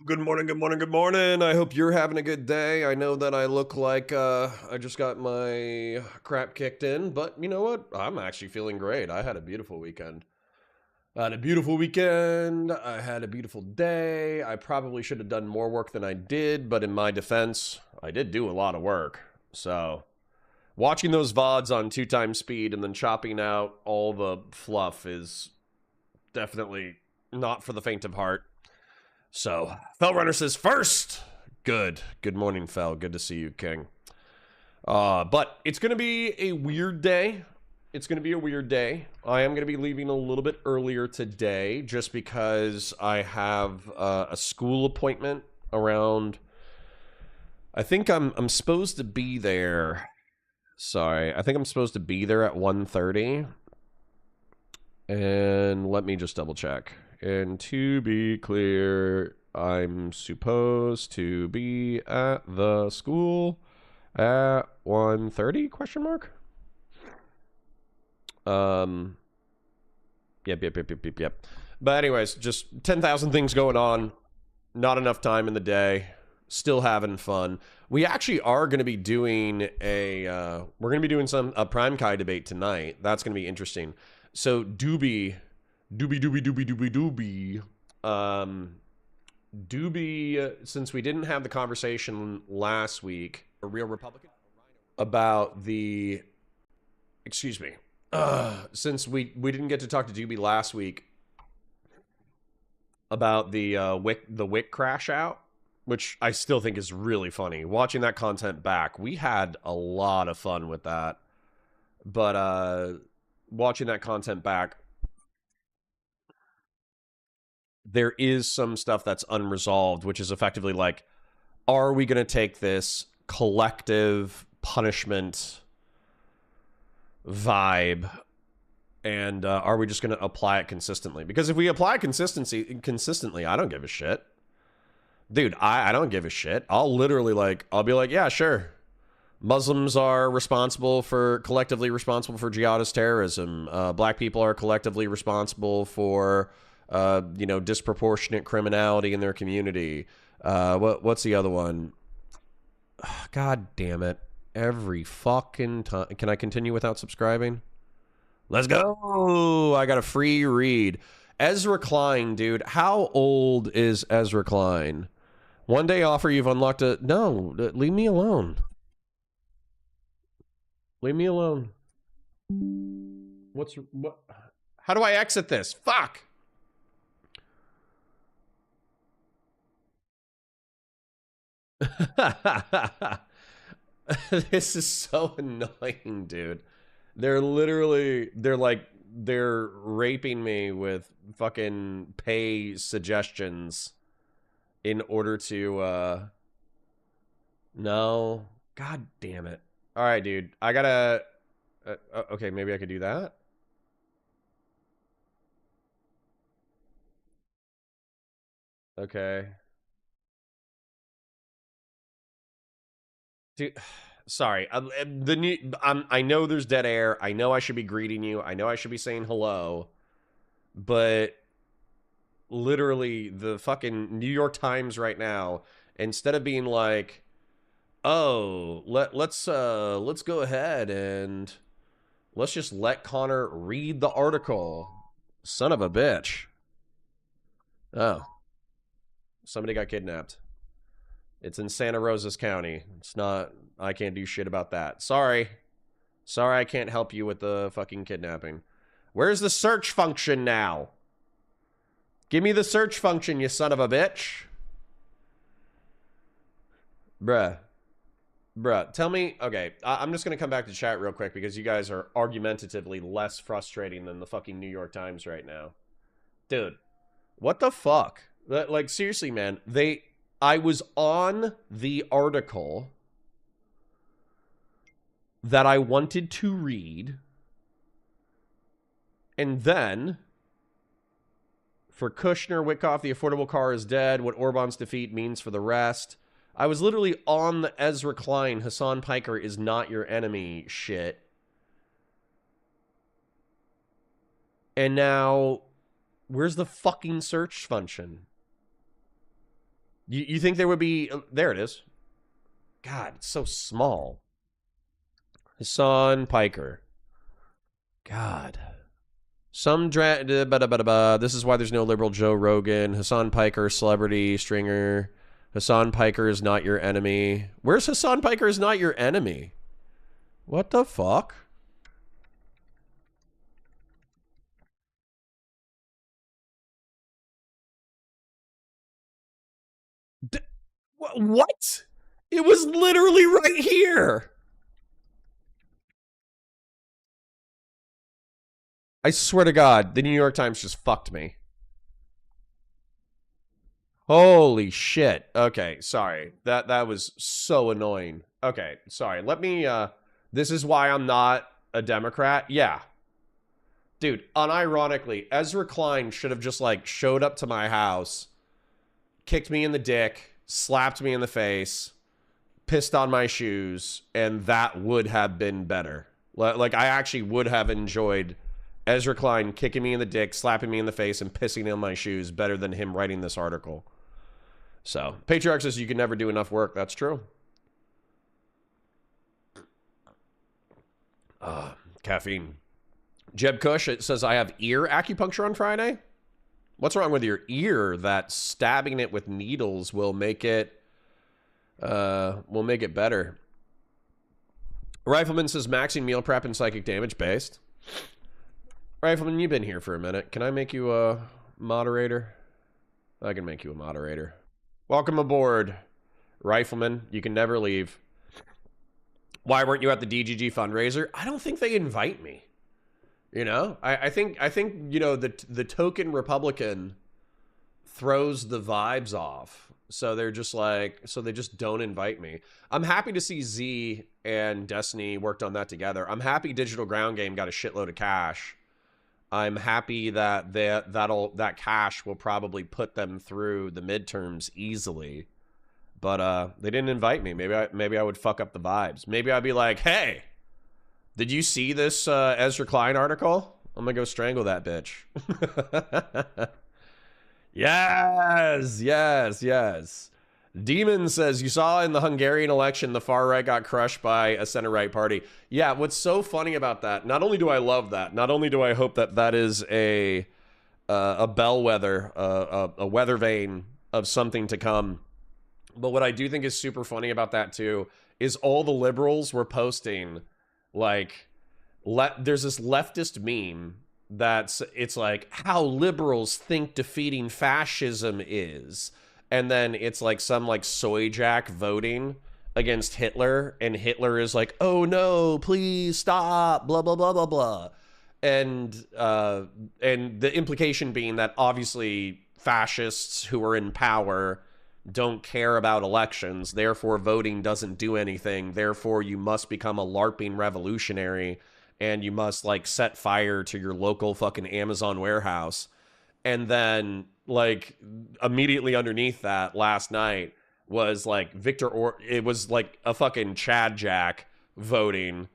Good morning, good morning, good morning. I hope you're having a good day. I know that I look like I just got my crap kicked in, but you know what? I'm actually feeling great. I had a beautiful weekend. I had a beautiful weekend. I had a beautiful day. I probably should have done more work than I did, but in my defense, I did do a lot of work. So, watching those VODs on 2 times speed and then chopping out all the fluff is definitely not for the faint of heart. So, Fell says first. Good. Good morning, Fell. Good to see you, King. But it's going to be a weird day. It's going to be a weird day. I am going to be leaving a little bit earlier today just because I have a school appointment around. I think I'm supposed to be there. Sorry. I think I'm supposed to be there at 1:30. And let me just double check. And to be clear, I'm supposed to be at the school at 1:30? Question mark. Yep. But anyways, just 10,000 things going on. Not enough time in the day. Still having fun. We actually are going to be doing we're going to be doing a Prime Kai debate tonight. That's going to be interesting. So Doobie, since we didn't have the conversation last week, a real Republican about the, excuse me, since we didn't get to talk to Doobie last week about the Wick crash out, which I still think is really funny. Watching that content back, we had a lot of fun with that, but watching that content back, there is some stuff that's unresolved, which is effectively like, are we going to take this collective punishment vibe and are we just going to apply it consistently? Because if we apply consistently, I don't give a shit. Dude, I don't give a shit. I'll literally I'll be like, yeah, sure. Muslims are collectively responsible for jihadist terrorism. Black people are collectively responsible for, disproportionate criminality in their community. What's the other one? God damn it. Every fucking time. Can I continue without subscribing? Let's go. I got a free read. Ezra Klein, dude. How old is Ezra Klein? One day offer, you've unlocked a... No, leave me alone. Leave me alone. What? How do I exit this? Fuck. This is so annoying, dude. They're raping me with fucking pay suggestions in order to, no. God damn it. All right, dude. I gotta, okay, maybe I could do that. Okay. Dude, sorry. I know there's dead air. I know I should be greeting you. I know I should be saying hello. But literally, the fucking New York Times right now, instead of being like, "Oh, let's go ahead and let's just let Connor read the article." Son of a bitch. Oh, somebody got kidnapped. It's in Santa Rosa's County. It's not, I can't do shit about that. Sorry. Sorry, I can't help you with the fucking kidnapping. Where's the search function now? Give me the search function, you son of a bitch. Bruh. Tell me, okay, I'm just going to come back to chat real quick because you guys are argumentatively less frustrating than the fucking New York Times right now. Dude, what the fuck? Like, seriously, man, I was on the article that I wanted to read, and then for Kushner, Witkoff, the affordable car is dead, what Orban's defeat means for the rest. I was literally on the Ezra Klein, Hasan Piker is not your enemy shit. And now, where's the fucking search function? You think there would be... There it is. God, it's so small. Hasan Piker. God. This is why there's no liberal Joe Rogan. Hasan Piker, celebrity, stringer. Hasan Piker is not your enemy. Where's Hasan Piker is not your enemy? What the fuck? What? It was literally right here. I swear to God, the New York Times just fucked me. Holy shit. Okay, sorry. That was so annoying. Okay, sorry. Let me this is why I'm not a Democrat. Yeah. Dude, unironically, Ezra Klein should have just like showed up to my house, kicked me in the dick, slapped me in the face, pissed on my shoes, and that would have been better. Like I actually would have enjoyed Ezra Klein kicking me in the dick, slapping me in the face, and pissing on my shoes better than him writing this article. So, Patriarch says you can never do enough work. That's true. Caffeine. Jeb Kush, it says I have ear acupuncture on Friday. What's wrong with your ear that stabbing it with needles will make it better? Rifleman says maxing meal prep and psychic damage based. Rifleman, you've been here for a minute. Can I make you a moderator? I can make you a moderator. Welcome aboard, Rifleman. You can never leave. Why weren't you at the DGG fundraiser? I don't think they invite me. You know, I think you know the token Republican throws the vibes off, so they're just like they just don't invite me. I'm happy to see Z and Destiny worked on that together. I'm happy Digital Ground Game got a shitload of cash. I'm happy that that cash will probably put them through the midterms easily. But they didn't invite me. Maybe I would fuck up the vibes. Maybe I'd be like, "Hey, did you see this Ezra Klein article? I'm gonna go strangle that bitch." Yes. Demon says, you saw in the Hungarian election, the far right got crushed by a center-right party. Yeah, what's so funny about that, not only do I love that, not only do I hope that that is a bellwether, a weather vane of something to come, but what I do think is super funny about that too, is all the liberals were posting, like, there's this leftist meme it's like, how liberals think defeating fascism is. And then it's like some like soy jack voting against Hitler, and Hitler is like, oh no, please stop, blah blah blah blah blah. And the implication being that obviously fascists who are in power don't care about elections, therefore voting doesn't do anything, therefore you must become a LARPing revolutionary and you must like set fire to your local fucking Amazon warehouse. And then like immediately underneath that last night was like it was like a fucking Chad Jack voting,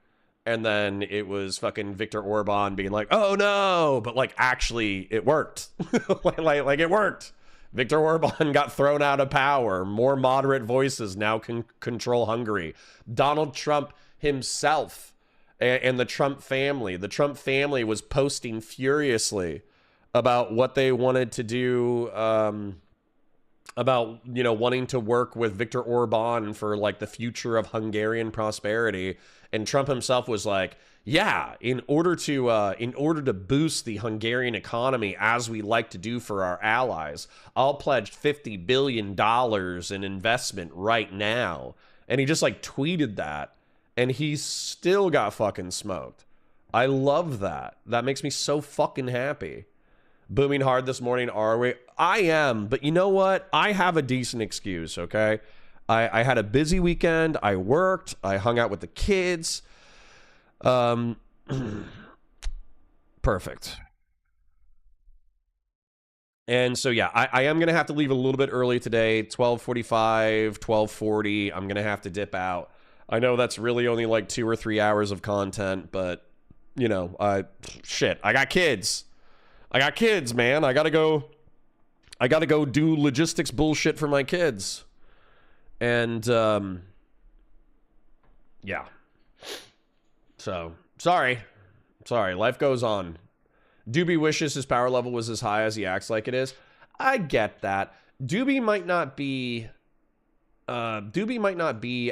and then it was fucking Viktor Orban being like, oh no, but like actually it worked. like it worked. Viktor Orban got thrown out of power. More moderate voices now can control Hungary. Donald Trump himself and the Trump family was posting furiously about what they wanted to do, about, you know, wanting to work with Viktor Orban for like the future of Hungarian prosperity. And Trump himself was like, yeah, in order to boost the Hungarian economy, as we like to do for our allies, I'll pledge $50 billion in investment right now. And he just like tweeted that, and he still got fucking smoked. I love that. That makes me so fucking happy. Booming hard this morning, are we? I am, but you know what? I have a decent excuse, okay? I had a busy weekend. I worked. I hung out with the kids. Perfect. And so, yeah, I am going to have to leave a little bit early today, 12:45, 12:40. I'm going to have to dip out. I know that's really only like 2 or 3 hours of content, but, you know, shit, I got kids. Man. I gotta go I got to go do logistics bullshit for my kids. And, yeah. So, sorry. Life goes on. Doobie wishes his power level was as high as he acts like it is. I get that. Doobie might not be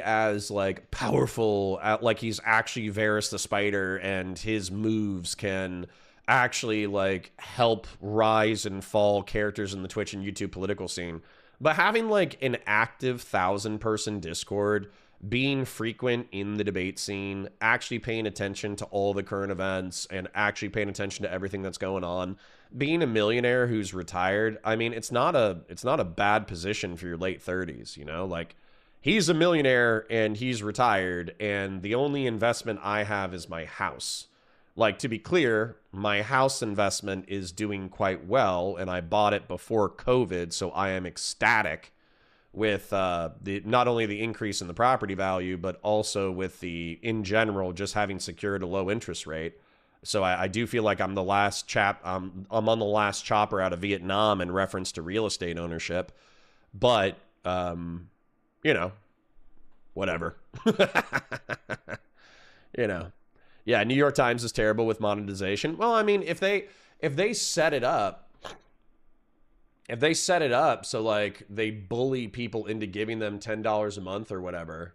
as like powerful like he's actually Varys the Spider, and his moves can actually like help rise and fall characters in the Twitch and YouTube political scene. But having like an active 1,000-person Discord, being frequent in the debate scene, actually paying attention to all the current events and actually paying attention to everything that's going on, being a millionaire who's retired, I mean, it's not a bad position for your late 30s, you know? Like, he's a millionaire and he's retired, and the only investment I have is my house. Like, to be clear, my house investment is doing quite well, and I bought it before COVID, so I am ecstatic with not only the increase in the property value, but also with the, in general, just having secured a low interest rate. So I do feel like I'm the last I'm on the last chopper out of Vietnam in reference to real estate ownership. But, you know, whatever. You know. Yeah, New York Times is terrible with monetization. Well, I mean, if they set it up, so like they bully people into giving them $10 a month or whatever,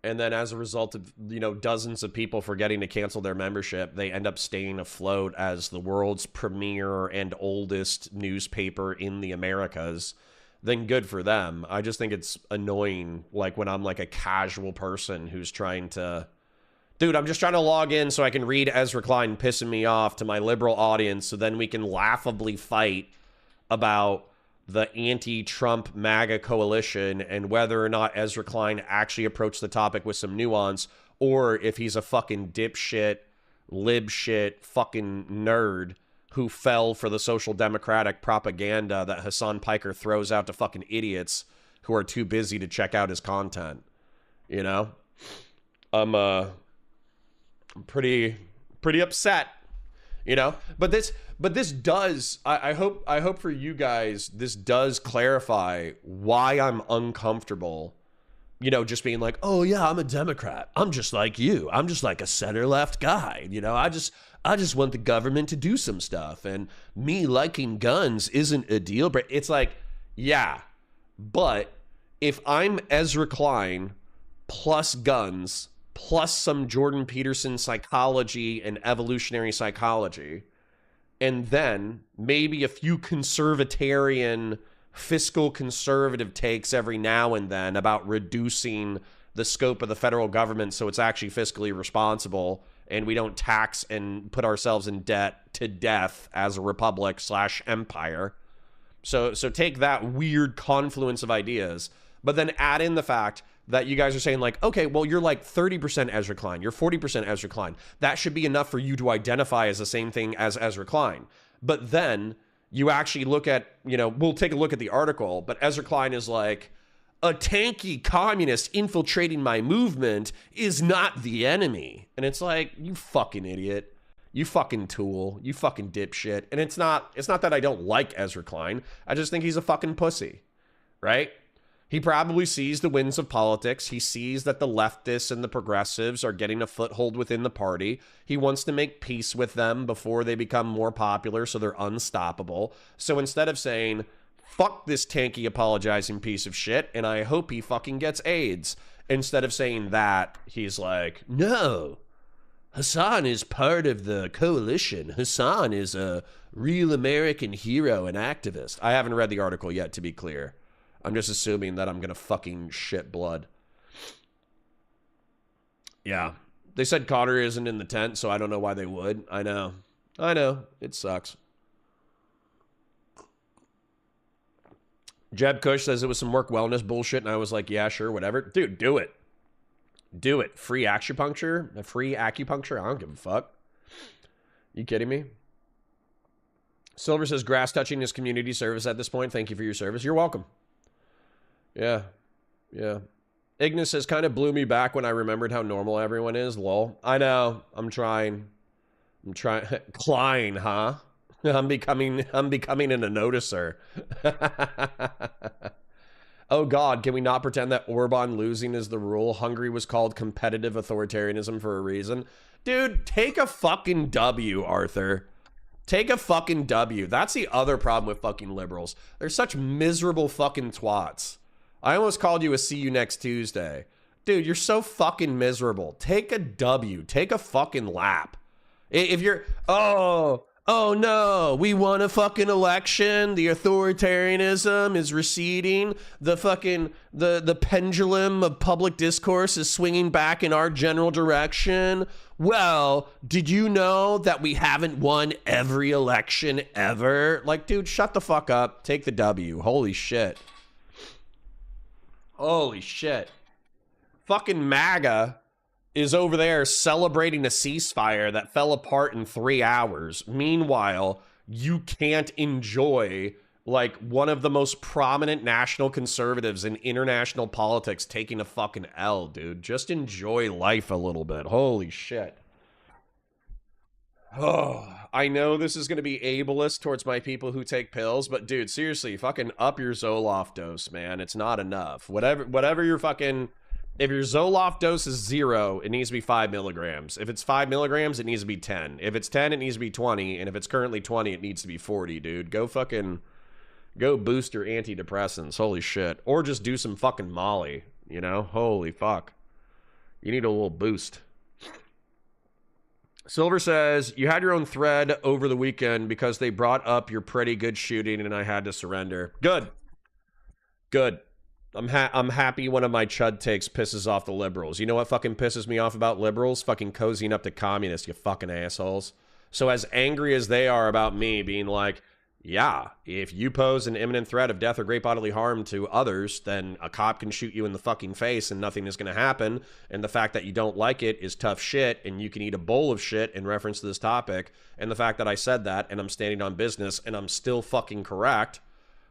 and then as a result of, you know, dozens of people forgetting to cancel their membership, they end up staying afloat as the world's premier and oldest newspaper in the Americas, then good for them. I just think it's annoying, like when I'm like a casual person who's trying to, dude, I'm just trying to log in so I can read Ezra Klein pissing me off to my liberal audience, so then we can laughably fight about the anti-Trump MAGA coalition and whether or not Ezra Klein actually approached the topic with some nuance, or if he's a fucking dipshit, lib shit, fucking nerd who fell for the social democratic propaganda that Hasan Piker throws out to fucking idiots who are too busy to check out his content. You know? I'm pretty upset. You know, but this does, I hope for you guys, this does clarify why I'm uncomfortable, you know, just being like, oh yeah, I'm a Democrat. I'm just like you. I'm just like a center left guy. You know, I just want the government to do some stuff, and me liking guns isn't a deal. But it's like, yeah, but if I'm Ezra Klein plus guns, plus some Jordan Peterson psychology and evolutionary psychology, and then maybe a few conservatarian, fiscal conservative takes every now and then about reducing the scope of the federal government so it's actually fiscally responsible and we don't tax and put ourselves in debt to death as a republic / empire. So take that weird confluence of ideas, but then add in the fact that you guys are saying like, okay, well, you're like 30% Ezra Klein, you're 40% Ezra Klein. That should be enough for you to identify as the same thing as Ezra Klein. But then you actually look at, you know, we'll take a look at the article, but Ezra Klein is like, a tanky communist infiltrating my movement is not the enemy. And it's like, you fucking idiot. You fucking tool. You fucking dipshit. And it's not that I don't like Ezra Klein. I just think he's a fucking pussy, right? He probably sees the winds of politics. He sees that the leftists and the progressives are getting a foothold within the party. He wants to make peace with them before they become more popular so they're unstoppable. So instead of saying, fuck this tanky apologizing piece of shit, and I hope he fucking gets AIDS, instead of saying that, he's like, no, Hassan is part of the coalition. Hassan is a real American hero and activist. I haven't read the article yet, to be clear. I'm just assuming that I'm going to fucking shit blood. Yeah. They said Connor isn't in the tent, so I don't know why they would. I know. It sucks. Jeb Kush says it was some work wellness bullshit, and I was like, yeah, sure, whatever. Dude, do it. Do it. Free acupuncture? Free acupuncture? I don't give a fuck. You kidding me? Silver says grass touching is community service at this point. Thank you for your service. You're welcome. Yeah. Ignis says, kind of blew me back when I remembered how normal everyone is. Lol. I know. I'm trying. Klein, huh? I'm becoming an noticer. Oh God, can we not pretend that Orban losing is the rule? Hungary was called competitive authoritarianism for a reason. Dude, take a fucking W, Arthur. Take a fucking W. That's the other problem with fucking liberals. They're such miserable fucking twats. I almost called you a see you next Tuesday. Dude, you're so fucking miserable. Take a W. Take a fucking lap. If you're, oh no, we won a fucking election. The authoritarianism is receding. The fucking, the pendulum of public discourse is swinging back in our general direction. Well, did you know that we haven't won every election ever? Like, dude, shut the fuck up. Take the W. Holy shit. Holy shit. Fucking MAGA is over there celebrating a ceasefire that fell apart in 3 hours. Meanwhile, you can't enjoy like one of the most prominent national conservatives in international politics taking a fucking L, dude. Just enjoy life a little bit. Holy shit. Oh, I know this is going to be ableist towards my people who take pills, but dude, seriously, fucking up your Zoloft dose, man. It's not enough. Whatever your fucking... If your Zoloft dose is 0, it needs to be 5 milligrams. If it's 5 milligrams, it needs to be 10. If it's 10, it needs to be 20. And if it's currently 20, it needs to be 40, dude. Go boost your antidepressants. Holy shit. Or just do some fucking Molly, you know? Holy fuck. You need a little boost. Silver says, you had your own thread over the weekend because they brought up your pretty good shooting and I had to surrender. Good. Good. I'm happy one of my chud takes pisses off the liberals. You know what fucking pisses me off about liberals? Fucking cozying up to communists, you fucking assholes. So as angry as they are about me being like, yeah, if you pose an imminent threat of death or great bodily harm to others, then a cop can shoot you in the fucking face and nothing is going to happen. And the fact that you don't like it is tough shit and you can eat a bowl of shit in reference to this topic. And the fact that I said that and I'm standing on business and I'm still fucking correct.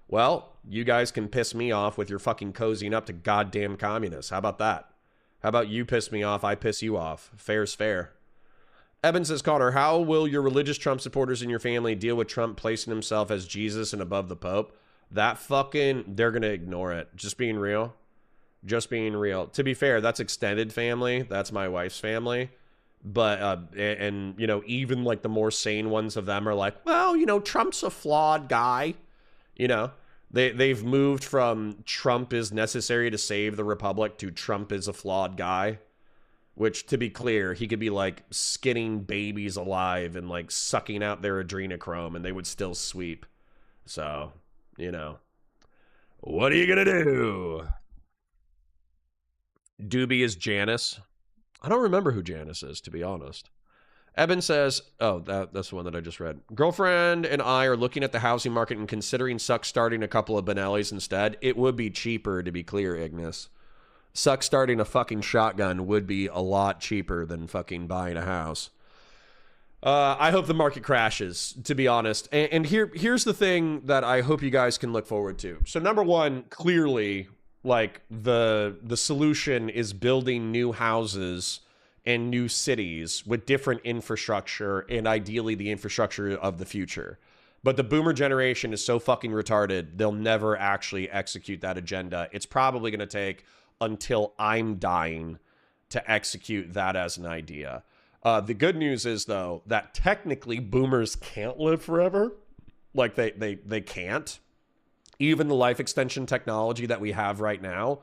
Well, you guys can piss me off with your fucking cozying up to goddamn communists. How about that? How about you piss me off, I piss you off? Fair's fair. Evan says, Connor, how will your religious Trump supporters in your family deal with Trump placing himself as Jesus and above the Pope? That fucking, they're going to ignore it. Just being real. Just being real. To be fair, that's extended family. That's my wife's family. But, and you know, even like the more sane ones of them are like, well, you know, Trump's a flawed guy. You know, they've moved from Trump is necessary to save the republic to Trump is a flawed guy, which, to be clear, he could be like skinning babies alive and like sucking out their adrenochrome and they would still sweep. So, you know, what are you going to do? Doobie is Janice. I don't remember who Janice is, to be honest. Eben says, oh, that's the one that I just read. Girlfriend and I are looking at the housing market and considering starting a couple of Benellis instead. It would be cheaper, to be clear, Ignis. Starting a fucking shotgun would be a lot cheaper than fucking buying a house. I hope the market crashes, to be honest. And here's the thing that I hope you guys can look forward to. So number one, clearly, like the solution is building new houses and new cities with different infrastructure and ideally the infrastructure of the future. But the boomer generation is so fucking retarded, they'll never actually execute that agenda. It's probably going to take until I'm dying to execute that as an idea. The good news is, though, that technically boomers can't live forever. Like, they can't. Even the life extension technology that we have right now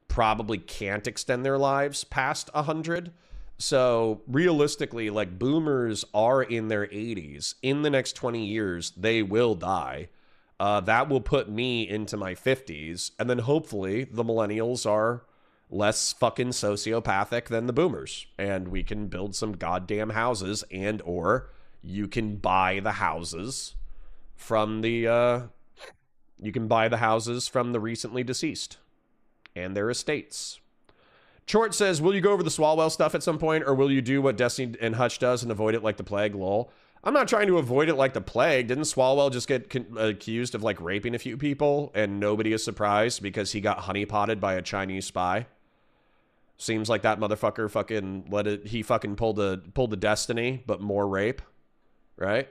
probably can't extend their lives past 100. So realistically, like, boomers are in their 80s. In the next 20 years, they will die. That will put me into my 50s. And then hopefully the millennials are less fucking sociopathic than the boomers. And we can build some goddamn houses, and or you can buy the houses from the recently deceased and their estates. Chort says, will you go over the Swalwell stuff at some point, or will you do what Destiny and Hutch does and avoid it like the plague? Lol. I'm not trying to avoid it like the plague. Didn't Swalwell just get accused of like raping a few people and nobody is surprised because he got honeypotted by a Chinese spy? Seems like that motherfucker fucking he fucking pulled a Destiny, but more rape, right?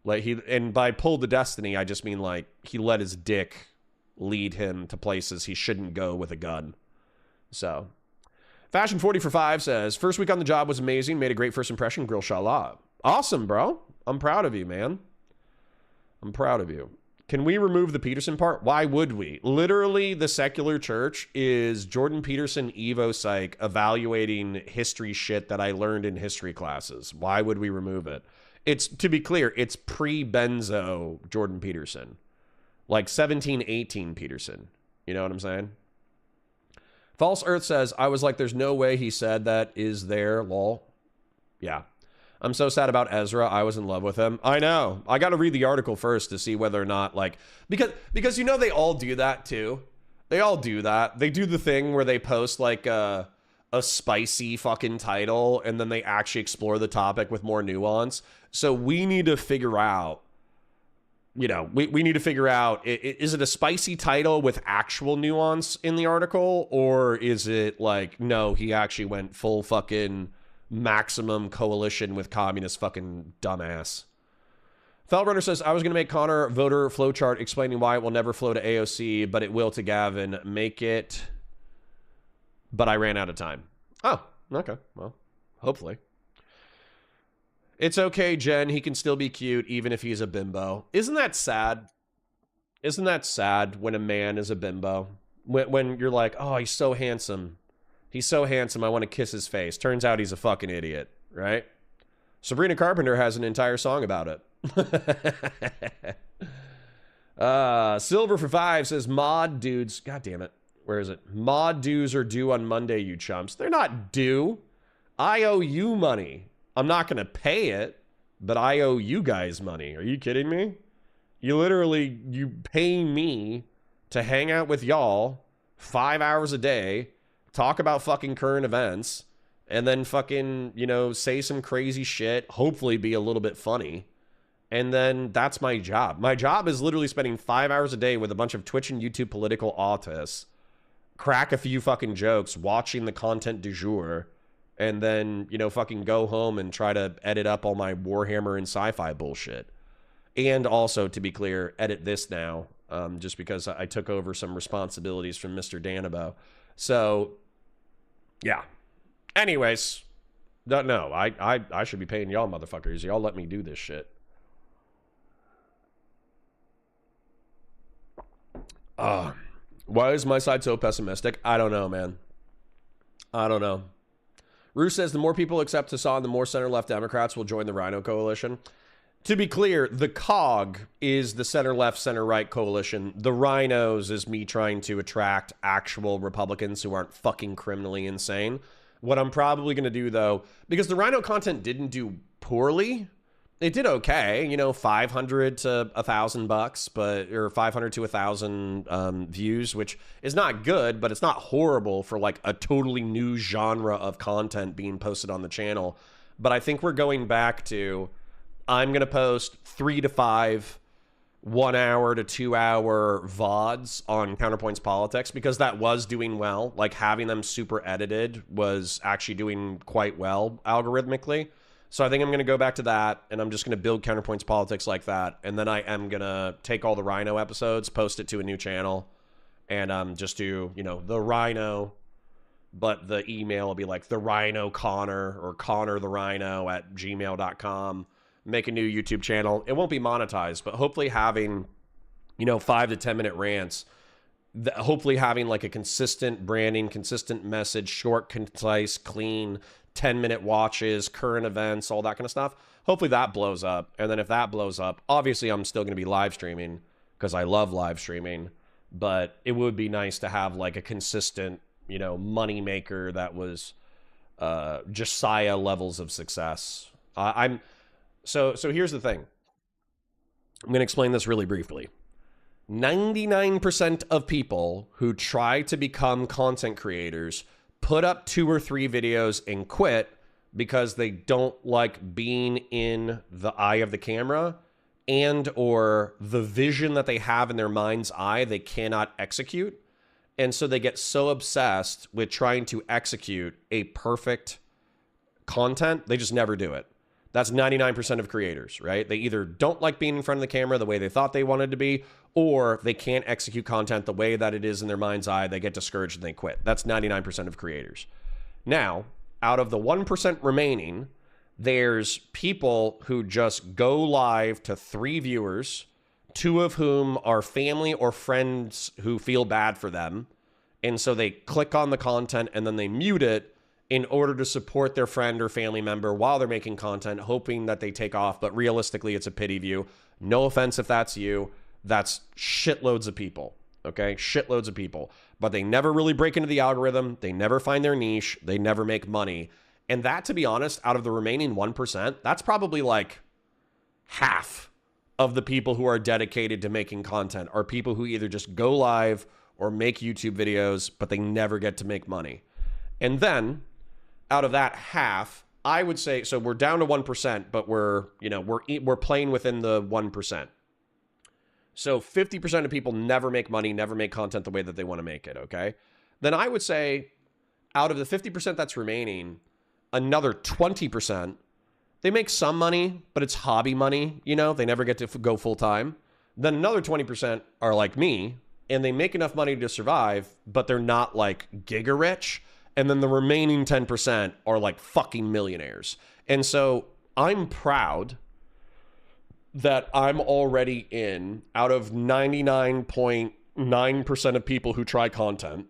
Like and by pulled to destiny, I just mean like he let his dick lead him to places he shouldn't go with a gun. So, Fashion 40 for 5 says, first week on the job was amazing. Made a great first impression. Grill Shala. Awesome, bro. I'm proud of you, man. I'm proud of you. Can we remove the Peterson part? Why would we? Literally, the secular church is Jordan Peterson Evo Psych evaluating history shit that I learned in history classes. Why would we remove it? It's, to be clear, it's pre-Benzo Jordan Peterson. Like 1718 Peterson. You know what I'm saying? False Earth says, I was like, there's no way he said that. Is there? Lol. Yeah. I'm so sad about Ezra. I was in love with him. I know. I got to read the article first to see whether or not, like, because you know they all do that too. They all do that. They do the thing where they post like a spicy fucking title and then they actually explore the topic with more nuance. So we need to figure out, you know, we need to figure out, is it a spicy title with actual nuance in the article? Or is it like, no, he actually went full fucking maximum coalition with communist fucking dumbass. Felrunner says, I was going to make Connor voter flowchart explaining why it will never flow to AOC, but it will to Gavin. Make it. But I ran out of time. Oh, okay. Well, hopefully. It's okay, Jen. He can still be cute even if he's a bimbo. Isn't that sad? Isn't that sad when a man is a bimbo? When you're like, oh, he's so handsome. He's so handsome, I want to kiss his face. Turns out he's a fucking idiot, right? Sabrina Carpenter has an entire song about it. Silver for 5 says, mod dudes. God damn it. Where is it? Mod dues are due on Monday, you chumps. They're not due. I owe you money. I'm not going to pay it, but I owe you guys money. Are you kidding me? You pay me to hang out with y'all 5 hours a day, talk about fucking current events, and then fucking, you know, say some crazy shit, hopefully be a little bit funny. And then that's my job. My job is literally spending 5 hours a day with a bunch of Twitch and YouTube political autists, crack a few fucking jokes, watching the content du jour, and then, you know, fucking go home and try to edit up all my Warhammer and sci-fi bullshit. And also, to be clear, edit this now, just because I took over some responsibilities from Mr. Danabo. So, yeah. Anyways, no, I should be paying y'all motherfuckers. Y'all let me do this shit. Why is my side so pessimistic? I don't know, man. I don't know. Rue says the more people accept Hassan, the more center-left Democrats will join the Rhino coalition. To be clear, the COG is the center-left, center-right coalition. The Rhinos is me trying to attract actual Republicans who aren't fucking criminally insane. What I'm probably going to do, though, because the Rhino content didn't do poorly, it did okay, you know, 500 to $1,000, but, or 500 to 1,000 views, which is not good, but it's not horrible for like a totally new genre of content being posted on the channel. But I think we're going back to, I'm going to post 3 to 5 1 hour to 2 hour VODs on Counterpoints Politics, because that was doing well. Like having them super edited was actually doing quite well algorithmically. So I think I'm going to go back to that, and I'm just going to build Counterpoints Politics like that. And then I am going to take all the Rhino episodes, post it to a new channel, and just do, you know, the Rhino, but the email will be like the Rhino Connor or Connor the Rhino at gmail.com. Make a new YouTube channel. It won't be monetized, but hopefully having, you know, 5 to 10 minute rants, hopefully having like a consistent branding, consistent message, short, concise, clean, 10-minute watches, current events, all that kind of stuff. Hopefully that blows up. And then if that blows up, obviously I'm still going to be live streaming because I love live streaming, but it would be nice to have like a consistent, you know, money maker that was Josiah levels of success. So here's the thing. I'm going to explain this really briefly. 99% of people who try to become content creators put up 2 or 3 videos and quit because they don't like being in the eye of the camera, and or the vision that they have in their mind's eye they cannot execute. And so they get so obsessed with trying to execute a perfect content, they just never do it. That's 99% of creators, right? They either don't like being in front of the camera the way they thought they wanted to be, or they can't execute content the way that it is in their mind's eye. They get discouraged and they quit. That's 99% of creators. Now, out of the 1% remaining, there's people who just go live to 3 viewers, 2 of whom are family or friends who feel bad for them. And so they click on the content and then they mute it in order to support their friend or family member while they're making content, hoping that they take off. But realistically, it's a pity view. No offense if that's you. That's shitloads of people, okay? Shitloads of people. But they never really break into the algorithm. They never find their niche. They never make money. And that, to be honest, out of the remaining 1%, that's probably like half of the people who are dedicated to making content are people who either just go live or make YouTube videos, but they never get to make money. And then out of that half, I would say, so we're down to 1%, but we're playing within the 1%. So 50% of people never make money, never make content the way that they want to make it, okay? Then I would say out of the 50% that's remaining, another 20%, they make some money, but it's hobby money, they never get to go full time. Then another 20% are like me, and they make enough money to survive, but they're not like giga rich. And then the remaining 10% are like fucking millionaires. And so I'm proud that I'm already in, out of 99.9% of people who try content,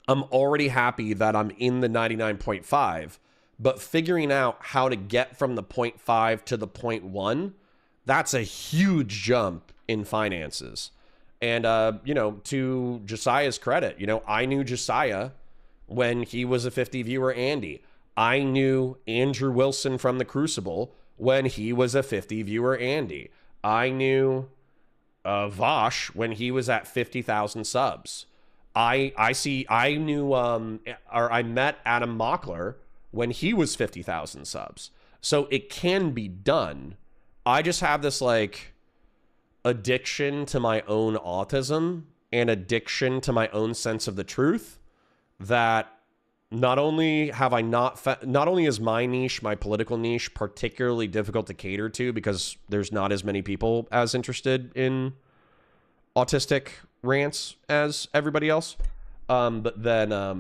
I'm already happy that I'm in the 99.5, but figuring out how to get from the 0.5 to the 0.1, that's a huge jump in finances. And, to Josiah's credit, I knew Josiah when he was a 50 viewer Andy. I knew Andrew Wilson from The Crucible when he was a 50 viewer Andy. I knew Vosh when he was at 50,000 subs. I met Adam Mockler when he was 50,000 subs. So it can be done. I just have this like addiction to my own autism and addiction to my own sense of the truth that not only is my niche, my political niche, particularly difficult to cater to because there's not as many people as interested in autistic rants as everybody else. But then, I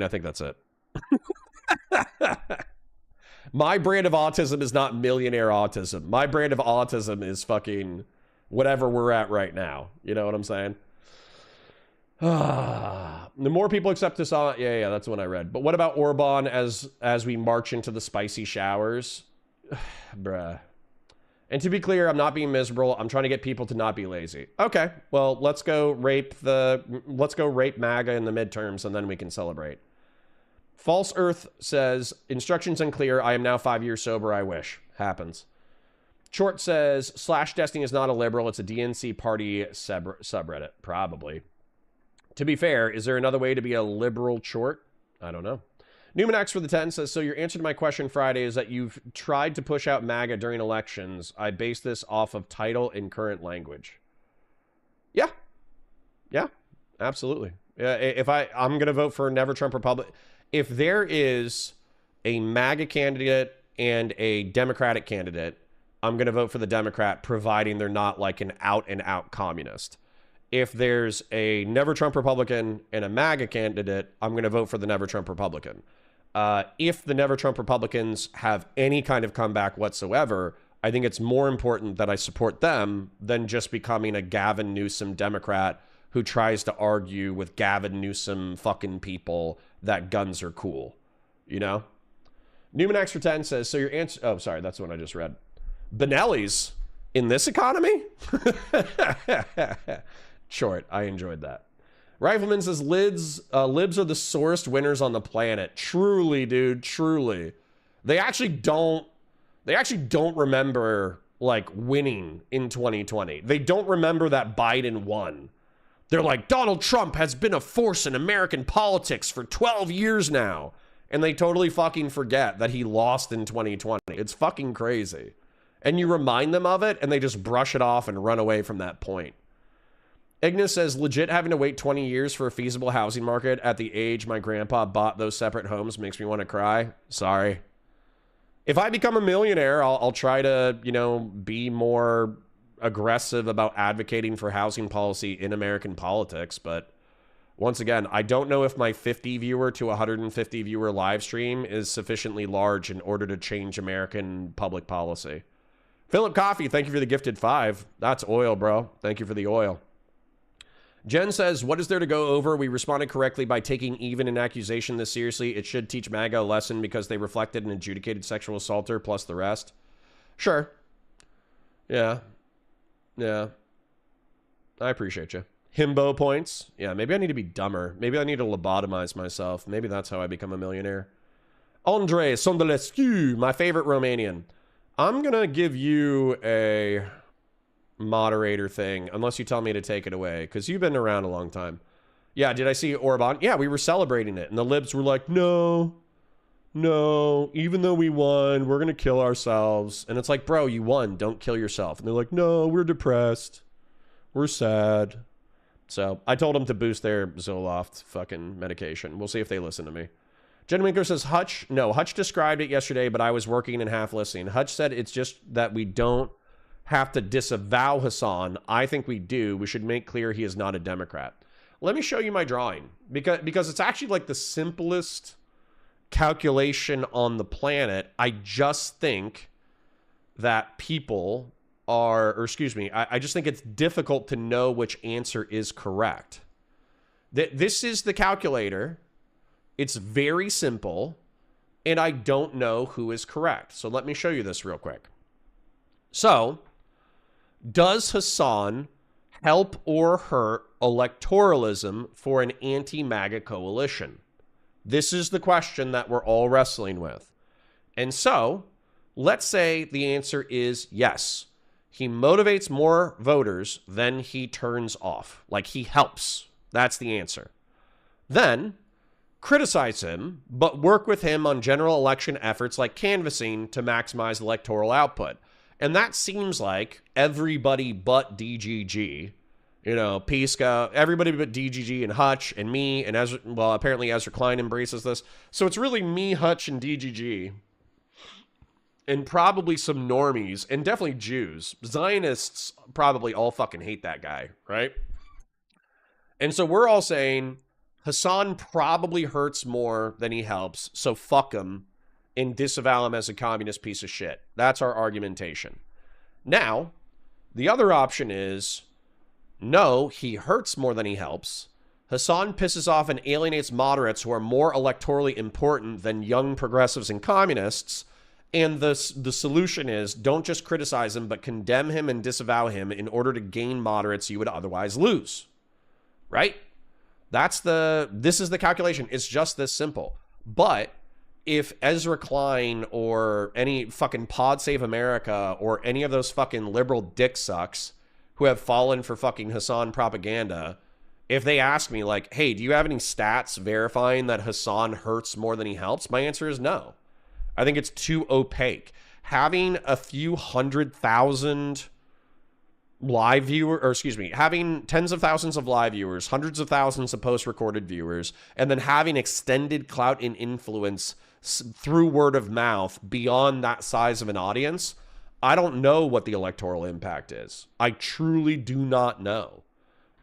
think that's it. My brand of autism is not millionaire autism. My brand of autism is fucking whatever we're at right now. You know what I'm saying? The more people accept this on, yeah, that's the one I read. But what about Orban as we march into the spicy showers? Bruh. And to be clear, I'm not being miserable. I'm trying to get people to not be lazy. Okay, well, let's go rape MAGA in the midterms, and then we can celebrate. False Earth says, instructions unclear. I am now 5 years sober. I wish. Happens. Short says, /Destiny is not a liberal. It's a DNC party subreddit. Probably. To be fair, is there another way to be a liberal chort? I don't know. Newman for the 10 says, so your answer to my question Friday is that you've tried to push out MAGA during elections. I base this off of title in current language. Yeah, absolutely. If I'm going to vote for Never Trump Republic. If there is a MAGA candidate and a Democratic candidate, I'm going to vote for the Democrat, providing they're not like an out and out communist. If there's a Never Trump Republican and a MAGA candidate, I'm going to vote for the Never Trump Republican. If the Never Trump Republicans have any kind of comeback whatsoever, I think it's more important that I support them than just becoming a Gavin Newsom Democrat who tries to argue with Gavin Newsom fucking people that guns are cool. Newman for 10 says, so your answer... Oh, sorry, that's the one I just read. Benelli's in this economy? Short, I enjoyed that. Rifleman says, libs are the sorest winners on the planet. Truly, dude, truly. They actually don't remember, like, winning in 2020. They don't remember that Biden won. They're like, Donald Trump has been a force in American politics for 12 years now. And they totally fucking forget that he lost in 2020. It's fucking crazy. And you remind them of it, and they just brush it off and run away from that point. Ignis says, legit having to wait 20 years for a feasible housing market at the age my grandpa bought those separate homes makes me want to cry. Sorry. If I become a millionaire, I'll try to, you know, be more aggressive about advocating for housing policy in American politics. But once again, I don't know if my 50 viewer to 150 viewer live stream is sufficiently large in order to change American public policy. Philip Coffee, thank you for the gifted 5. That's oil, bro. Thank you for the oil. Jen says, what is there to go over? We responded correctly by taking even an accusation this seriously. It should teach MAGA a lesson because they reflected an adjudicated sexual assaulter plus the rest. Sure. Yeah. Yeah. I appreciate you. Himbo points. Yeah, maybe I need to be dumber. Maybe I need to lobotomize myself. Maybe that's how I become a millionaire. Andre Sondolescu, my favorite Romanian. I'm going to give you a moderator thing, unless you tell me to take it away, because you've been around a long time. Yeah, did I see Orban? Yeah, we were celebrating it, and the libs were like, no, even though we won, we're going to kill ourselves. And it's like, bro, you won. Don't kill yourself. And they're like, no, we're depressed. We're sad. So I told them to boost their Zoloft fucking medication. We'll see if they listen to me. Jen Winker says, Hutch described it yesterday, but I was working and half listening. Hutch said it's just that we don't have to disavow Hassan. I think we do. We should make clear he is not a Democrat. Let me show you my drawing, because it's actually like the simplest calculation on the planet. I just think that people are, or excuse me, I just think it's difficult to know which answer is correct. This is the calculator. It's very simple, and I don't know who is correct. So let me show you this real quick. So, does Hassan help or hurt electoralism for an anti-MAGA coalition? This is the question that we're all wrestling with. And so, let's say the answer is yes. He motivates more voters than he turns off. Like, he helps. That's the answer. Then, criticize him, but work with him on general election efforts like canvassing to maximize electoral output. And that seems like everybody but DGG, you know, Piska, everybody but DGG and Hutch and me and Ezra, well, apparently Ezra Klein embraces this. So it's really me, Hutch, and DGG. And probably some normies, and definitely Jews. Zionists probably all fucking hate that guy, right? And so we're all saying Hassan probably hurts more than he helps, so fuck him and disavow him as a communist piece of shit. That's our argumentation. Now, the other option is, no, he hurts more than he helps. Hassan pisses off and alienates moderates who are more electorally important than young progressives and communists. And the solution is, don't just criticize him, but condemn him and disavow him in order to gain moderates you would otherwise lose. Right? This is the calculation. It's just this simple. But if Ezra Klein or any fucking Pod Save America or any of those fucking liberal dick sucks who have fallen for fucking Hassan propaganda, if they ask me like, hey, do you have any stats verifying that Hassan hurts more than he helps? My answer is no. I think it's too opaque. Having a few 100,000 live viewers, or excuse me, having tens of thousands of live viewers, hundreds of thousands of post-recorded viewers, and then having extended clout and influence through word of mouth beyond that size of an audience, I don't know what the electoral impact is. I truly do not know.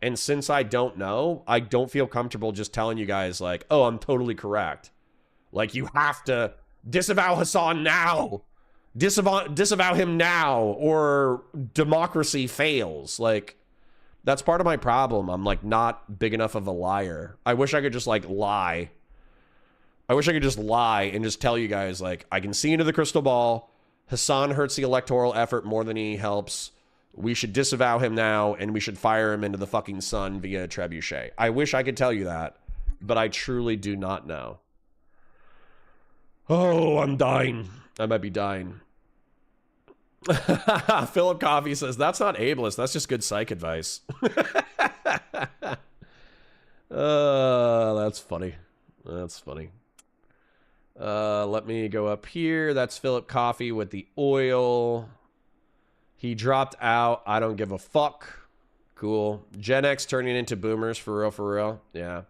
And since I don't know, I don't feel comfortable just telling you guys like, oh, I'm totally correct. Like, you have to disavow Hassan now. Disavow him now, or democracy fails. Like, that's part of my problem. I'm like not big enough of a liar. I wish I could just like lie. I wish I could just lie and just tell you guys like, I can see into the crystal ball. Hassan hurts the electoral effort more than he helps. We should disavow him now, and we should fire him into the fucking sun via a trebuchet. I wish I could tell you that, but I truly do not know. Oh, I'm dying. I might be dying. Philip Coffey says, that's not ableist. That's just good psych advice. That's funny. That's funny. Let me go up here. That's Philip Coffey with the oil. He dropped out. I don't give a fuck. Cool. Gen X turning into boomers for real, for real. Yeah.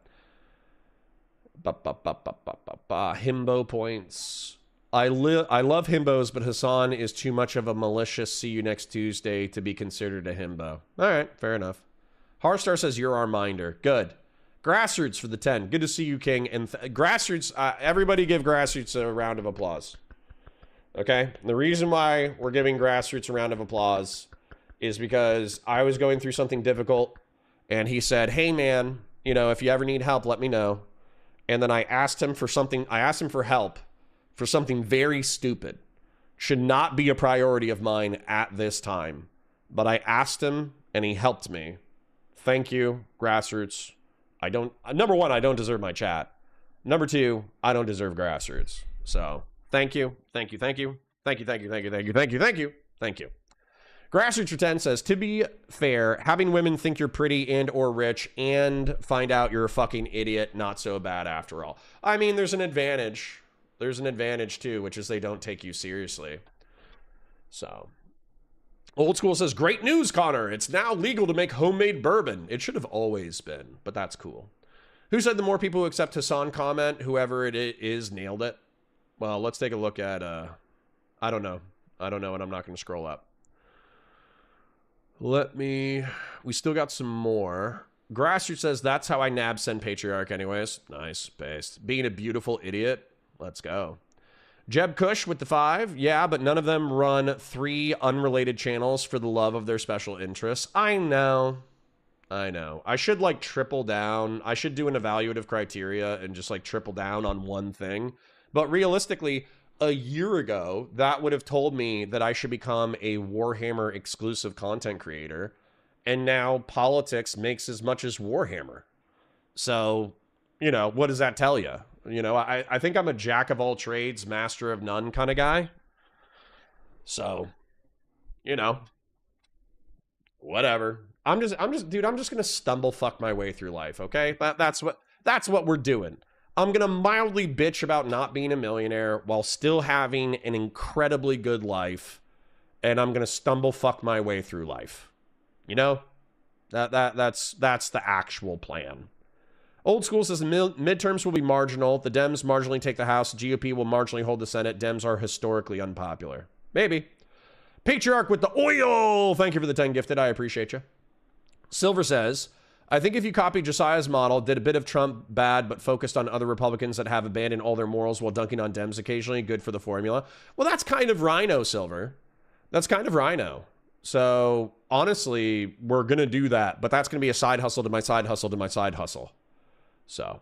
Himbo points. I love himbos, but Hassan is too much of a malicious see you next Tuesday to be considered a himbo. All right, fair enough. Harstar says you're our minder. Good. Grassroots for the 10. Good to see you, King. And Grassroots, everybody give Grassroots a round of applause. Okay? The reason why we're giving Grassroots a round of applause is because I was going through something difficult, and he said, hey, man, you know, if you ever need help, let me know. And then I asked him for something. I asked him for help for something very stupid. Should not be a priority of mine at this time. But I asked him, and he helped me. Thank you, Grassroots. Number one, I don't deserve my chat. Number two, I don't deserve Grassroots. So, thank you, thank you, thank you, thank you, thank you, thank you, thank you, thank you, thank you, thank you. Grassroots for 10 says, to be fair, having women think you're pretty and or rich and find out you're a fucking idiot, not so bad after all. I mean, there's an advantage. There's an advantage too, which is they don't take you seriously. So, Old School says, great news, Connor. It's now legal to make homemade bourbon. It should have always been, but that's cool. Who said the more people who accept Hassan comment, whoever it is, nailed it? Well, let's take a look at, I don't know, and I'm not going to scroll up. We still got some more. Grassroots says, that's how I nab send patriarch anyways. Nice, based. Being a beautiful idiot. Let's go. Jeb Kush with the 5. Yeah, but none of them run 3 unrelated channels for the love of their special interests. I know. I should like triple down. I should do an evaluative criteria and just like triple down on one thing. But realistically, a year ago, that would have told me that I should become a Warhammer exclusive content creator. And now politics makes as much as Warhammer. So, you know, what does that tell you? You know, I think I'm a jack of all trades, master of none kind of guy. So, you know, whatever. I'm just going to stumble fuck my way through life. Okay. That's what we're doing. I'm going to mildly bitch about not being a millionaire while still having an incredibly good life. And I'm going to stumble fuck my way through life. You know, that's the actual plan. Old School says midterms will be marginal. The Dems marginally take the House. GOP will marginally hold the Senate. Dems are historically unpopular. Maybe. Patriarch with the oil. Thank you for the 10 gifted. I appreciate you. Silver says, I think if you copied Josiah's model, did a bit of Trump bad, but focused on other Republicans that have abandoned all their morals while dunking on Dems occasionally, good for the formula. Well, that's kind of Rhino, Silver. That's kind of Rhino. So, honestly, we're going to do that, but that's going to be a side hustle to my side hustle to my side hustle. So,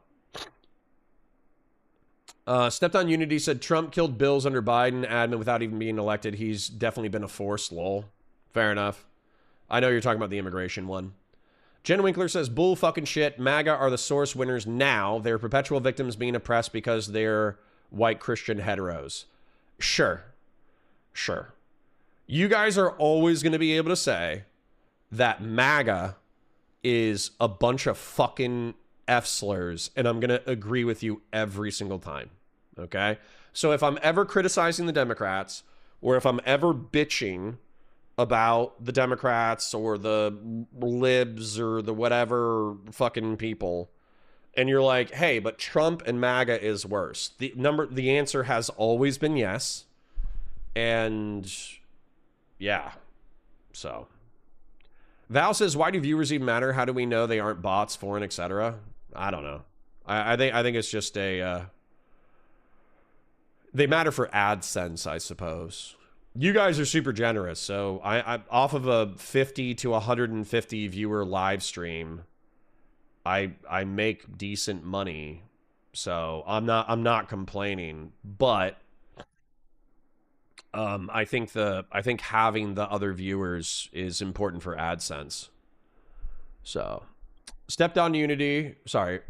Stepped on Unity said Trump killed bills under Biden admin without even being elected. He's definitely been a force, lol. Fair enough. I know you're talking about the immigration one. Jen Winkler says, bull fucking shit. MAGA are the source winners now. They're perpetual victims being oppressed because they're white Christian heteros. Sure. Sure. You guys are always going to be able to say that MAGA is a bunch of fucking F slurs, and I'm going to agree with you every single time. Okay? So if I'm ever criticizing the Democrats, or if I'm ever bitching about the Democrats or the libs or the whatever fucking people, and you're like, hey, but Trump and MAGA is worse. The answer has always been yes. And yeah. So Val says, why do viewers even matter? How do we know they aren't bots, foreign, etc.? I don't know. I think it's just a they matter for AdSense, I suppose. You guys are super generous, so I off of a 50 to 150 viewer live stream, I make decent money. So I'm not complaining, but I think having the other viewers is important for AdSense. So, Stepped on Unity. Sorry.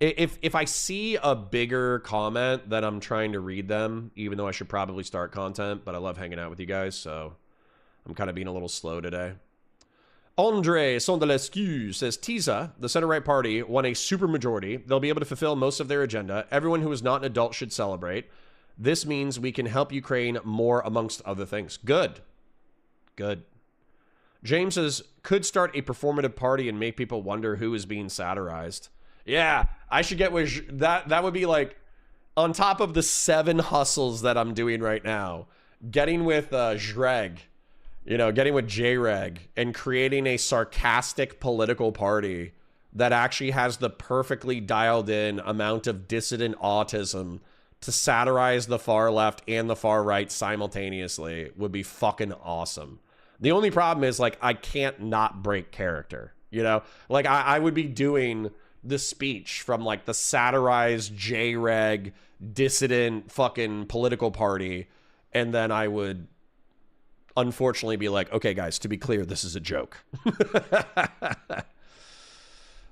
If I see a bigger comment, then I'm trying to read them, even though I should probably start content, but I love hanging out with you guys, so I'm kind of being a little slow today. Andre Sondelescu says, TISA, the center-right party, won a supermajority. They'll be able to fulfill most of their agenda. Everyone who is not an adult should celebrate. This means we can help Ukraine more, amongst other things. Good. Good. James says, could start a performative party and make people wonder who is being satirized. Yeah, I should get that would be like On top of the 7 hustles that I'm doing right now, getting with Zhreg, getting with JREG and creating a sarcastic political party that actually has the perfectly dialed in amount of dissident autism to satirize the far left and the far right simultaneously would be fucking awesome. The only problem is, like, I can't not break character, Like, I would be doing the speech from, like, the satirized JREG dissident fucking political party, and then I would unfortunately be like, okay, guys, to be clear, this is a joke.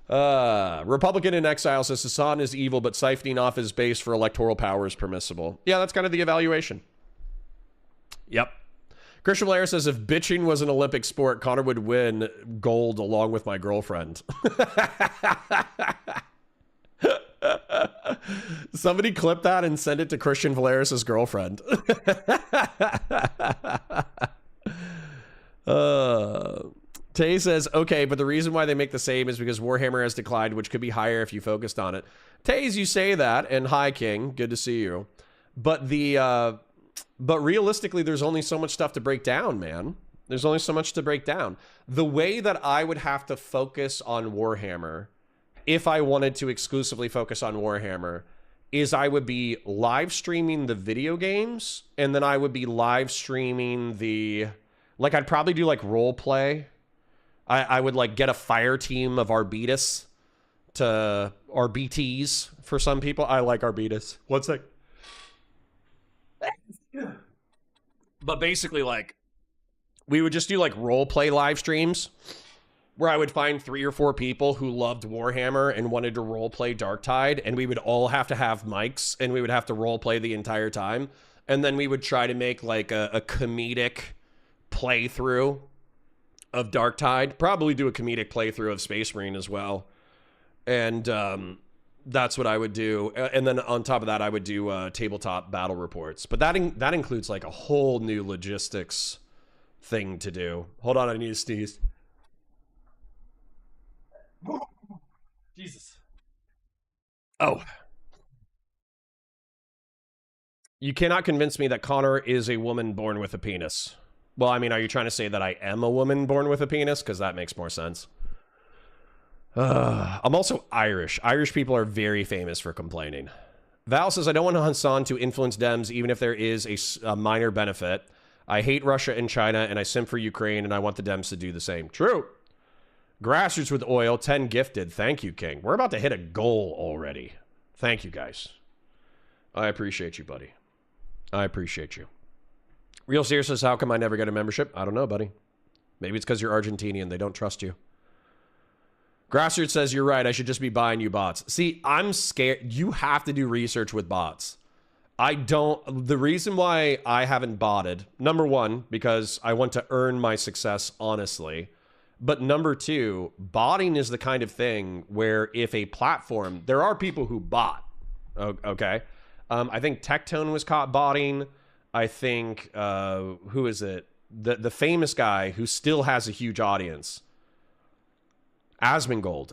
Republican in exile says Hassan is evil, but siphoning off his base for electoral power is permissible. Yeah, that's kind of the evaluation. Yep. Christian Blair says, if bitching was an Olympic sport, Connor would win gold along with my girlfriend. Somebody clip that and send it to Christian Valeris' girlfriend. Tay says, okay, but the reason why they make the same is because Warhammer has declined, which could be higher if you focused on it. Tays, you say that, and hi, King, good to see you. But but realistically, there's only so much stuff to break down, man. There's only so much to break down. The way that I would have to focus on Warhammer, if I wanted to exclusively focus on Warhammer, is I would be live streaming the video games, and then I would be live streaming the, like, I'd probably do like role play. I would like get a fire team of Arbitas to RBTs for some people. I like Arbitas. One sec. But basically, like, we would just do like role play live streams where I would find 3 or 4 people who loved Warhammer and wanted to role play Darktide, and we would all have to have mics and we would have to role play the entire time. And then we would try to make like a comedic playthrough of Darktide, probably do a comedic playthrough of Space Marine as well. And that's what I would do. And then on top of that, I would do tabletop battle reports. But that includes like a whole new logistics thing to do. Hold on, I need to sneeze. Jesus. Oh. You cannot convince me that Connor is a woman born with a penis. Well, I mean, are you trying to say that I am a woman born with a penis? Because that makes more sense. I'm also Irish. Irish people are very famous for complaining. Val says, I don't want Hassan to influence Dems, even if there is a minor benefit. I hate Russia and China, and I simp for Ukraine, and I want the Dems to do the same. True. Grassroots with oil, 10 gifted. Thank you, King. We're about to hit a goal already. Thank you, guys. I appreciate you, buddy. I appreciate you. Real Serious says, how come I never get a membership? I don't know, buddy. Maybe it's because you're Argentinian. They don't trust you. Grassroots says, you're right. I should just be buying you bots. See, I'm scared. You have to do research with bots. I don't. The reason why I haven't botted, number one, because I want to earn my success honestly. But number two, botting is the kind of thing where if a platform, there are people who bot. Okay. I think Tectone was caught botting. I think, who is it? The famous guy who still has a huge audience. Asmongold.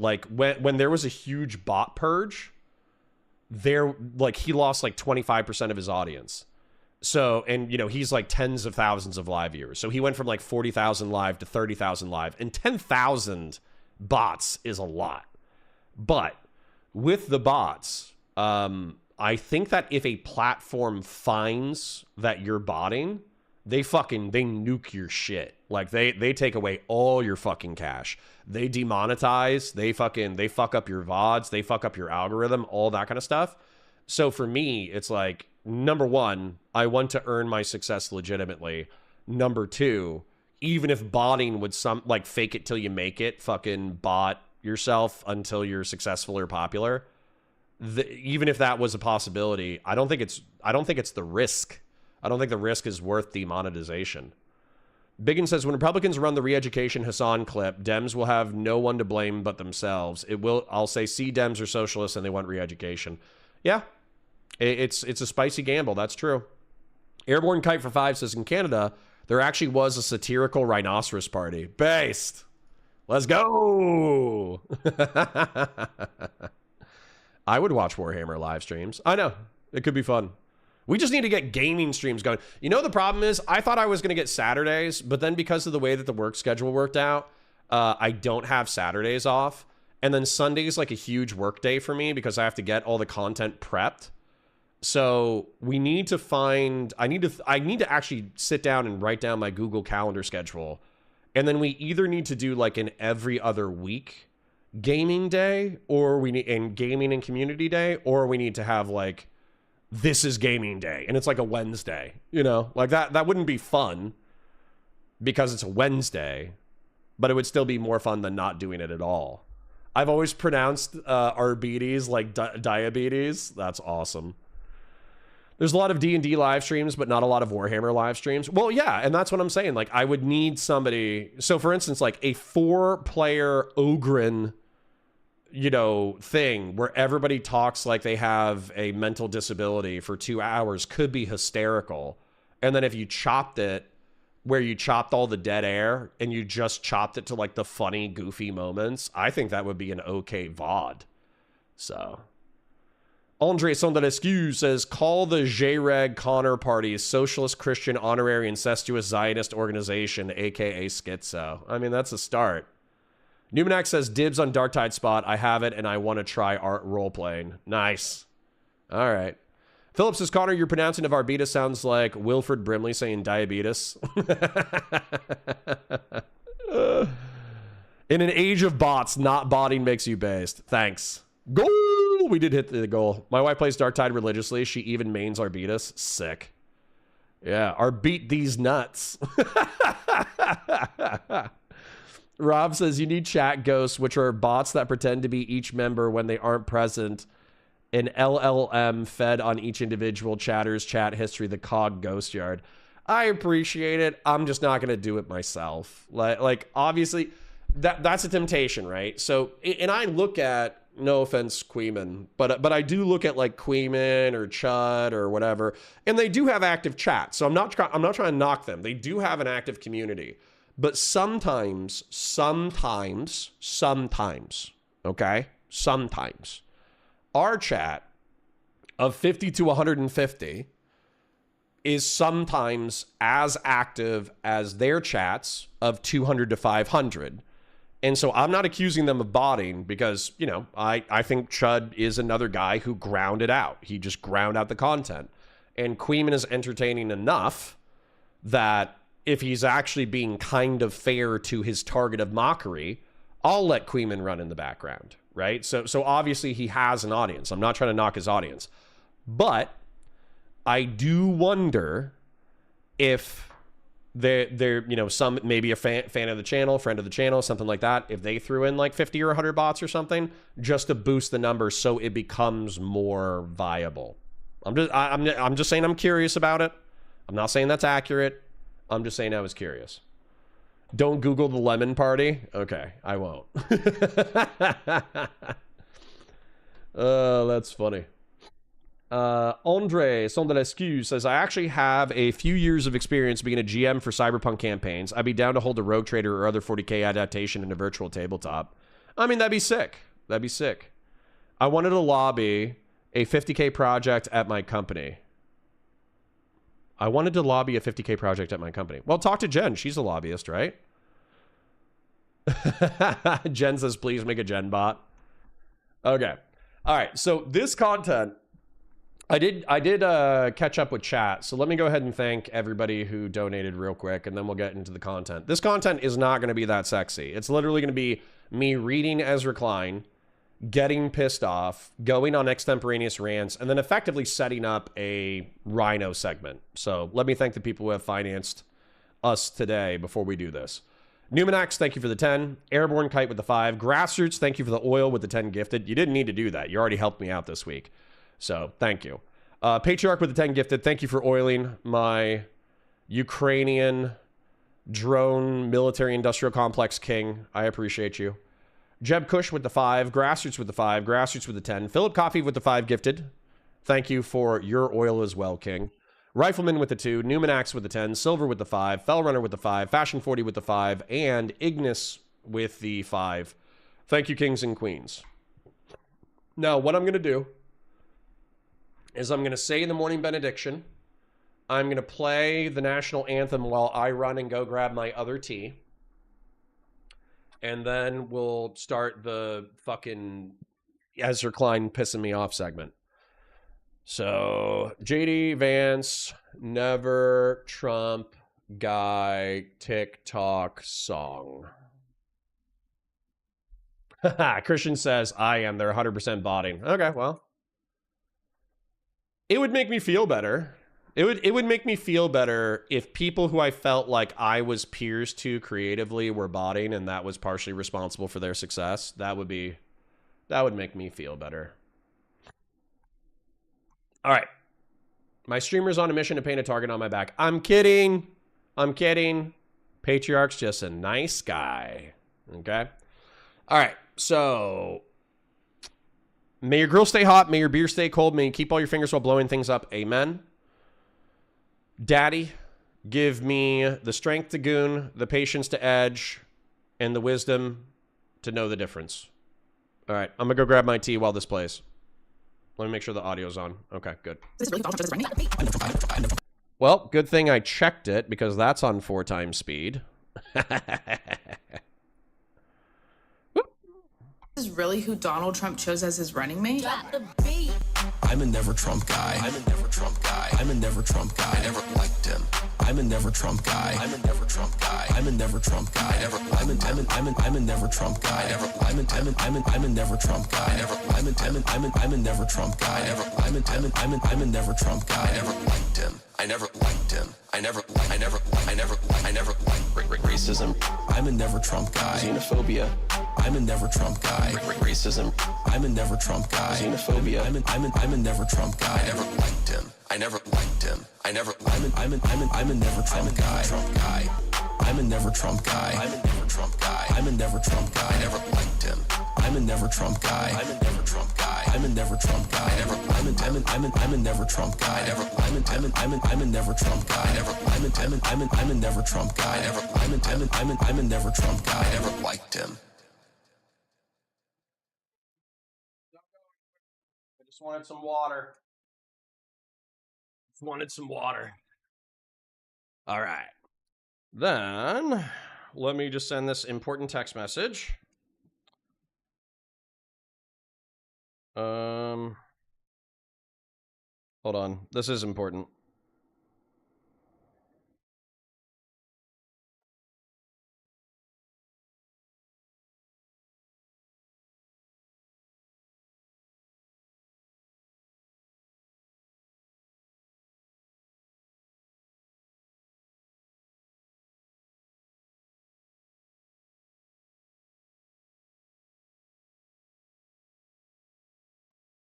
Like when there was a huge bot purge, he lost like 25% of his audience. So, and you know, he's like tens of thousands of live viewers. So he went from like 40,000 live to 30,000 live, and 10,000 bots is a lot. But with the bots, I think that if a platform finds that you're botting, they nuke your shit. Like they take away all your fucking cash. They demonetize, they fuck up your VODs, they fuck up your algorithm, all that kind of stuff. So for me, it's like, number one, I want to earn my success legitimately. Number two, even if botting would fake it till you make it, fucking bot yourself until you're successful or popular. Even if that was a possibility, I don't think it's the risk. I don't think the risk is worth demonetization. Biggin says, when Republicans run the re-education Hassan clip, Dems will have no one to blame but themselves. I'll say, see, Dems are socialists and they want re-education. Yeah, it's a spicy gamble. That's true. Airborne Kite for 5 says, in Canada, there actually was a satirical rhinoceros party. Based. Let's go. I would watch Warhammer live streams. I know. It could be fun. We just need to get gaming streams going. You know, the problem is I thought I was going to get Saturdays, but then because of the way that the work schedule worked out, I don't have Saturdays off. And then Sunday is like a huge work day for me because I have to get all the content prepped. So we need to find, I need to actually sit down and write down my Google Calendar schedule. And then we either need to do like an every other week gaming day, or we need in gaming and community day, or we need to have like, this is gaming day, and it's like a Wednesday, you know, like that wouldn't be fun because it's a Wednesday, but it would still be more fun than not doing it at all. I've always pronounced Arbites like diabetes. That's awesome. There's a lot of D&D live streams, but not a lot of Warhammer live streams. Well, yeah, and that's what I'm saying. Like, I would need somebody. So, for instance, like a 4-player Ogren, you know, thing where everybody talks like they have a mental disability for 2 hours could be hysterical. And then if you chopped it where you chopped all the dead air and you just chopped it to like the funny, goofy moments, I think that would be an okay VOD. So Andre Sondarescu says, call the JREG Connor Party Socialist Christian Honorary Incestuous Zionist Organization, aka Schizo. I mean, that's a start. Numenac says, dibs on Dark Tide spot. I have it, and I want to try art role-playing. Nice. All right. Philip says, Connor, your pronouncing of Arbita sounds like Wilfred Brimley saying diabetes. In an age of bots, not botting makes you based. Thanks. Goal! We did hit the goal. My wife plays Dark Tide religiously. She even mains Arbitas. Sick. Yeah, Arbit these nuts. Rob says, you need chat ghosts, which are bots that pretend to be each member when they aren't present. An LLM fed on each individual chatter's chat history, the COG ghost yard. I appreciate it. I'm just not going to do it myself. Like obviously, that's a temptation, right? So, and I look at, no offense, Queeman, but I do look at like Queeman or Chud or whatever, and they do have active chat. So I'm not trying to knock them. They do have an active community. But sometimes, okay? Sometimes, our chat of 50 to 150 is sometimes as active as their chats of 200 to 500. And so I'm not accusing them of botting because, you know, I think Chud is another guy who ground it out. He just ground out the content. And Queeman is entertaining enough that if he's actually being kind of fair to his target of mockery, I'll let Queeman run in the background, right? So obviously he has an audience. I'm not trying to knock his audience. But I do wonder if they're you know, some, maybe a fan of the channel, friend of the channel, something like that, if they threw in like 50 or 100 bots or something, just to boost the numbers so it becomes more viable. I'm just saying I'm curious about it. I'm not saying that's accurate. I'm just saying I was curious. Don't Google the lemon party. Okay, I won't. That's funny. Andre Sondarescu says, I actually have a few years of experience being a GM for Cyberpunk campaigns. I'd be down to hold a Rogue Trader or other 40k adaptation in a virtual tabletop. I mean, that'd be sick. That'd be sick. I wanted to lobby a 50k project at my company. I wanted to lobby a 50k project at my company. Well, talk to Jen. She's a lobbyist, right? Jen says, please make a Jen bot. Okay. All right. So this content, I did catch up with chat. So let me go ahead and thank everybody who donated real quick, and then we'll get into the content. This content is not going to be that sexy. It's literally going to be me reading Ezra Klein, getting pissed off, going on extemporaneous rants, and then effectively setting up a Rhino segment. So let me thank the people who have financed us today before we do this. Numenax, thank you for the 10. Airborne Kite with the 5. Grassroots, thank you for the oil with the 10 gifted. You didn't need to do that. You already helped me out this week. So thank you. Patriarch with the 10 gifted. Thank you for oiling my Ukrainian drone military industrial complex king. I appreciate you. Jeb Kush with the 5. Grassroots with the 5. Grassroots with the 10. Philip Coffee with the 5 gifted. Thank you for your oil as well, king. Rifleman with the 2. Numenax with the 10. Silver with the 5. Fellrunner with the 5. Fashion 40 with the 5. And Ignis with the 5. Thank you, kings and queens. Now, what I'm going to do is I'm going to say the morning benediction. I'm going to play the national anthem while I run and go grab my other tea. And then we'll start the fucking Ezra Klein pissing me off segment. So, JD Vance, never Trump guy, TikTok song. Christian says, I am. They're 100% botting. Okay, well. It would make me feel better. It would make me feel better if people who I felt like I was peers to creatively were botting, and that was partially responsible for their success. That would make me feel better. All right. My streamer's on a mission to paint a target on my back. I'm kidding. I'm kidding. Patriarch's just a nice guy. Okay? All right. So, may your grill stay hot. May your beer stay cold. May you keep all your fingers while blowing things up. Amen. Daddy, give me the strength to goon, the patience to edge, and the wisdom to know the difference. All right, I'm going to go grab my tea while this plays. Let me make sure the audio's on. Okay, good. Well, good thing I checked it because that's on 4 times speed. This is really who Donald Trump chose as his running mate? I'm a never Trump guy. I'm a never Trump guy. I'm a never Trump guy. I never liked him. I'm a never Trump guy. I'm a never Trump guy. I'm a never Trump guy. I'm a never Trump guy. I'm a never Trump guy. I'm a never Trump guy. I'm a never Trump guy. I never liked him. I never liked him. I never liked racism. I'm a never Trump guy. Xenophobia. I'm a never Trump guy. Racism. I'm a never Trump guy. Xenophobia. I'm a never Trump guy. I never liked him. I never liked him. I'm a never Trump guy. I'm a never Trump guy. I'm a never Trump guy. I'm a never Trump guy. I never liked him. I'm a never Trump guy. I'm a never Trump guy. I'm a never Trump guy. I never. I'm a never Trump guy. I never. I'm a never Trump guy. I never. I'm a never Trump guy. I never. I'm a never Trump guy. I never liked him. I just wanted some water. Just wanted some water. All right. Then, let me just send this important text message. Hold on. This is important.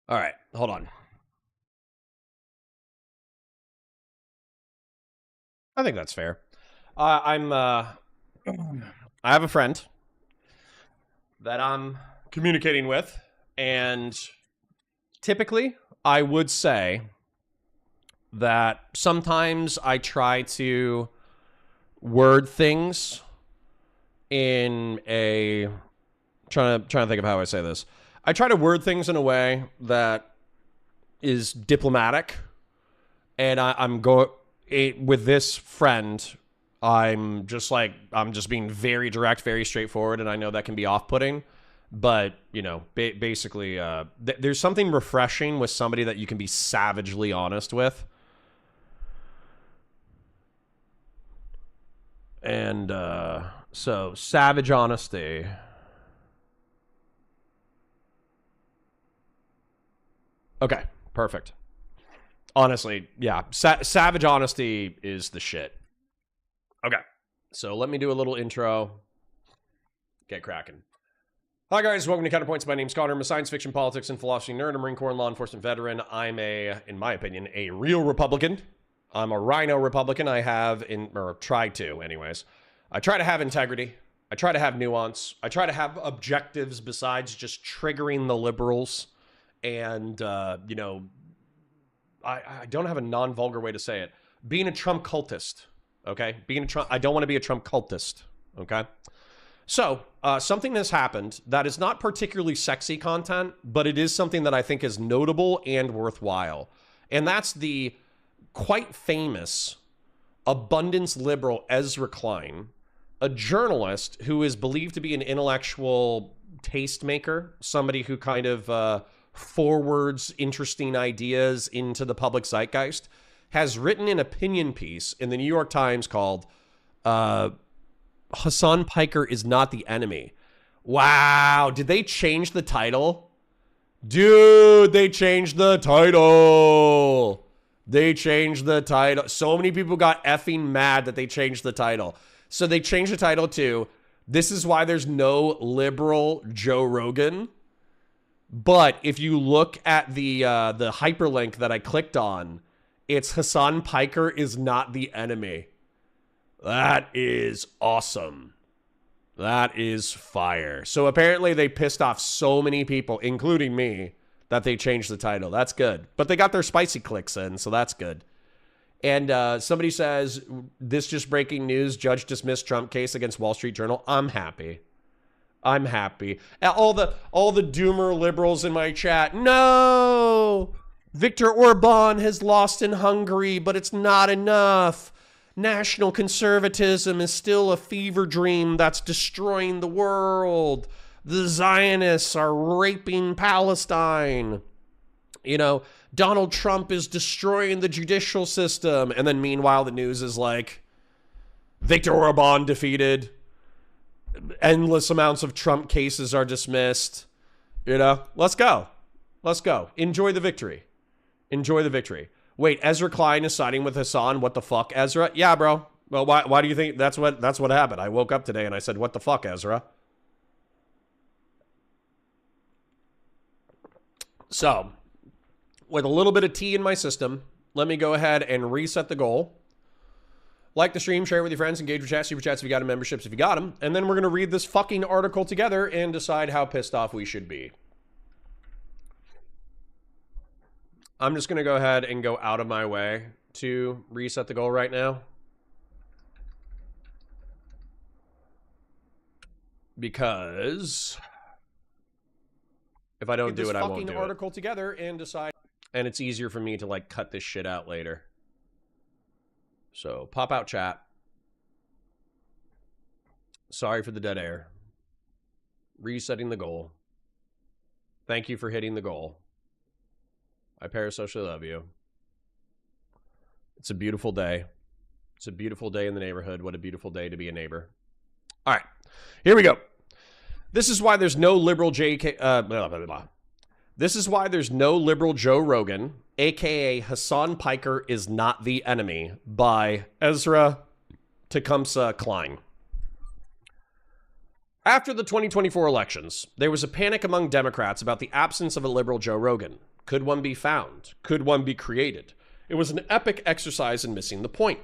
All right, hold on. I think that's fair. I have a friend that I'm communicating with, and typically I would say that sometimes I try to word things in a trying to think of how I say this. I try to word things in a way that is diplomatic, and I'm going with this friend. I'm just being very direct, very straightforward, and I know that can be off-putting, but you know, basically, there's something refreshing with somebody that you can be savagely honest with, and so savage honesty. Okay, perfect. Honestly, yeah, savage honesty is the shit. Okay, so let me do a little intro. Get cracking. Hi guys, welcome to Counterpoints. My name's Connor. I'm a science fiction, politics, and philosophy nerd, a Marine Corps and law enforcement veteran. I'm in my opinion, a real Republican. I'm a rhino Republican. Or try to, anyways. I try to have integrity. I try to have nuance. I try to have objectives besides just triggering the liberals. And, you know, I don't have a non-vulgar way to say it. Being a Trump cultist, okay? I don't want to be a Trump cultist, okay? So, something has happened that is not particularly sexy content, but it is something that I think is notable and worthwhile. And that's the quite famous abundance liberal Ezra Klein, a journalist who is believed to be an intellectual tastemaker, somebody who kind of forwards interesting ideas into the public zeitgeist, has written an opinion piece in the New York Times called Hasan Piker is not the enemy. Wow, did they change the title? Dude, they changed the title. They changed the title. So many people got effing mad that they changed the title. So they changed the title to, this is why there's no liberal Joe Rogan. But if you look at the hyperlink that I clicked on, it's Hasan Piker is not the enemy. That is awesome. That is fire. So apparently they pissed off so many people, including me, that they changed the title. That's good. But they got their spicy clicks in, so that's good. And somebody says, this just breaking news, judge dismissed Trump case against Wall Street Journal. I'm happy. I'm happy. All the doomer liberals in my chat, no! Viktor Orban has lost in Hungary, but it's not enough. National conservatism is still a fever dream that's destroying the world. The Zionists are raping Palestine. You know, Donald Trump is destroying the judicial system. And then meanwhile, the news is like, Viktor Orban defeated. Endless amounts of Trump cases are dismissed. You know, let's go. Let's go. Enjoy the victory. Enjoy the victory. Wait, Ezra Klein is siding with Hassan. What the fuck, Ezra? Yeah, bro. Well, why do you think that's what happened? I woke up today and I said, what the fuck, Ezra? So, with a little bit of tea in my system, let me go ahead and reset the goal. Like the stream, share it with your friends, engage with chat, super chats if you got them, memberships if you got them. And then we're going to read this fucking article together and decide how pissed off we should be. I'm just going to go ahead and go out of my way to reset the goal right now. Because if I don't do it, I won't do it. Read this fucking article together and decide. And it's easier for me to like cut this shit out later. So pop out chat. Sorry for the dead air. Resetting the goal. Thank you for hitting the goal. I parasocially love you. It's a beautiful day. It's a beautiful day in the neighborhood. What a beautiful day to be a neighbor. All right, here we go. This is why there's no liberal blah, blah, blah. This is why there's no liberal Joe Rogan, aka Hasan Piker is not the enemy, by Ezra Klein. After the 2024 elections, there was a panic among Democrats about the absence of a liberal Joe Rogan. Could one be found? Could one be created? It was an epic exercise in missing the point.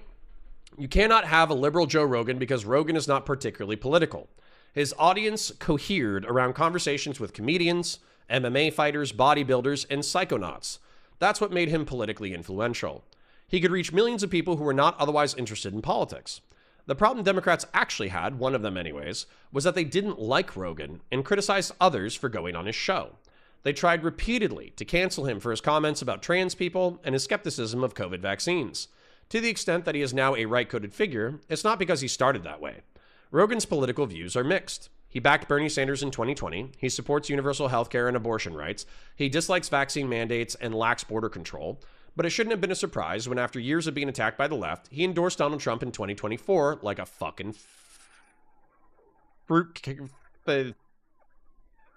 You cannot have a liberal Joe Rogan because Rogan is not particularly political. His audience cohered around conversations with comedians, MMA fighters, bodybuilders, and psychonauts. That's what made him politically influential. He could reach millions of people who were not otherwise interested in politics. The problem Democrats actually had, one of them anyways, was that they didn't like Rogan and criticized others for going on his show. They tried repeatedly to cancel him for his comments about trans people and his skepticism of COVID vaccines. To the extent that he is now a right-coded figure, it's not because he started that way. Rogan's political views are mixed. He backed Bernie Sanders in 2020. He supports universal health care and abortion rights. He dislikes vaccine mandates and lacks border control. But it shouldn't have been a surprise when, after years of being attacked by the left, he endorsed Donald Trump in 2024 like a fucking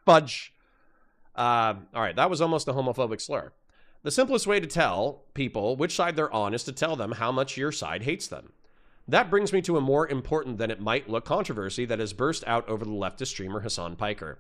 fudge. All right, that was almost a homophobic slur. The simplest way to tell people which side they're on is to tell them how much your side hates them. That brings me to a more important than it might look controversy that has burst out over the leftist streamer Hasan Piker.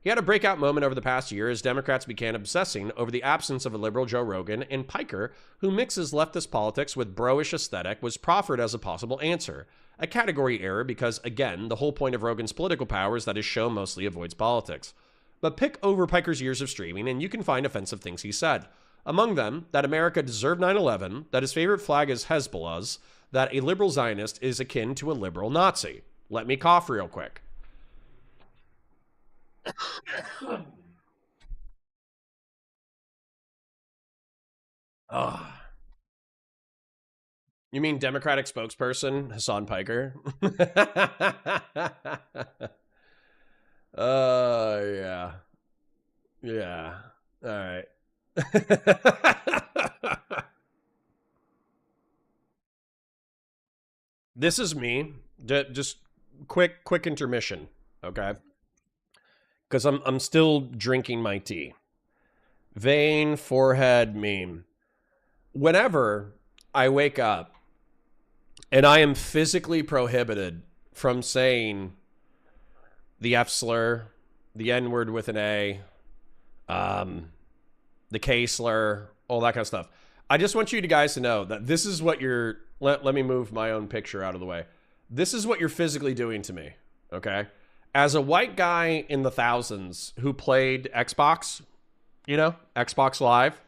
He had a breakout moment over the past year as Democrats began obsessing over the absence of a liberal Joe Rogan, and Piker, who mixes leftist politics with bro-ish aesthetic, was proffered as a possible answer. A category error because, again, the whole point of Rogan's political power is that his show mostly avoids politics. But pick over Piker's years of streaming and you can find offensive things he said. Among them, that America deserved 9/11, that his favorite flag is Hezbollah's, that a liberal Zionist is akin to a liberal Nazi. Let me cough real quick. Oh. You mean Democratic spokesperson Hasan Piker? Yeah. Yeah. All right. This is me. Just quick intermission, okay? Because I'm still drinking my tea. Vein forehead meme. Whenever I wake up and I am physically prohibited from saying the F slur, the N word with an A, the K slur, all that kind of stuff. I just want you guys to know that this is what you're, let me move my own picture out of the way. This is what you're physically doing to me, okay? As a white guy in the thousands who played Xbox, you know, Xbox Live,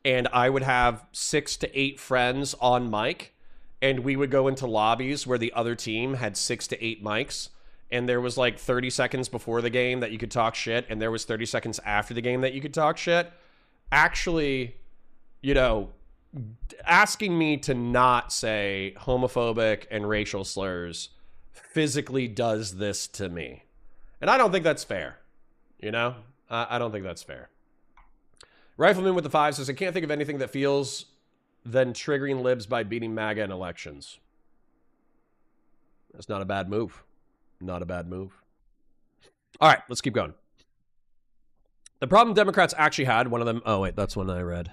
and I would have 6 to 8 friends on mic, and we would go into lobbies where the other team had 6 to 8 mics, and there was like 30 seconds before the game that you could talk shit, and there was 30 seconds after the game that you could talk shit. Actually, you know, asking me to not say homophobic and racial slurs physically does this to me. And I don't think that's fair. You know? I don't think that's fair. Rifleman with the 5 says, I can't think of anything that feels than triggering libs by beating MAGA in elections. That's not a bad move. Not a bad move. All right, let's keep going. The problem Democrats actually had, one of them... Oh, wait, that's one I read.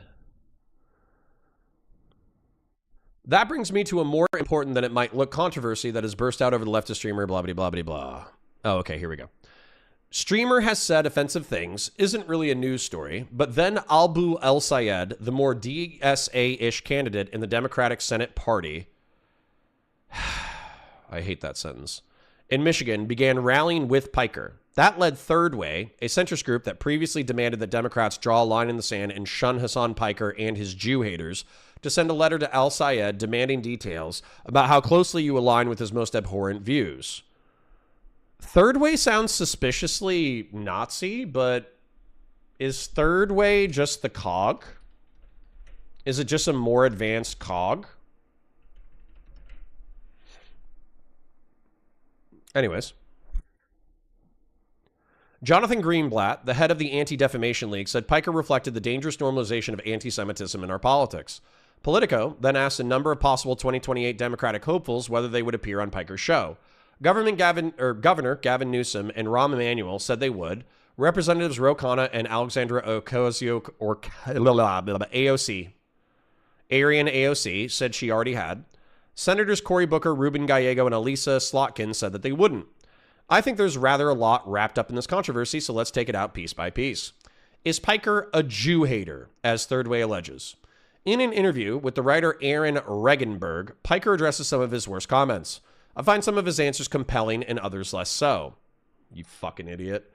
That brings me to a more important than it might look controversy that has burst out over the leftist streamer, blah, blah, blah, blah, blah. Oh, okay, here we go. Streamer has said offensive things, isn't really a news story, but then Albu El Sayed, the more DSA-ish candidate in the Democratic Senate Party, I hate that sentence, in Michigan, began rallying with Piker. That led Third Way, a centrist group that previously demanded that Democrats draw a line in the sand and shun Hasan Piker and his Jew haters, to send a letter to Al Sayed demanding details about how closely you align with his most abhorrent views. Third Way sounds suspiciously Nazi, but is Third Way just the cog? Is it just a more advanced cog? Anyways. Jonathan Greenblatt, the head of the Anti-Defamation League, said Piker reflected the dangerous normalization of anti-Semitism in our politics. Politico then asked a number of possible 2028 Democratic hopefuls whether they would appear on Piker's show. Governor Gavin Newsom and Rahm Emanuel said they would. Representatives Ro Khanna and Alexandra Ocasio or AOC, Arian AOC, said she already had. Senators Cory Booker, Ruben Gallego, and Elisa Slotkin said that they wouldn't. I think there's rather a lot wrapped up in this controversy, so let's take it out piece by piece. Is Piker a Jew hater, as Third Way alleges? In an interview with the writer Aaron Regenberg, Piker addresses some of his worst comments. I find some of his answers compelling and others less so. You fucking idiot.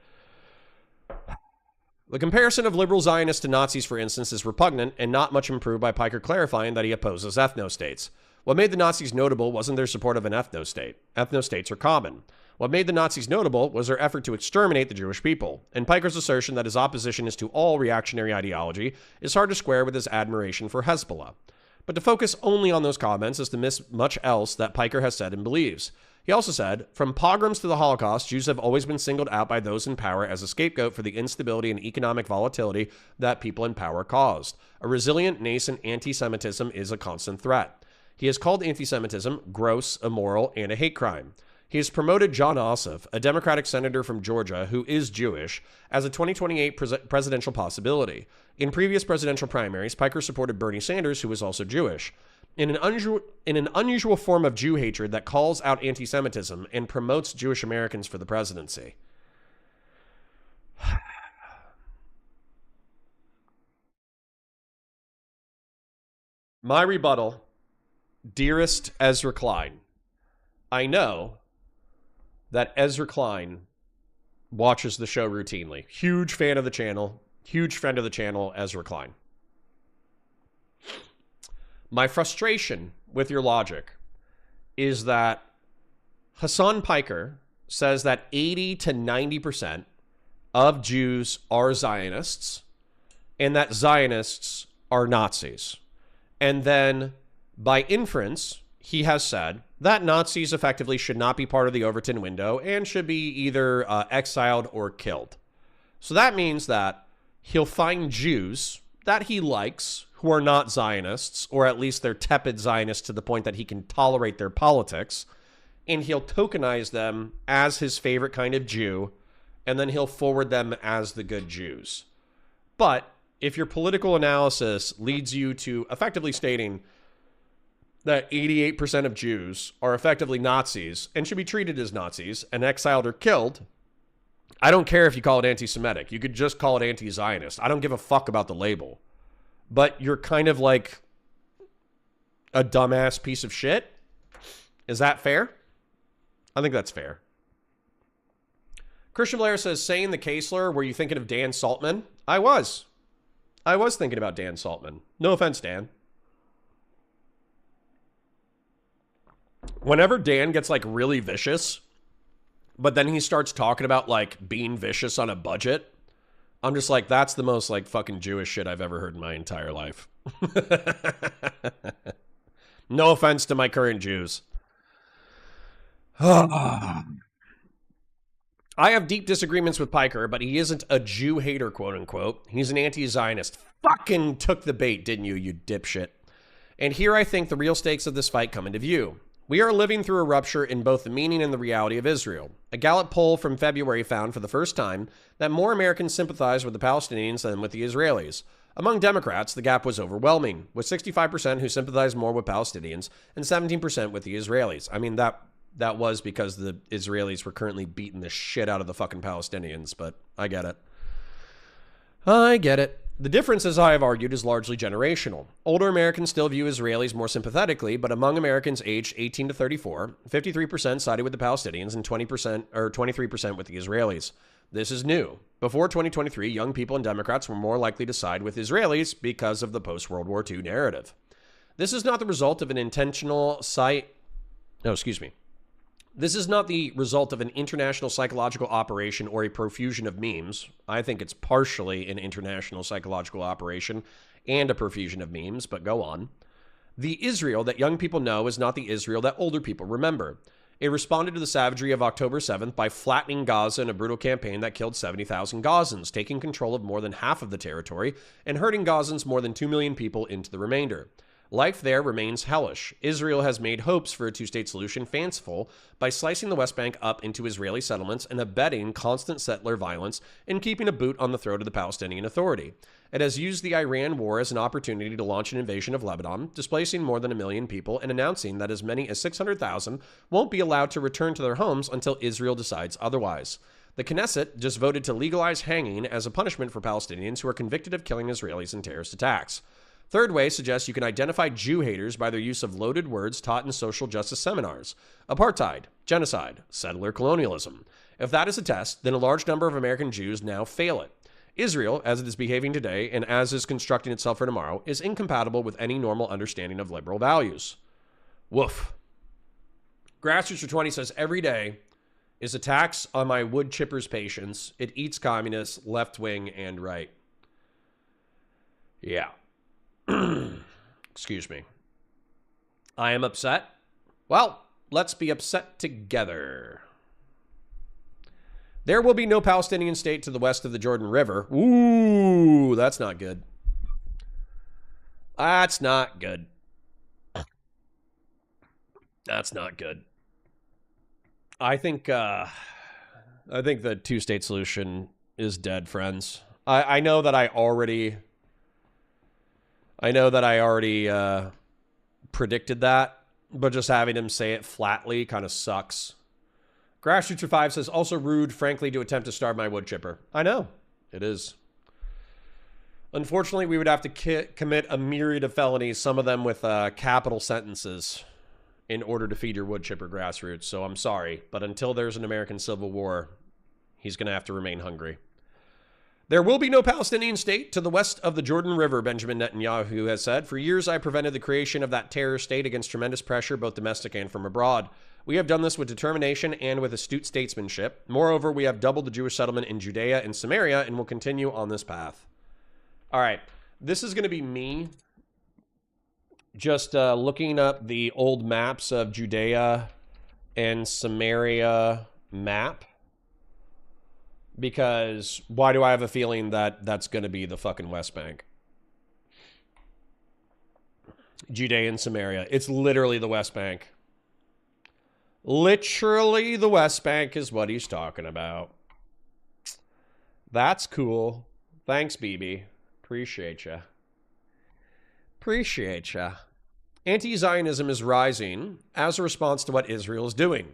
The comparison of liberal Zionists to Nazis, for instance, is repugnant and not much improved by Piker clarifying that he opposes ethno-states. What made the Nazis notable wasn't their support of an ethno-state. Ethno-states are common. What made the Nazis notable was their effort to exterminate the Jewish people, and Piker's assertion that his opposition is to all reactionary ideology is hard to square with his admiration for Hezbollah. But to focus only on those comments is to miss much else that Piker has said and believes. He also said, from pogroms to the Holocaust, Jews have always been singled out by those in power as a scapegoat for the instability and economic volatility that people in power caused. A resilient, nascent anti-Semitism is a constant threat. He has called anti-Semitism gross, immoral, and a hate crime. He has promoted John Ossoff, a Democratic senator from Georgia who is Jewish, as a 2028 presidential possibility. In previous presidential primaries, Piker supported Bernie Sanders, who was also Jewish. In an unusual form of Jew hatred that calls out anti-Semitism and promotes Jewish Americans for the presidency. My rebuttal, dearest Ezra Klein, I know that Ezra Klein watches the show routinely. Huge fan of the channel. Huge friend of the channel, Ezra Klein. My frustration with your logic is that Hasan Piker says that 80 to 90% of Jews are Zionists and that Zionists are Nazis. And then by inference, he has said that Nazis effectively should not be part of the Overton window and should be either exiled or killed. So that means that he'll find Jews that he likes who are not Zionists, or at least they're tepid Zionists to the point that he can tolerate their politics, and he'll tokenize them as his favorite kind of Jew, and then he'll forward them as the good Jews. But if your political analysis leads you to effectively stating that 88% of Jews are effectively Nazis and should be treated as Nazis and exiled or killed, I don't care if you call it anti-Semitic. You could just call it anti-Zionist. I don't give a fuck about the label. But you're kind of like a dumbass piece of shit. Is that fair? I think that's fair. Christian Blair says, saying the Kaesler, were you thinking of Dan Saltman? I was thinking about Dan Saltman. No offense, Dan. Whenever Dan gets like really vicious, but then he starts talking about like being vicious on a budget, I'm just like, that's the most like fucking Jewish shit I've ever heard in my entire life. No offense to my current Jews. I have deep disagreements with Piker, but he isn't a Jew hater, quote unquote. He's an anti-Zionist. Fucking took the bait, didn't you, you dipshit? And here I think the real stakes of this fight come into view. We are living through a rupture in both the meaning and the reality of Israel. A Gallup poll from February found for the first time that more Americans sympathize with the Palestinians than with the Israelis. Among Democrats, the gap was overwhelming, with 65% who sympathize more with Palestinians and 17% with the Israelis. I mean, that was because the Israelis were currently beating the shit out of the fucking Palestinians, but I get it. I get it. The difference, as I have argued, is largely generational. Older Americans still view Israelis more sympathetically, but among Americans aged 18 to 34, 53% sided with the Palestinians and 23% with the Israelis. This is new. Before 2023, young people and Democrats were more likely to side with Israelis because of the post-World War II narrative. This is not the result of an This is not the result of an international psychological operation or a profusion of memes. I think it's partially an international psychological operation and a profusion of memes, but go on. The Israel that young people know is not the Israel that older people remember. It responded to the savagery of October 7th by flattening Gaza in a brutal campaign that killed 70,000 Gazans, taking control of more than half of the territory and herding Gazans more than 2 million people into the remainder. Life there remains hellish. Israel has made hopes for a two-state solution fanciful by slicing the West Bank up into Israeli settlements and abetting constant settler violence and keeping a boot on the throat of the Palestinian Authority. It has used the Iran war as an opportunity to launch an invasion of Lebanon, displacing more than 1 million people and announcing that as many as 600,000 won't be allowed to return to their homes until Israel decides otherwise. The Knesset just voted to legalize hanging as a punishment for Palestinians who are convicted of killing Israelis in terrorist attacks. Third way suggests you can identify Jew haters by their use of loaded words taught in social justice seminars. Apartheid, genocide, settler colonialism. If that is a test, then a large number of American Jews now fail it. Israel, as it is behaving today and as is constructing itself for tomorrow, is incompatible with any normal understanding of liberal values. Woof. Grassroots for 20 says, every day is a tax on my wood chipper's patience. It eats communists, left wing, and right. Yeah. Excuse me. I am upset. Well, let's be upset together. There will be no Palestinian state to the west of the Jordan River. Ooh, that's not good. That's not good. That's not good. I think the two-state solution is dead, friends. I know that I already predicted that, but just having him say it flatly kind of sucks. Grassroots 5 says, also rude, frankly, to attempt to starve my wood chipper. I know. It is. Unfortunately, we would have to commit a myriad of felonies, some of them with capital sentences, in order to feed your wood chipper, Grassroots. So I'm sorry, but until there's an American Civil War, he's going to have to remain hungry. There will be no Palestinian state to the west of the Jordan River, Benjamin Netanyahu has said. For years, I prevented the creation of that terror state against tremendous pressure, both domestic and from abroad. We have done this with determination and with astute statesmanship. Moreover, we have doubled the Jewish settlement in Judea and Samaria and will continue on this path. All right, this is going to be me just looking up the old maps of Judea and Samaria map. Because why do I have a feeling that that's going to be the fucking West Bank? Judea and Samaria. It's literally the West Bank. Literally the West Bank is what he's talking about. That's cool. Thanks, BB. Appreciate ya. Appreciate ya. Anti-Zionism is rising as a response to what Israel is doing.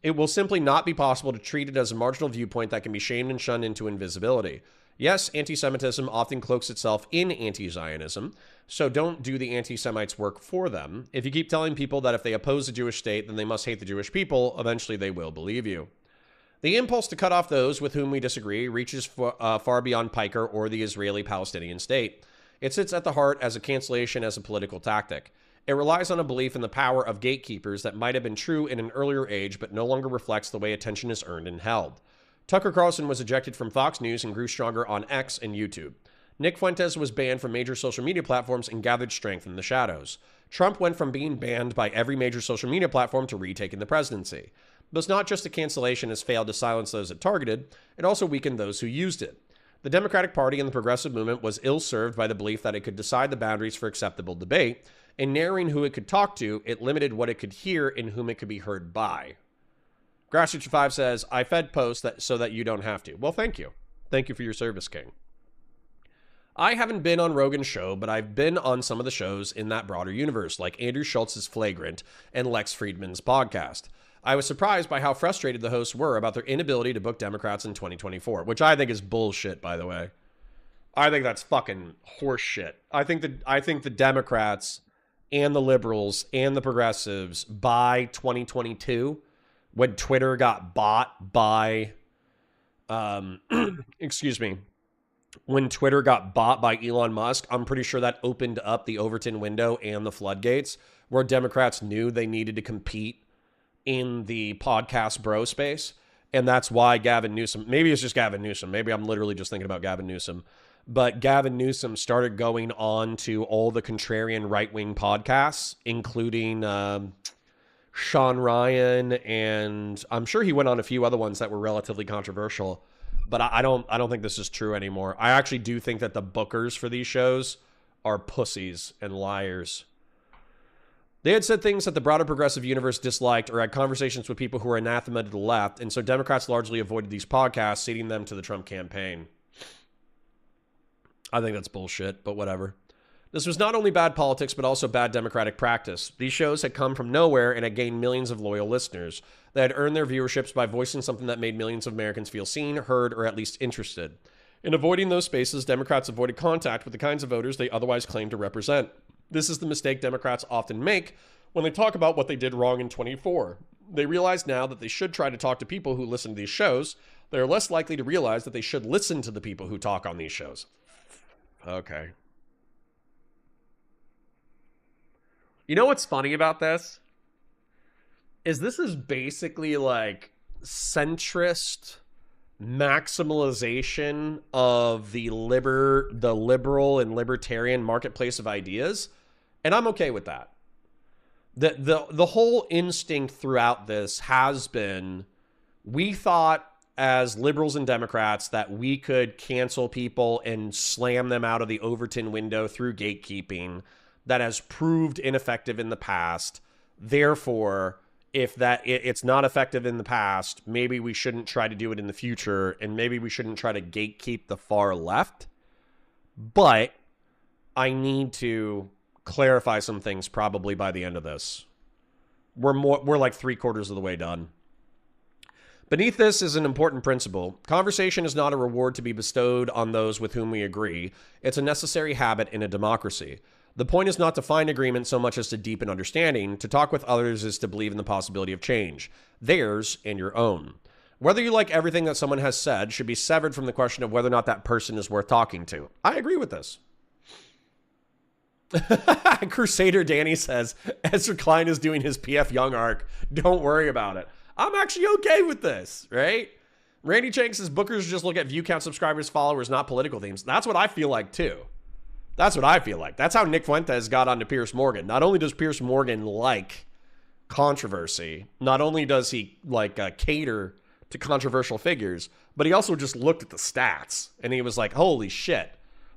It will simply not be possible to treat it as a marginal viewpoint that can be shamed and shunned into invisibility. Yes, anti-Semitism often cloaks itself in anti-Zionism, so don't do the anti-Semites' work for them. If you keep telling people that if they oppose the Jewish state, then they must hate the Jewish people, eventually they will believe you. The impulse to cut off those with whom we disagree reaches far beyond Piker or the Israeli-Palestinian state. It sits at the heart as a cancellation as a political tactic. It relies on a belief in the power of gatekeepers that might have been true in an earlier age, but no longer reflects the way attention is earned and held. Tucker Carlson was ejected from Fox News and grew stronger on X and YouTube. Nick Fuentes was banned from major social media platforms and gathered strength in the shadows. Trump went from being banned by every major social media platform to retaking the presidency. But it's not just the cancellation has failed to silence those it targeted, it also weakened those who used it. The Democratic Party and the progressive movement was ill-served by the belief that it could decide the boundaries for acceptable debate. In narrowing who it could talk to, it limited what it could hear and whom it could be heard by. Grassroots5 says, I fed posts so that you don't have to. Well, thank you. Thank you for your service, King. I haven't been on Rogan's show, but I've been on some of the shows in that broader universe, like Andrew Schultz's Flagrant and Lex Friedman's podcast. I was surprised by how frustrated the hosts were about their inability to book Democrats in 2024, which I think is bullshit, by the way. I think that's fucking horse shit. I think the Democrats and the liberals and the progressives by 2022, when Twitter got bought by, when Twitter got bought by Elon Musk, I'm pretty sure that opened up the Overton window and the floodgates where Democrats knew they needed to compete in the podcast bro space. And that's why Gavin Newsom, maybe it's just Gavin Newsom. Maybe I'm literally just thinking about Gavin Newsom. But Gavin Newsom started going on to all the contrarian right-wing podcasts, including Sean Ryan, and I'm sure he went on a few other ones that were relatively controversial. But I don't think this is true anymore. I actually do think that the bookers for these shows are pussies and liars. They had said things that the broader progressive universe disliked or had conversations with people who were anathema to the left, and so Democrats largely avoided these podcasts, ceding them to the Trump campaign. I think that's bullshit, but whatever. This was not only bad politics, but also bad democratic practice. These shows had come from nowhere and had gained millions of loyal listeners. They had earned their viewerships by voicing something that made millions of Americans feel seen, heard, or at least interested. In avoiding those spaces, Democrats avoided contact with the kinds of voters they otherwise claimed to represent. This is the mistake Democrats often make when they talk about what they did wrong in 24. They realize now that they should try to talk to people who listen to these shows. They are less likely to realize that they should listen to the people who talk on these shows. Okay. You know what's funny about this? This is basically like centrist maximalization of the liberal and libertarian marketplace of ideas, and I'm okay with that. The whole instinct throughout this has been, we thought as liberals and Democrats that we could cancel people and slam them out of the Overton window through gatekeeping. That has proved ineffective in the past. Therefore, if it's not effective in the past, maybe we shouldn't try to do it in the future, and maybe we shouldn't try to gatekeep the far left. But I need to clarify some things probably by the end of this. We're like 3/4 of the way done. Beneath this is an important principle. Conversation is not a reward to be bestowed on those with whom we agree. It's a necessary habit in a democracy. The point is not to find agreement so much as to deepen understanding. To talk with others is to believe in the possibility of change, theirs and your own. Whether you like everything that someone has said should be severed from the question of whether or not that person is worth talking to. I agree with this. Crusader Danny says, Ezra Klein is doing his PF Young arc. Don't worry about it. I'm actually okay with this, right? Randy Chang says, bookers just look at view count, subscribers, followers, not political themes. That's what I feel like, too. That's what I feel like. That's how Nick Fuentes got onto Piers Morgan. Not only does Piers Morgan like controversy, not only does he cater to controversial figures, but he also just looked at the stats and he was like, holy shit,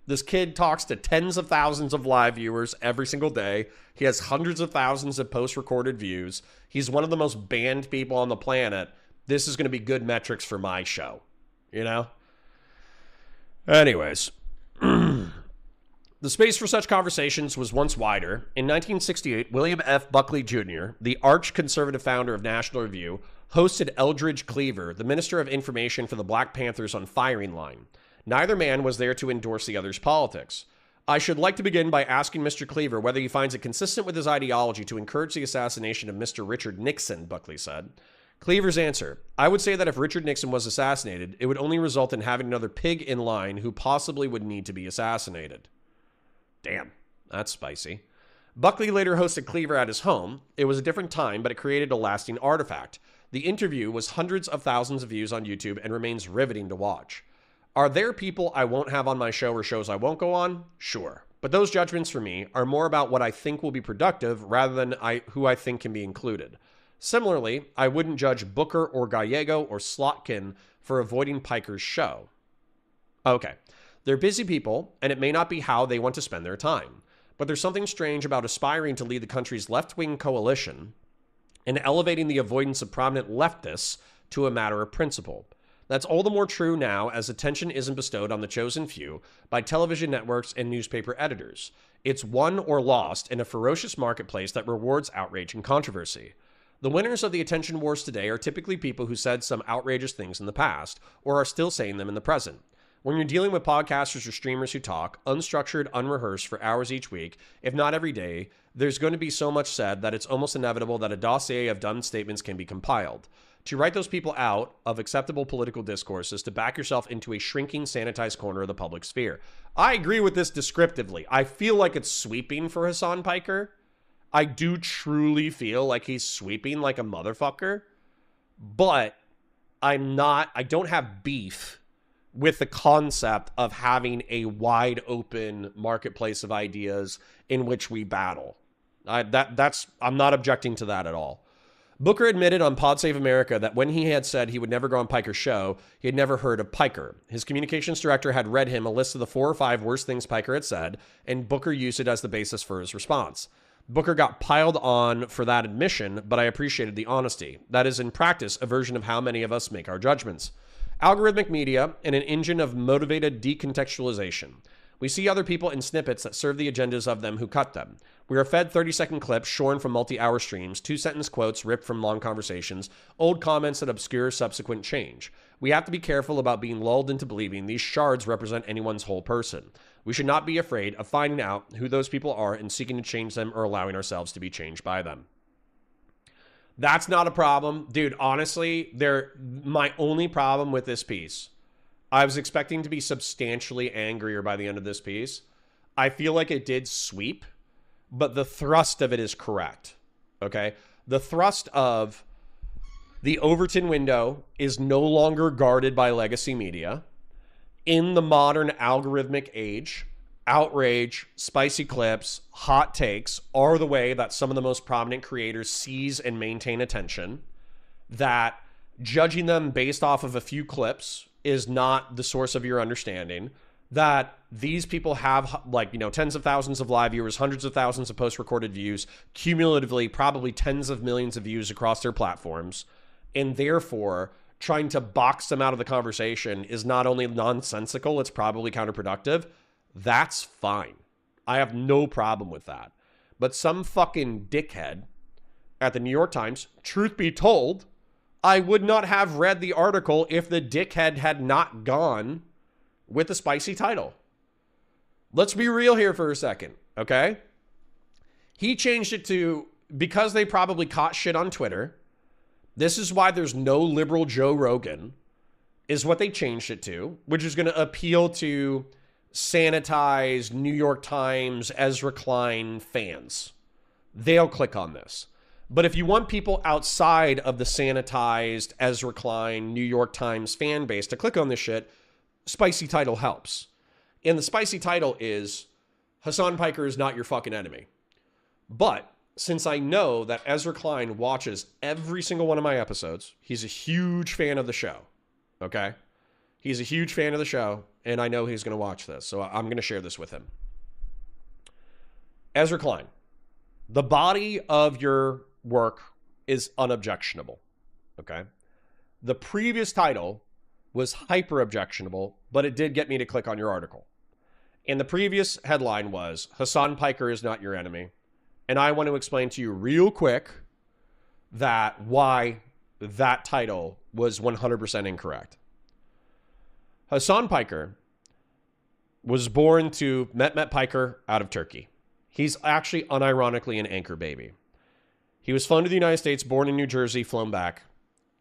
this kid talks to tens of thousands of live viewers every single day. He has hundreds of thousands of post-recorded views. He's one of the most banned people on the planet. This is going to be good metrics for my show, you know? Anyways, the space for such conversations was once wider. In 1968, William F. Buckley Jr., the arch-conservative founder of National Review, hosted Eldridge Cleaver, the Minister of Information for the Black Panthers, on firing line. Neither man was there to endorse the other's politics. I should like to begin by asking Mr. Cleaver whether he finds it consistent with his ideology to encourage the assassination of Mr. Richard Nixon, Buckley said. Cleaver's answer: I would say that if Richard Nixon was assassinated, it would only result in having another pig in line who possibly would need to be assassinated. Damn, that's spicy. Buckley later hosted Cleaver at his home. It was a different time, but it created a lasting artifact. The interview was hundreds of thousands of views on YouTube and remains riveting to watch. Are there people I won't have on my show or shows I won't go on? Sure. But those judgments for me are more about what I think will be productive rather than who I think can be included. Similarly, I wouldn't judge Booker or Gallego or Slotkin for avoiding Piker's show. Okay, they're busy people, and it may not be how they want to spend their time. But there's something strange about aspiring to lead the country's left-wing coalition and elevating the avoidance of prominent leftists to a matter of principle. That's all the more true now as attention isn't bestowed on the chosen few by television networks and newspaper editors. It's won or lost in a ferocious marketplace that rewards outrage and controversy. The winners of the attention wars today are typically people who said some outrageous things in the past or are still saying them in the present. When you're dealing with podcasters or streamers who talk, unstructured, unrehearsed for hours each week, if not every day, there's going to be so much said that it's almost inevitable that a dossier of dumb statements can be compiled. To write those people out of acceptable political discourse is to back yourself into a shrinking, sanitized corner of the public sphere. I agree with this descriptively. I feel like it's sweeping for Hasan Piker. I do truly feel like he's sweeping like a motherfucker. But I don't have beef with the concept of having a wide open marketplace of ideas in which we battle. I'm not objecting to that at all. Booker admitted on Pod Save America that when he had said he would never go on Piker's show, he had never heard of Piker. His communications director had read him a list of the 4 or 5 worst things Piker had said, and Booker used it as the basis for his response. Booker got piled on for that admission, but I appreciated the honesty. That is, in practice, a version of how many of us make our judgments. Algorithmic media and an engine of motivated decontextualization. We see other people in snippets that serve the agendas of them who cut them. We are fed 30-second clips shorn from multi-hour streams, 2-sentence quotes ripped from long conversations, old comments that obscure subsequent change. We have to be careful about being lulled into believing these shards represent anyone's whole person. We should not be afraid of finding out who those people are and seeking to change them or allowing ourselves to be changed by them. That's not a problem. Dude, honestly, my only problem with this piece, I was expecting to be substantially angrier by the end of this piece. I feel like it did sweep, but the thrust of it is correct. Okay? The thrust of the Overton window is no longer guarded by legacy media. In the modern algorithmic age, outrage, spicy clips, hot takes are the way that some of the most prominent creators seize and maintain attention. That judging them based off of a few clips is not the source of your understanding. That these people have, tens of thousands of live viewers, hundreds of thousands of post-recorded views, cumulatively probably tens of millions of views across their platforms, and therefore trying to box them out of the conversation is not only nonsensical, it's probably counterproductive. That's fine. I have no problem with that. But some fucking dickhead at the New York Times, truth be told, I would not have read the article if the dickhead had not gone with the spicy title. Let's be real here for a second, okay? He changed it to, because they probably caught shit on Twitter, This is why there's no liberal Joe Rogan, is what they changed it to, which is going to appeal to sanitized New York Times, Ezra Klein fans. They'll click on this. But if you want people outside of the sanitized Ezra Klein, New York Times fan base to click on this shit, spicy title helps. And the spicy title is Hasan Piker is not your fucking enemy. But since I know that Ezra Klein watches every single one of my episodes, he's a huge fan of the show. Okay? He's a huge fan of the show, and I know he's going to watch this. So I'm going to share this with him. Ezra Klein, the body of your work is unobjectionable. Okay? The previous title was hyper objectionable, but it did get me to click on your article. And the previous headline was Hasan Piker is not your enemy. And I want to explain to you real quick that why that title was 100% incorrect. Hasan Piker was born to Mehmet Piker out of Turkey. He's actually unironically an anchor baby. He was flown to the United States, born in New Jersey, flown back.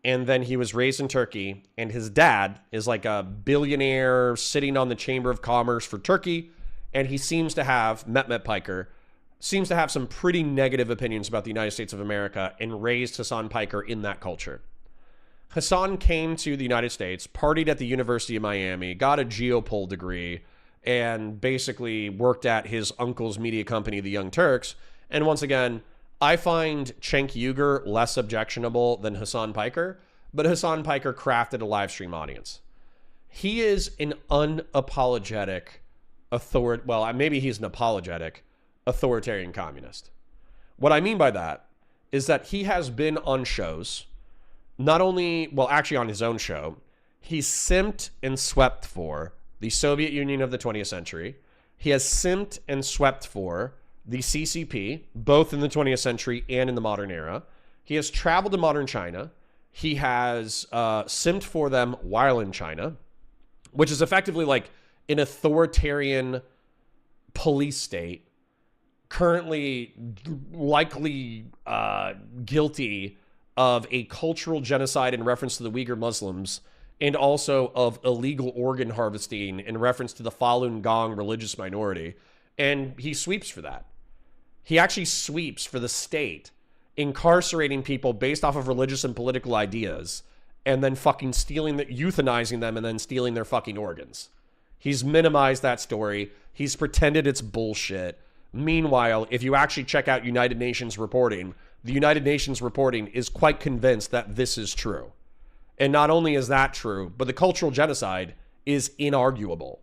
And then he was raised in Turkey. And his dad is like a billionaire sitting on the Chamber of Commerce for Turkey. And he seems to have, Mehmet Piker, seems to have some pretty negative opinions about the United States of America and raised Hasan Piker in that culture. Hassan came to the United States, partied at the University of Miami, got a Geopolitical degree, and basically worked at his uncle's media company, the Young Turks. And once again, I find Cenk Uygur less objectionable than Hasan Piker, but Hasan Piker crafted a live stream audience. He is an unapologetic maybe he's an apologetic authoritarian communist. What I mean by that is that he has been on shows, not only, well, actually on his own show, he simped and swept for the Soviet Union of the 20th century. He has simped and swept for the CCP, both in the 20th century and in the modern era. He has traveled to modern China. He has simped for them while in China, which is effectively like an authoritarian police state, currently likely guilty of a cultural genocide in reference to the Uyghur Muslims, and also of illegal organ harvesting in reference to the Falun Gong religious minority. And he sweeps for that. He actually sweeps for the state, incarcerating people based off of religious and political ideas, and then fucking euthanizing them and then stealing their fucking organs. He's minimized that story. He's pretended it's bullshit. Meanwhile, if you actually check out United Nations reporting, the United Nations reporting is quite convinced that this is true. And not only is that true, but the cultural genocide is inarguable.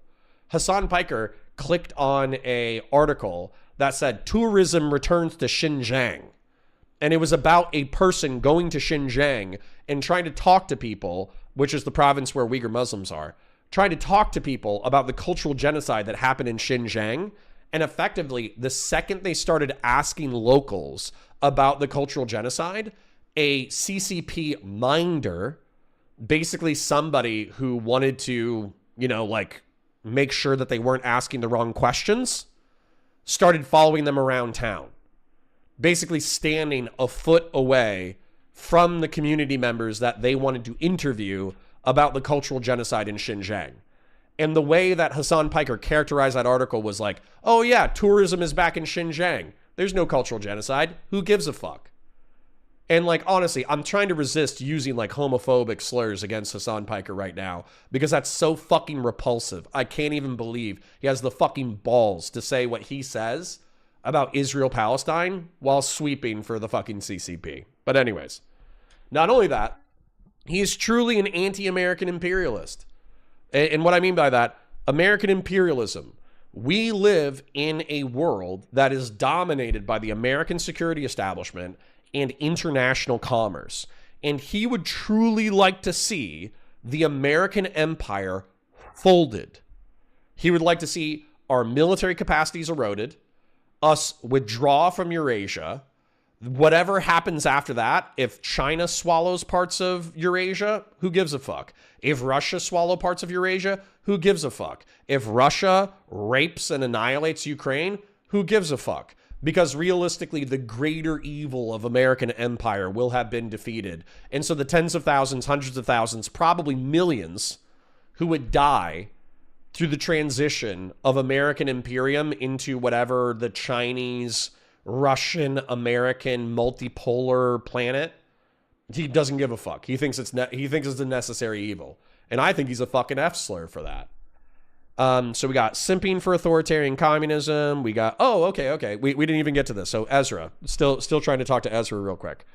Hasan Piker clicked on an article that said tourism returns to Xinjiang. And it was about a person going to Xinjiang and trying to talk to people, which is the province where Uyghur Muslims are, trying to talk to people about the cultural genocide that happened in Xinjiang. And effectively, the second they started asking locals about the cultural genocide, a CCP minder, basically somebody who wanted to, make sure that they weren't asking the wrong questions, started following them around town, basically standing a foot away from the community members that they wanted to interview about the cultural genocide in Xinjiang. And the way that Hasan Piker characterized that article was like, oh yeah, tourism is back in Xinjiang. There's no cultural genocide. Who gives a fuck? And honestly, I'm trying to resist using homophobic slurs against Hasan Piker right now because that's so fucking repulsive. I can't even believe he has the fucking balls to say what he says about Israel-Palestine while sweeping for the fucking CCP. But anyways, not only that, he is truly an anti-American imperialist. And what I mean by that, American imperialism. We live in a world that is dominated by the American security establishment and international commerce. And he would truly like to see the American empire folded. He would like to see our military capacities eroded, us withdraw from Eurasia. Whatever happens after that, if China swallows parts of Eurasia, who gives a fuck? If Russia swallows parts of Eurasia, who gives a fuck? If Russia rapes and annihilates Ukraine, who gives a fuck? because realistically, the greater evil of American empire will have been defeated. And so the tens of thousands, hundreds of thousands, probably millions who would die through the transition of American imperium into whatever the Chinese, Russian, American multipolar planet, he doesn't give a fuck. He thinks it's a necessary evil. And I think he's a fucking F-slur for that. So we got simping for authoritarian communism. We got, okay. We didn't even get to this. So Ezra, still trying to talk to Ezra real quick.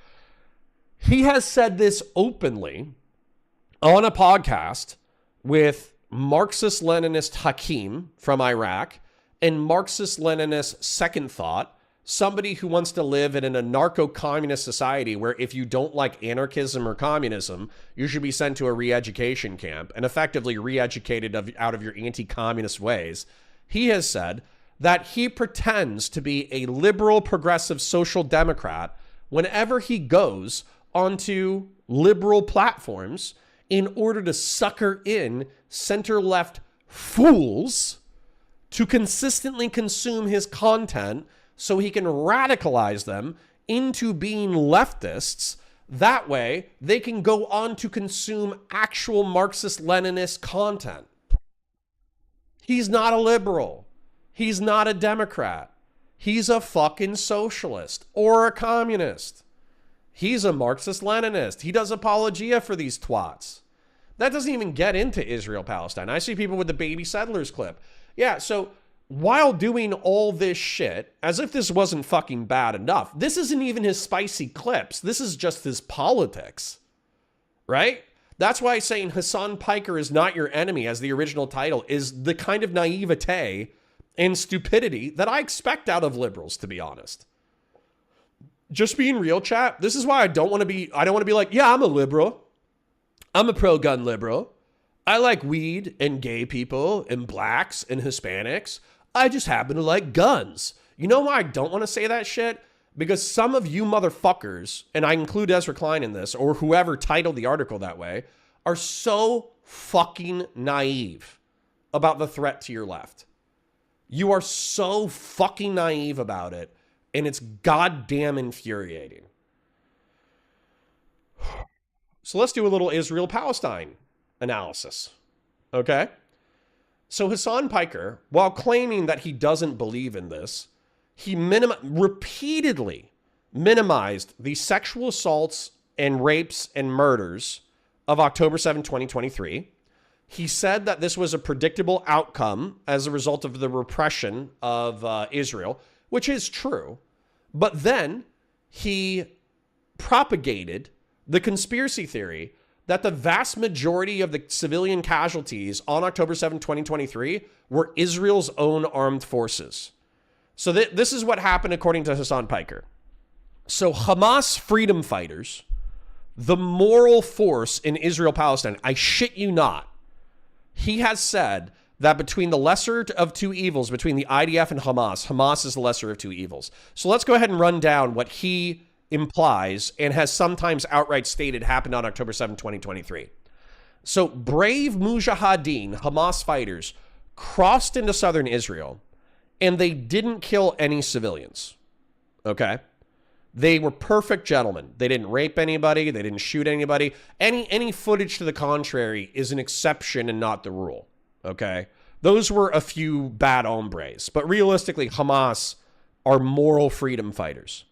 He has said this openly on a podcast with Marxist-Leninist Hakim from Iraq and Marxist-Leninist Second Thought, somebody who wants to live in an anarcho-communist society where if you don't like anarchism or communism, you should be sent to a re-education camp and effectively re-educated out of your anti-communist ways. He has said that he pretends to be a liberal, progressive social democrat whenever he goes onto liberal platforms in order to sucker in center-left fools to consistently consume his content so he can radicalize them into being leftists. That way, they can go on to consume actual Marxist-Leninist content. He's not a liberal. He's not a Democrat. He's a fucking socialist or a communist. He's a Marxist-Leninist. He does apologia for these twats. That doesn't even get into Israel-Palestine. I see people with the baby settlers clip. Yeah, so while doing all this shit, as if this wasn't fucking bad enough, this isn't even his spicy clips. This is just his politics, right? That's why saying Hasan Piker is not your enemy as the original title is the kind of naivete and stupidity that I expect out of liberals, to be honest. Just being real, chat. This is why I don't want to be like, yeah, I'm a liberal. I'm a pro-gun liberal. I like weed and gay people and blacks and Hispanics. I just happen to like guns. You know why I don't want to say that shit? Because some of you motherfuckers, and I include Ezra Klein in this, or whoever titled the article that way, are so fucking naive about the threat to your left. You are so fucking naive about it, and it's goddamn infuriating. So let's do a little Israel-Palestine analysis, okay? So Hasan Piker, while claiming that he doesn't believe in this, he repeatedly minimized the sexual assaults and rapes and murders of October 7, 2023. He said that this was a predictable outcome as a result of the repression of Israel, which is true. But then he propagated the conspiracy theory that the vast majority of the civilian casualties on October 7, 2023 were Israel's own armed forces. So this is what happened according to Hasan Piker. So Hamas freedom fighters, the moral force in Israel-Palestine, I shit you not, he has said that between the lesser of two evils, between the IDF and Hamas is the lesser of two evils. So let's go ahead and run down what he implies and has sometimes outright stated happened on October 7, 2023. So brave Mujahideen, Hamas fighters, crossed into southern Israel and they didn't kill any civilians. Okay? They were perfect gentlemen. They didn't rape anybody. They didn't shoot anybody. Any footage to the contrary is an exception and not the rule. Okay? Those were a few bad hombres. But realistically, Hamas are moral freedom fighters.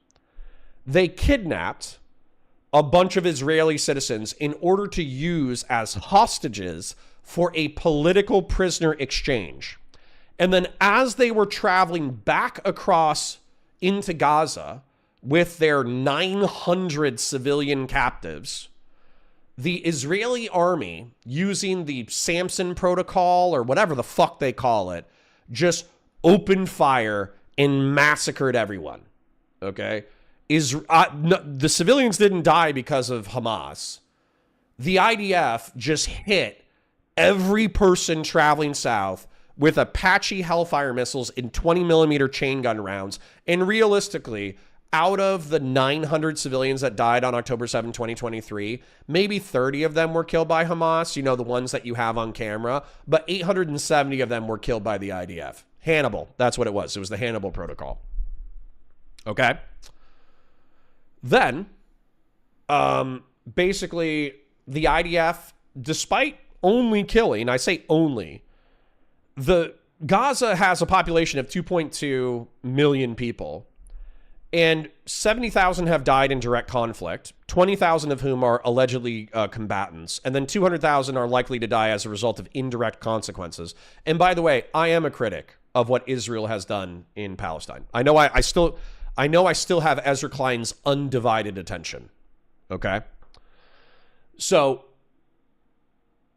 They kidnapped a bunch of Israeli citizens in order to use as hostages for a political prisoner exchange. And then as they were traveling back across into Gaza with their 900 civilian captives, the Israeli army, using the Samson protocol or whatever the fuck they call it, just opened fire and massacred everyone. Okay? The civilians didn't die because of Hamas. The IDF just hit every person traveling south with Apache Hellfire missiles and 20 millimeter chain gun rounds. And realistically, out of the 900 civilians that died on October 7, 2023, maybe 30 of them were killed by Hamas, you know, the ones that you have on camera, but 870 of them were killed by the IDF. Hannibal, that's what it was. It was the Hannibal protocol. Okay? Then, basically, the IDF, despite only killing, I say only, Gaza has a population of 2.2 million people, and 70,000 have died in direct conflict, 20,000 of whom are allegedly combatants, and then 200,000 are likely to die as a result of indirect consequences. And by the way, I am a critic of what Israel has done in Palestine. I know I still have Ezra Klein's undivided attention. Okay? So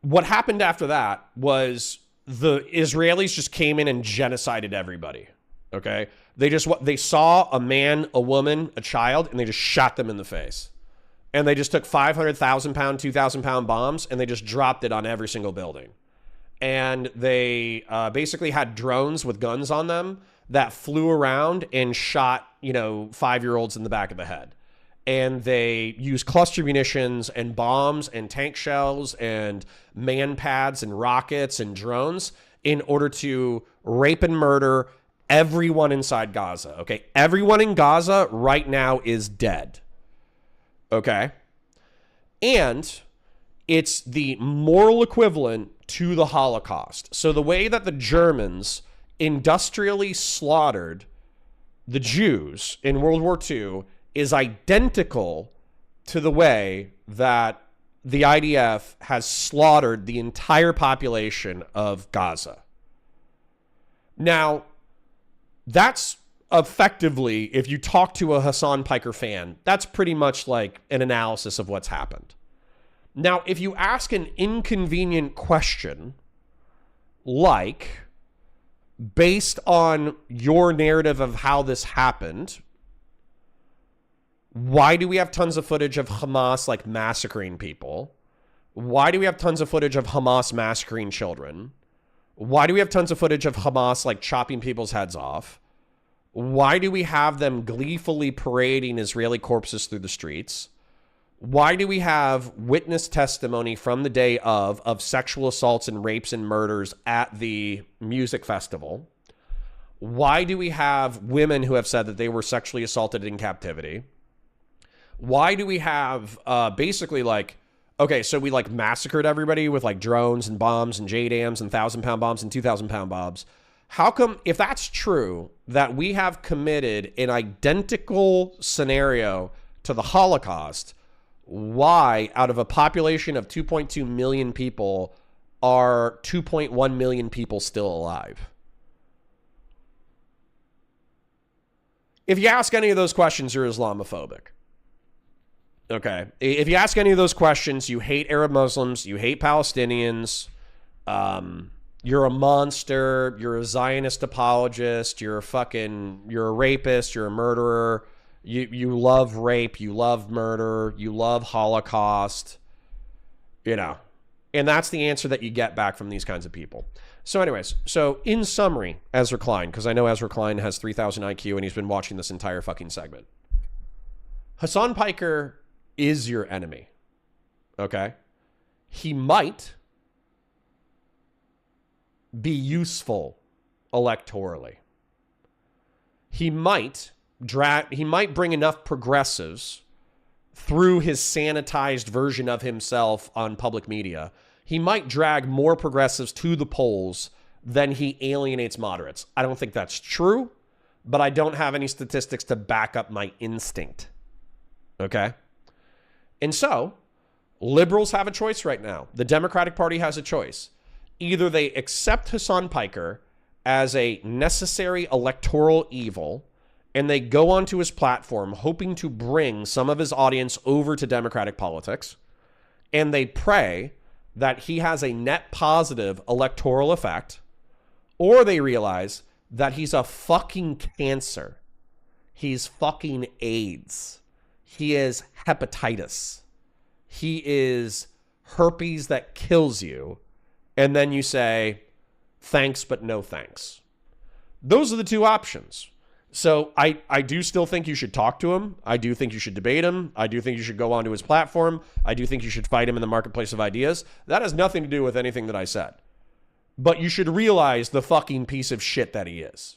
what happened after that was the Israelis just came in and genocided everybody. Okay? They saw a man, a woman, a child, and they just shot them in the face. And they just took 500,000-pound, 2,000-pound bombs, and they just dropped it on every single building. And they basically had drones with guns on them that flew around and shot, 5-year-olds in the back of the head. And they used cluster munitions and bombs and tank shells and man pads and rockets and drones in order to rape and murder everyone inside Gaza. Okay, everyone in Gaza right now is dead. Okay, and it's the moral equivalent to the Holocaust. So the way that the Germans industrially slaughtered the Jews in World War II is identical to the way that the IDF has slaughtered the entire population of Gaza. Now, that's effectively, if you talk to a Hasan Piker fan, that's pretty much like an analysis of what's happened. Now, if you ask an inconvenient question, like, based on your narrative of how this happened, why do we have tons of footage of Hamas like massacring people? Why do we have tons of footage of Hamas massacring children? Why do we have tons of footage of Hamas like chopping people's heads off? Why do we have them gleefully parading Israeli corpses through the streets? Why do we have witness testimony from the day of sexual assaults and rapes and murders at the music festival? Why do we have women who have said that they were sexually assaulted in captivity? Why do we have basically like, okay, so we like massacred everybody with like drones and bombs and JDAMs and 1,000-pound bombs and 2,000-pound bombs? How come, if that's true, that we have committed an identical scenario to the Holocaust, why out of a population of 2.2 million people are 2.1 million people still alive? If you ask any of those questions, you're Islamophobic. Okay. If you ask any of those questions, you hate Arab Muslims, you hate Palestinians, you're a monster, you're a Zionist apologist, you're a rapist, you're a murderer, you love rape, you love murder, you love Holocaust, and that's the answer that you get back from these kinds of people. So anyways, so in summary, Ezra Klein, because I know Ezra Klein has 3,000 IQ and he's been watching this entire fucking segment. Hasan Piker is your enemy. Okay? He might be useful electorally. He might bring enough progressives through his sanitized version of himself on public media. He might drag more progressives to the polls than he alienates moderates. I don't think that's true, but I don't have any statistics to back up my instinct. Okay? And so, liberals have a choice right now. The Democratic Party has a choice. Either they accept Hasan Piker as a necessary electoral evil, and they go onto his platform hoping to bring some of his audience over to Democratic politics, and they pray that he has a net positive electoral effect, or they realize that he's a fucking cancer. He's fucking AIDS. He is hepatitis. He is herpes that kills you. And then you say, thanks, but no thanks. Those are the two options. So I do still think you should talk to him. I do think you should debate him. I do think you should go onto his platform. I do think you should fight him in the marketplace of ideas. That has nothing to do with anything that I said. But you should realize the fucking piece of shit that he is.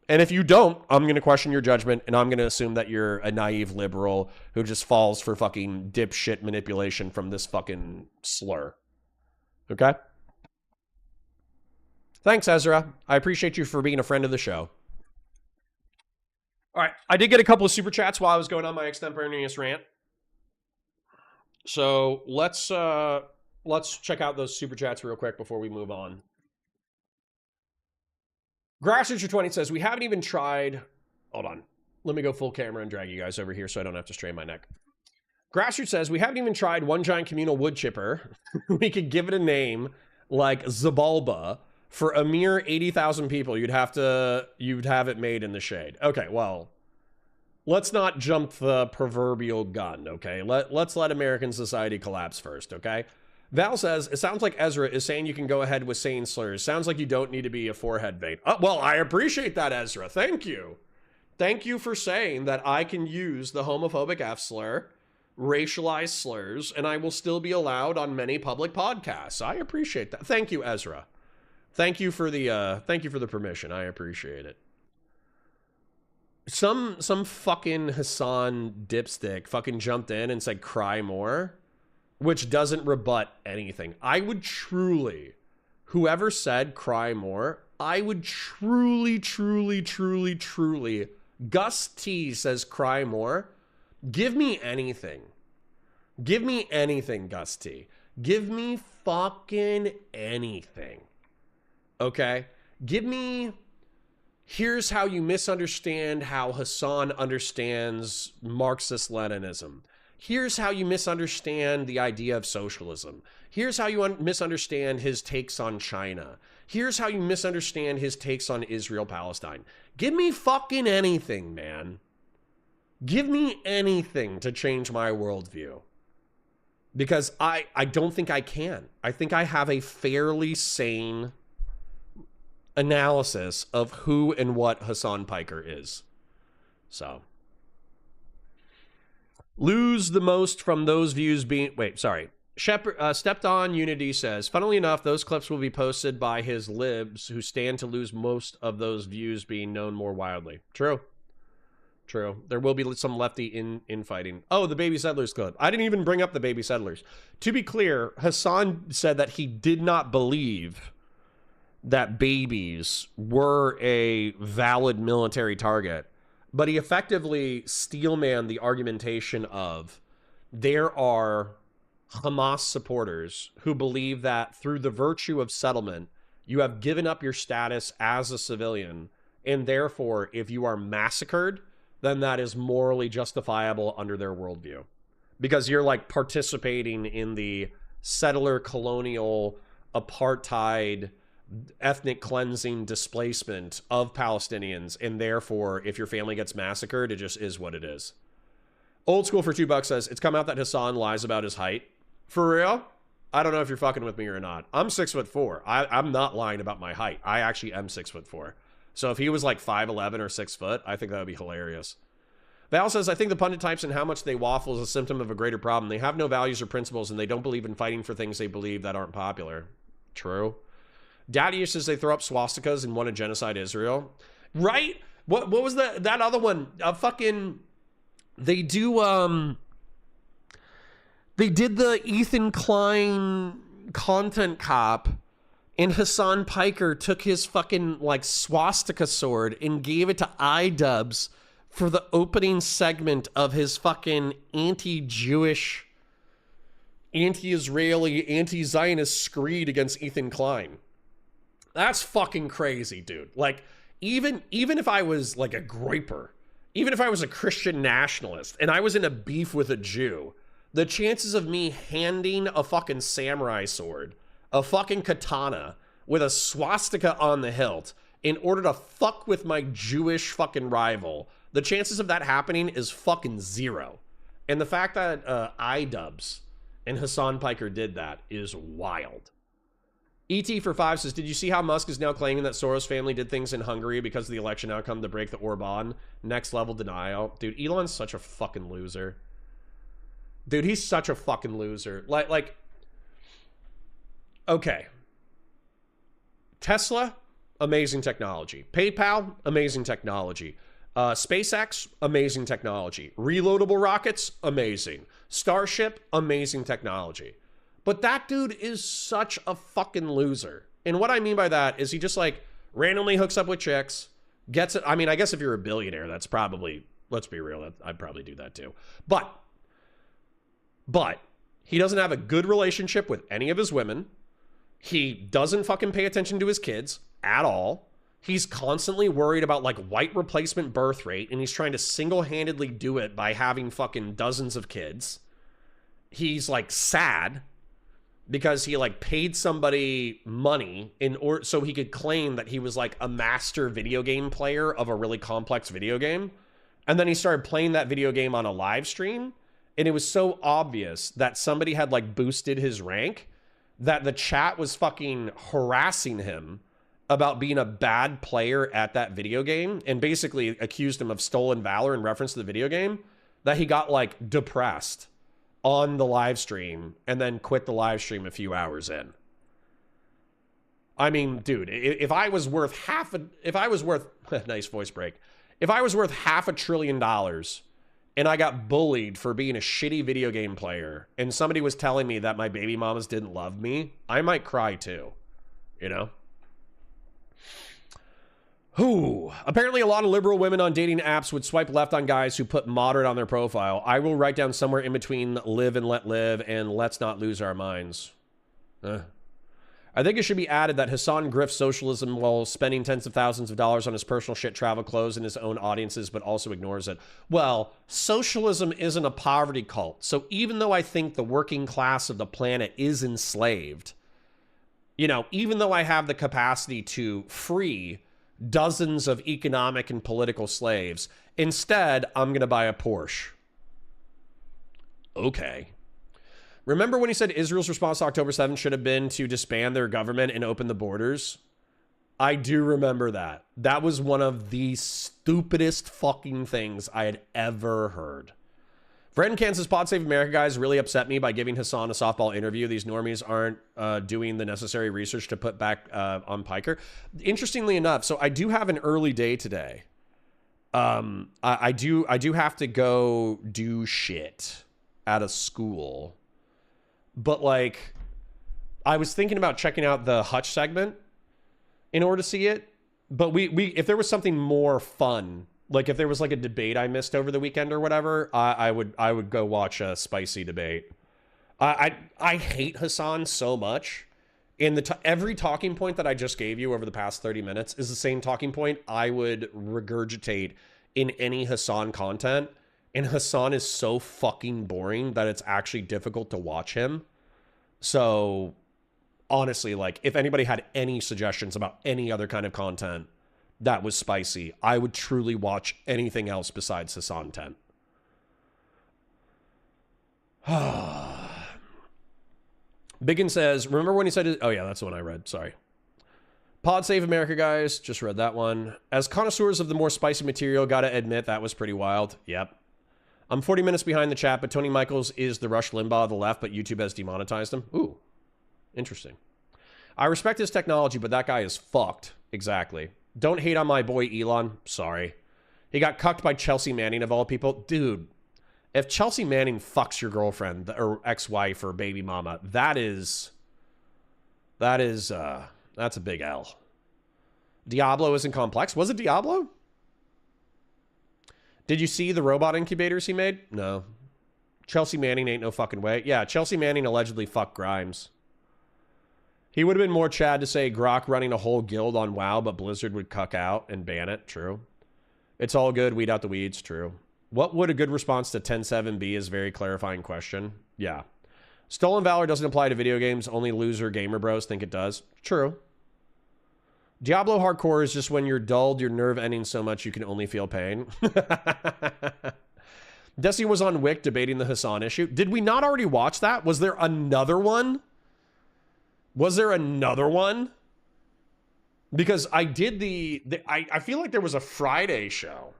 And if you don't, I'm going to question your judgment, and I'm going to assume that you're a naive liberal who just falls for fucking dipshit manipulation from this fucking slur. Okay? Thanks, Ezra. I appreciate you for being a friend of the show. All right. I did get a couple of super chats while I was going on my extemporaneous rant. So let's check out those super chats real quick before we move on. Grassroots20 says, we haven't even tried... Hold on. Let me go full camera and drag you guys over here so I don't have to strain my neck. Grassroots says, we haven't even tried one giant communal wood chipper. We could give it a name like Zabalba. For a mere 80,000 people, you'd have it made in the shade. Okay, well, let's not jump the proverbial gun, okay? Let's let American society collapse first, okay? Val says, it sounds like Ezra is saying you can go ahead with saying slurs. Sounds like you don't need to be a forehead vape. Well, I appreciate that, Ezra. Thank you. Thank you for saying that I can use the homophobic F slur, racialized slurs, and I will still be allowed on many public podcasts. I appreciate that. Thank you, Ezra. Thank you for the permission. I appreciate it. Some fucking Hassan dipstick fucking jumped in and said cry more, which doesn't rebut anything. I would truly, whoever said cry more, I would truly, Gus T says cry more. Give me anything. Give me anything, Gus T. Give me fucking anything. Okay? Give me... Here's how you misunderstand how Hassan understands Marxist-Leninism. Here's how you misunderstand the idea of socialism. Here's how you misunderstand his takes on China. Here's how you misunderstand his takes on Israel-Palestine. Give me fucking anything, man. Give me anything to change my worldview. Because I don't think I can. I think I have a fairly sane analysis of who and what Hasan Piker is. So. Lose the most from those views being... Wait, sorry. Stepped on Unity says, funnily enough, those clips will be posted by his libs who stand to lose most of those views being known more wildly. True. True. There will be some lefty infighting. Oh, the baby settlers clip. I didn't even bring up the baby settlers. To be clear, Hassan said that he did not believe that babies were a valid military target, but he effectively steelmanned the argumentation of there are Hamas supporters who believe that through the virtue of settlement, you have given up your status as a civilian, and therefore, if you are massacred, then that is morally justifiable under their worldview. Because you're like participating in the settler colonial apartheid ethnic cleansing displacement of Palestinians, and therefore if your family gets massacred, it just is what it is. Old School for $2 says, it's come out that Hassan lies about his height. For real? I don't know if you're fucking with me or not. I'm 6'4". I'm not lying about my height. I actually am 6'4". So if he was like 5'11" or 6 foot, I think that would be hilarious. Val says, I think the pundit types and how much they waffle is a symptom of a greater problem. They have no values or principles, and they don't believe in fighting for things they believe that aren't popular. True. Daddy says they throw up swastikas and want to genocide Israel. Right? What was that other one? They did the Ethan Klein content cop, and Hasan Piker took his fucking like swastika sword and gave it to iDubbbz for the opening segment of his fucking anti-Jewish, anti-Israeli, anti-Zionist screed against Ethan Klein. That's fucking crazy, dude. Like, even if I was like a groyper, even if I was a Christian nationalist and I was in a beef with a Jew, the chances of me handing a fucking samurai sword, a fucking katana with a swastika on the hilt in order to fuck with my Jewish fucking rival, the chances of that happening is fucking zero. And the fact that iDubbbz and Hasan Piker did that is wild. ET for 5 says, did you see how Musk is now claiming that Soros family did things in Hungary because of the election outcome to break the Orban? Next level denial. Dude, Elon's such a fucking loser. Dude, he's such a fucking loser. Like, okay. Tesla amazing technology. PayPal, amazing technology. SpaceX, amazing technology. Reloadable rockets, amazing. Starship, amazing technology. But that dude is such a fucking loser. And what I mean by that is he just like randomly hooks up with chicks, gets it. I mean, I guess if you're a billionaire, that's probably, let's be real, I'd probably do that too. But he doesn't have a good relationship with any of his women. He doesn't fucking pay attention to his kids at all. He's constantly worried about like white replacement birth rate, and he's trying to single-handedly do it by having fucking dozens of kids. He's like sad because he like paid somebody money in order so he could claim that he was like a master video game player of a really complex video game. And then he started playing that video game on a live stream, and it was so obvious that somebody had like boosted his rank that the chat was fucking harassing him about being a bad player at that video game and basically accused him of stolen valor in reference to the video game, that he got like depressed on the live stream and then quit the live stream a few hours in. I mean, dude, if I was worth nice voice break. If I was worth $500 billion and I got bullied for being a shitty video game player and somebody was telling me that my baby mamas didn't love me, I might cry too, you know? Who? Apparently a lot of liberal women on dating apps would swipe left on guys who put moderate on their profile. I will write down somewhere in between live and let live and let's not lose our minds. I think it should be added that Hassan grifts socialism while spending tens of thousands of dollars on his personal shit, travel, clothes, and his own audiences, but also ignores it. Well, socialism isn't a poverty cult. So even though I think the working class of the planet is enslaved, you know, even though I have the capacity to free dozens of economic and political slaves, instead, I'm going to buy a Porsche. Okay. Remember when he said Israel's response to October 7th should have been to disband their government and open the borders? I do remember that. That was one of the stupidest fucking things I had ever heard. Fred in Kansas Pod Save America guys really upset me by giving Hassan a softball interview. These normies aren't doing the necessary research to put back on Piker. Interestingly enough, so I do have an early day today. I do have to go do shit at a school. But like, I was thinking about checking out the Hutch segment in order to see it. But if there was something more fun, like if there was like a debate I missed over the weekend or whatever, I would go watch a spicy debate. I hate Hassan so much. And every talking point that I just gave you over the past 30 minutes is the same talking point I would regurgitate in any Hassan content. And Hassan is so fucking boring that it's actually difficult to watch him. So, honestly, like, if anybody had any suggestions about any other kind of content that was spicy, I would truly watch anything else besides Hassan 10. Biggin says, remember when he said, oh yeah, that's the one I read, sorry. Pod Save America guys, just read that one. As connoisseurs of the more spicy material, gotta admit that was pretty wild. Yep. I'm 40 minutes behind the chat, but Tony Michaels is the Rush Limbaugh of the left, but YouTube has demonetized him. Ooh, interesting. I respect his technology, but that guy is fucked. Exactly. Don't hate on my boy Elon. Sorry. He got cucked by Chelsea Manning of all people. Dude, if Chelsea Manning fucks your girlfriend or ex-wife or baby mama, that's a big L. Diablo isn't complex. Was it Diablo? Did you see the robot incubators he made? No. Chelsea Manning ain't no fucking way. Yeah, Chelsea Manning allegedly fucked Grimes. He would have been more Chad to say Grok running a whole guild on WoW, but Blizzard would cuck out and ban it. True. It's all good. Weed out the weeds. True. What would a good response to 10.7 be is a very clarifying question. Yeah. Stolen Valor doesn't apply to video games. Only loser gamer bros think it does. True. Diablo hardcore is just when you're dulled, your nerve ending so much you can only feel pain. Desi was on Wick debating the Hassan issue. Did we not already watch that? Was there another one? Was there another one? Because I did I feel like there was a Friday show.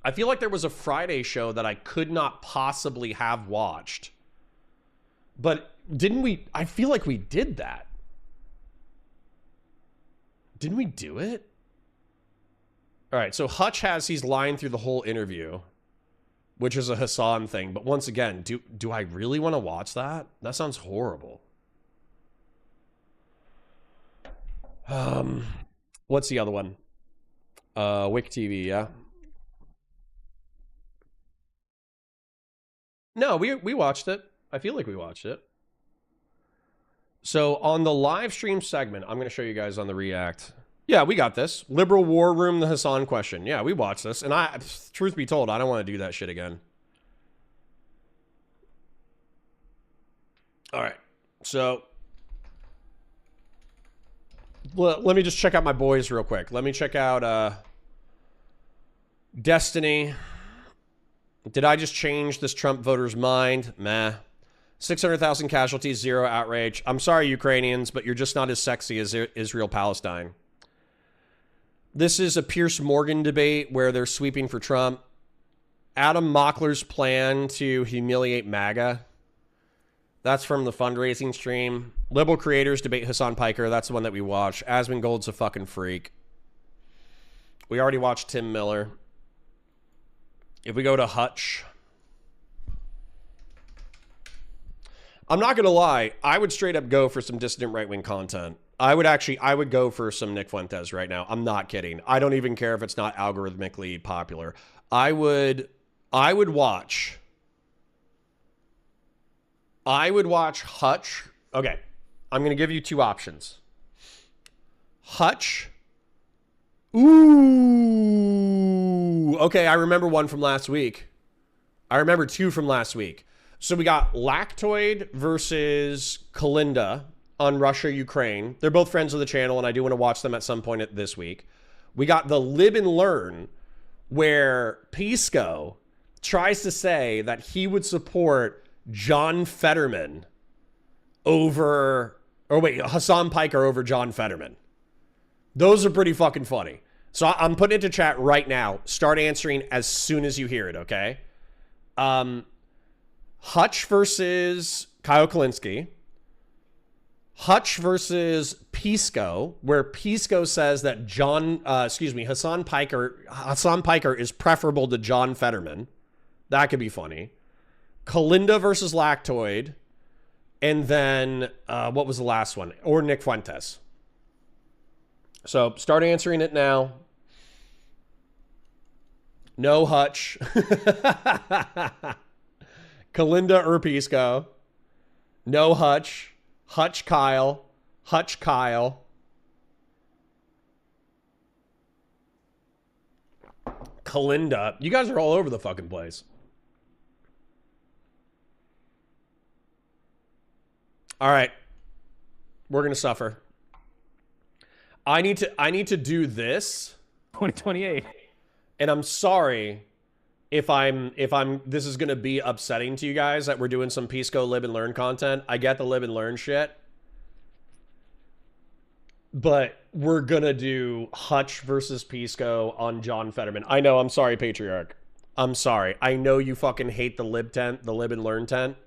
I feel like there was a Friday show that I could not possibly have watched. But didn't we? I feel like we did that. Didn't we do it? All right, so Hutch has, he's lying through the whole interview, which is a Hassan thing. But once again, do I really want to watch that? That sounds horrible. What's the other one? Wick TV, yeah. No, we watched it. I feel like we watched it. So on the live stream segment, I'm going to show you guys on the React. Yeah, we got this. Liberal War Room, the Hassan question. Yeah, we watched this. And truth be told, I don't want to do that shit again. All right. So let me just check out my boys real quick. Let me check out Destiny. Did I just change this Trump voter's mind? Meh. 600,000 casualties, 0 outrage. I'm sorry, Ukrainians, but you're just not as sexy as Israel-Palestine. This is a Pierce Morgan debate where they're sweeping for Trump. Adam Mockler's plan to humiliate MAGA. That's from the fundraising stream. Liberal creators debate Hasan Piker. That's the one that we watched. Asmongold's a fucking freak. We already watched Tim Miller. If we go to Hutch, I'm not going to lie. I would straight up go for some dissident right-wing content. I would go for some Nick Fuentes right now. I'm not kidding. I don't even care if it's not algorithmically popular. I would watch Hutch. Okay. I'm going to give you two options. Hutch. Ooh. Okay, I remember one from last week. I remember two from last week. So we got Lactoid versus Kalinda on Russia, Ukraine. They're both friends of the channel, and I do want to watch them at some point this week. We got the Live and Learn, where Pisco tries to say that he would support John Fetterman over, or wait, Hasan Piker over John Fetterman. Those are pretty fucking funny. So I'm putting it to chat right now. Start answering as soon as you hear it, okay? Hutch versus Kyle Kalinske. Hutch versus Pisco, where Pisco says that Hasan Piker is preferable to John Fetterman. That could be funny. Kalinda versus Lactoid. And then, what was the last one? Or Nick Fuentes. So, start answering it now. No Hutch. Kalinda or Pisco. No Hutch. Hutch Kyle. Hutch Kyle. Kalinda. You guys are all over the fucking place. All right. We're going to suffer. I need to do this 2028. And I'm sorry if this is going to be upsetting to you guys that we're doing some Pisco Live and Learn content. I get the Live and Learn shit. But we're going to do Hutch versus Pisco on John Fetterman. I know, I'm sorry, Patriarch. I'm sorry. I know you fucking hate the Live and Learn tent.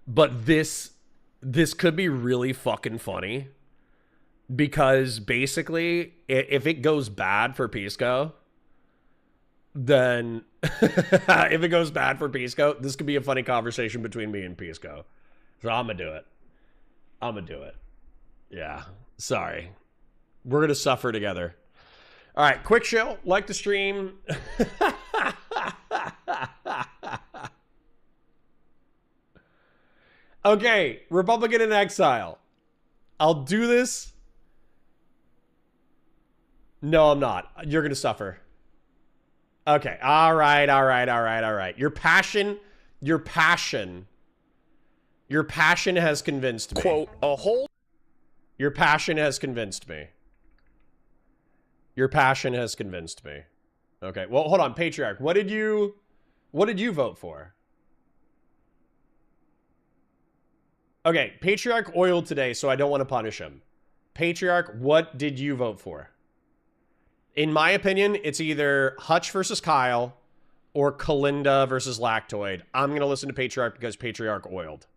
But this could be really fucking funny. Because basically, if it goes bad for Pisco, then if it goes bad for Pisco, this could be a funny conversation between me and Pisco. So I'm going to do it. I'm going to do it. Yeah. Sorry. We're going to suffer together. All right. Quick show. Like the stream. Okay. Republican in exile. I'll do this. No, I'm not. You're going to suffer. Okay. All right. All right. All right. All right. Your passion has convinced me. Quote, a whole... Your passion has convinced me. Your passion has convinced me. Okay. Well, hold on. Patriarch, what did you vote for? Okay. Patriarch oiled today, so I don't want to punish him. Patriarch, what did you vote for? In my opinion, it's either Hutch versus Kyle or Kalinda versus Lactoid. I'm going to listen to Patriarch because Patriarch oiled.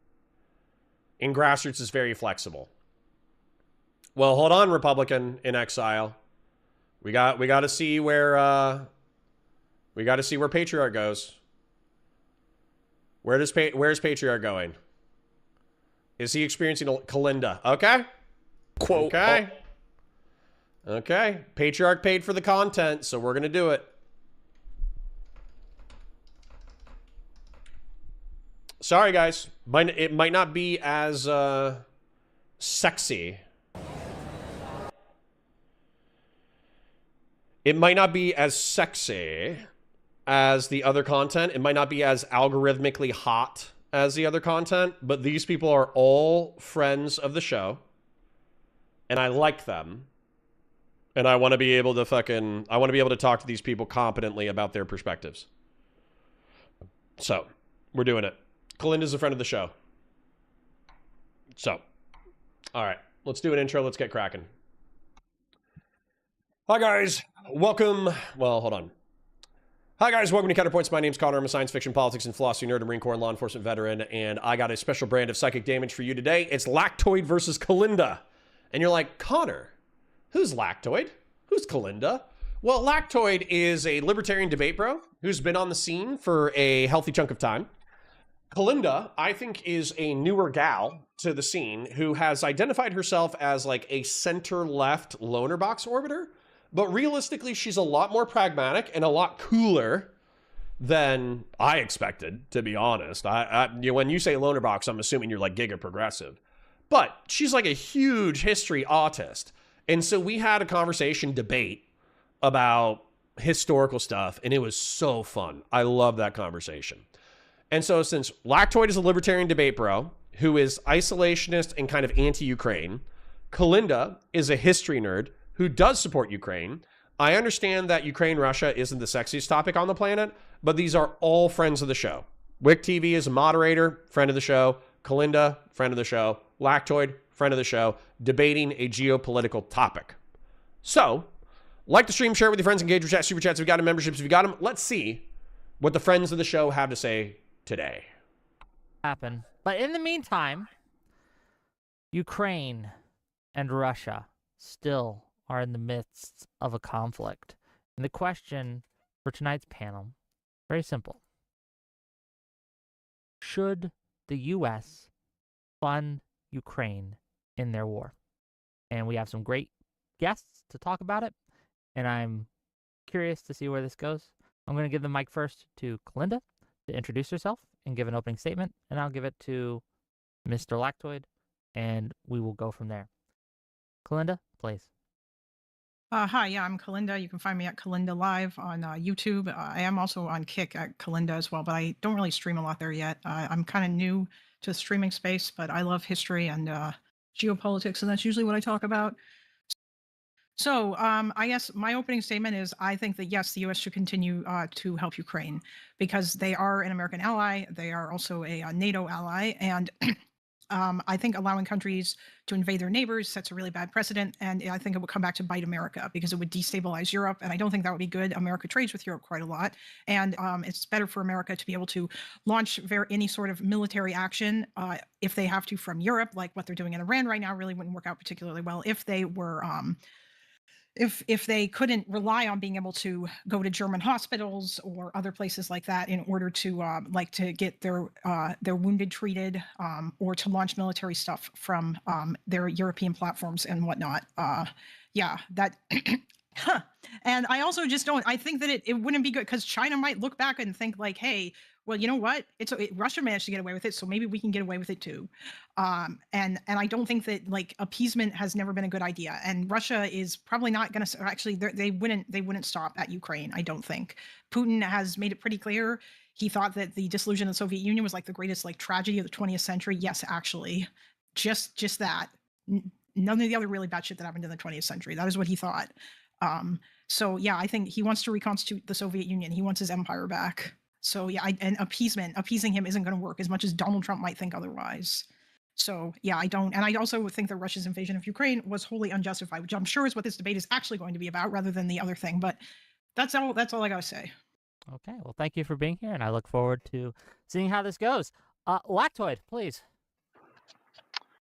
And Grassroots is very flexible. Well, hold on, Republican in exile. We got to see where Patriarch goes. Where's Patriarch going? Is he experiencing Kalinda? Okay. Quote. Okay. Okay. Patriarch paid for the content, so we're gonna do it. Sorry, guys. It might not be as sexy. It might not be as sexy as the other content. It might not be as algorithmically hot as the other content, but these people are all friends of the show. And I like them. And I want to be able to talk to these people competently about their perspectives. So, we're doing it. Kalinda's a friend of the show. So, all right. Let's do an intro. Let's get cracking. Hi, guys. Welcome. Well, hold on. Hi, guys. Welcome to Counterpoints. My name's Connor. I'm a science fiction, politics, and philosophy nerd, a Marine Corps and law enforcement veteran, and I got a special brand of psychic damage for you today. It's Lactoid versus Kalinda. And you're like, Connor, who's Lactoid? Who's Kalinda? Well, Lactoid is a libertarian debate bro who's been on the scene for a healthy chunk of time. Kalinda, I think, is a newer gal to the scene who has identified herself as like a center-left loner box orbiter, but realistically, she's a lot more pragmatic and a lot cooler than I expected, to be honest. When you say loner box, I'm assuming you're like giga progressive. But she's like a huge history autist. And so we had a conversation debate about historical stuff, and it was so fun. I love that conversation. And so since Lactoid is a libertarian debate bro who is isolationist and kind of anti-Ukraine, Kalinda is a history nerd who does support Ukraine. I understand that Ukraine-Russia isn't the sexiest topic on the planet, but these are all friends of the show. Wick TV is a moderator, friend of the show. Kalinda, friend of the show. Lactoid, friend of the show, debating a geopolitical topic. So, like the stream, share it with your friends, engage with chat, super chats. If you got them, memberships, if you got them, let's see what the friends of the show have to say today. Happen. But in the meantime, Ukraine and Russia still are in the midst of a conflict. And the question for tonight's panel, very simple. Should the U.S. fund Ukraine in their war? And we have some great guests to talk about it, and I'm curious to see where this goes. I'm going to give the mic first to Kalinda to introduce herself and give an opening statement, and I'll give it to Mr. Lactoid, and we will go from there. Kalinda, please. Hi, yeah, I'm Kalinda. You can find me at Kalinda Live on YouTube. I am also on Kick at Kalinda as well, but I don't really stream a lot there yet. I'm kind of new to the streaming space, but I love history and geopolitics, and that's usually what I talk about. So I guess my opening statement is I think that, yes, the U.S. should continue to help Ukraine because they are an American ally. They are also a NATO ally. And I think allowing countries to invade their neighbors sets a really bad precedent. And I think it would come back to bite America because it would destabilize Europe. And I don't think that would be good. America trades with Europe quite a lot. And it's better for America to be able to launch any sort of military action if they have to from Europe, like what they're doing in Iran right now really wouldn't work out particularly well if they were if they couldn't rely on being able to go to German hospitals or other places like that in order to to get their wounded treated or to launch military stuff from their European platforms and whatnot. Yeah, that. And I also just don't. I think that it wouldn't be good because China might look back and think like, hey, well, you know what? Russia managed to get away with it, so maybe we can get away with it too. And I don't think that like appeasement has never been a good idea. And Russia is probably not going to actually. They wouldn't stop at Ukraine. I don't think. Putin has made it pretty clear. He thought that the dissolution of the Soviet Union was like the greatest like tragedy of the 20th century. Yes, actually, just that. None of the other really bad shit that happened in the 20th century. That is what he thought. So yeah, I think he wants to reconstitute the Soviet Union. He wants his empire back. So yeah, and appeasing him isn't going to work as much as Donald Trump might think otherwise. So yeah, I don't, and I also think that Russia's invasion of Ukraine was wholly unjustified, which I'm sure is what this debate is actually going to be about, rather than the other thing. But that's all I gotta say. Okay, well, thank you for being here, and I look forward to seeing how this goes. Lactoid, please.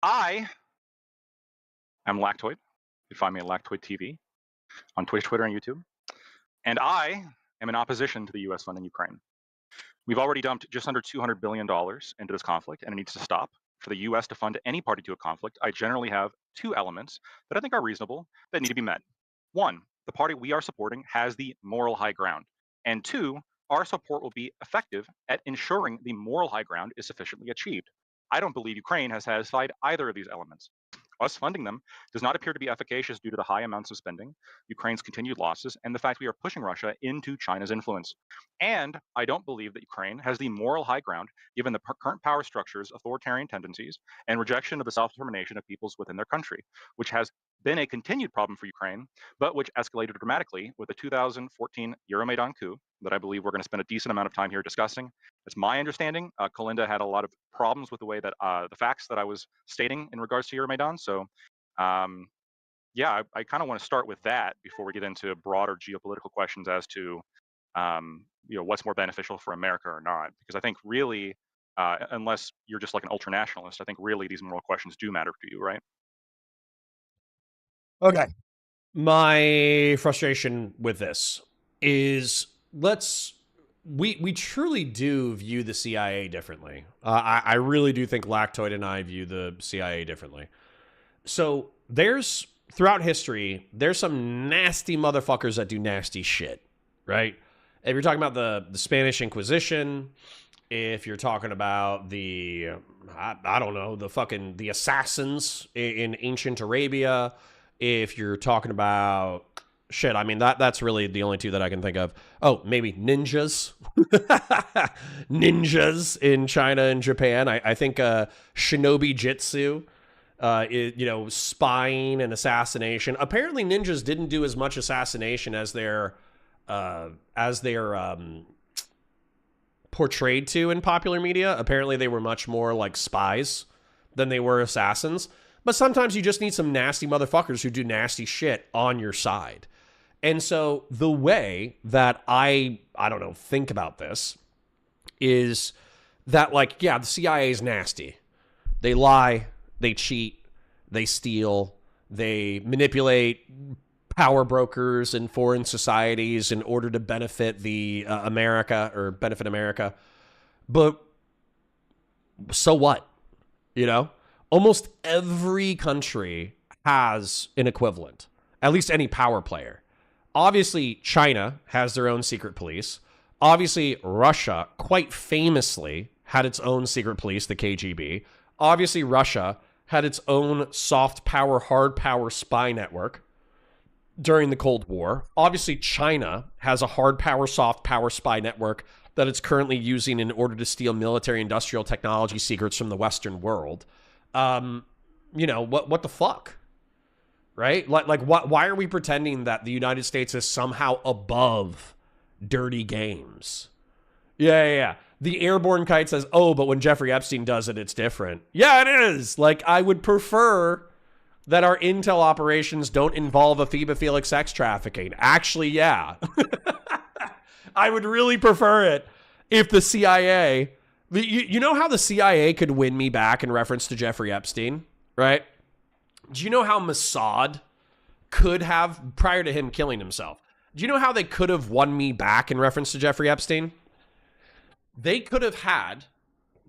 I I'm Lactoid. You can find me at Lactoid TV on Twitch, Twitter, and YouTube. And I am in opposition to the U.S. funding Ukraine. We've already dumped just under $200 billion into this conflict, and it needs to stop. For the U.S. to fund any party to a conflict, I generally have two elements that I think are reasonable that need to be met. One, the party we are supporting has the moral high ground. And two, our support will be effective at ensuring the moral high ground is sufficiently achieved. I don't believe Ukraine has satisfied either of these elements. Us funding them does not appear to be efficacious due to the high amounts of spending, Ukraine's continued losses, and the fact we are pushing Russia into China's influence. And I don't believe that Ukraine has the moral high ground given the current power structures, authoritarian tendencies, and rejection of the self-determination of peoples within their country, which has been a continued problem for Ukraine, but which escalated dramatically with the 2014 Euromaidan coup that I believe we're going to spend a decent amount of time here discussing. It's my understanding. Kalinda had a lot of problems with the way that the facts that I was stating in regards to Euromaidan. So, yeah, I kind of want to start with that before we get into broader geopolitical questions as to, what's more beneficial for America or not. Because I think really, unless you're just like an ultranationalist, I think really these moral questions do matter to you, right? Okay. My frustration with this is we truly do view the CIA differently. I really do think Lactoid and I view the CIA differently. So throughout history, there's some nasty motherfuckers that do nasty shit, right? If you're talking about the Spanish Inquisition, if you're talking about the assassins in ancient Arabia, if you're talking about shit, I mean, that's really the only two that I can think of. Oh, maybe ninjas. Ninjas in China and Japan. I think shinobi jitsu, spying and assassination. Apparently ninjas didn't do as much assassination as they're portrayed to in popular media. Apparently they were much more like spies than they were assassins. But sometimes you just need some nasty motherfuckers who do nasty shit on your side. And so the way that I think about this is that, like, yeah, the CIA is nasty. They lie, they cheat, they steal, they manipulate power brokers in foreign societies in order to benefit America. But so what? Almost every country has an equivalent, at least any power player. Obviously, China has their own secret police. Obviously, Russia, quite famously, had its own secret police, the KGB. Obviously, Russia had its own soft power, hard power spy network during the Cold War. Obviously, China has a hard power, soft power spy network that it's currently using in order to steal military industrial technology secrets from the Western world. What the fuck? Right? Why are we pretending that the United States is somehow above dirty games? Yeah. The airborne kite says, oh, but when Jeffrey Epstein does it, it's different. Yeah, it is. Like, I would prefer that our intel operations don't involve ephebophilic sex trafficking. Actually, yeah. I would really prefer it if the CIA... You know how the CIA could win me back in reference to Jeffrey Epstein, right? Do you know how Mossad could have, prior to him killing himself, do you know how they could have won me back in reference to Jeffrey Epstein? They could have had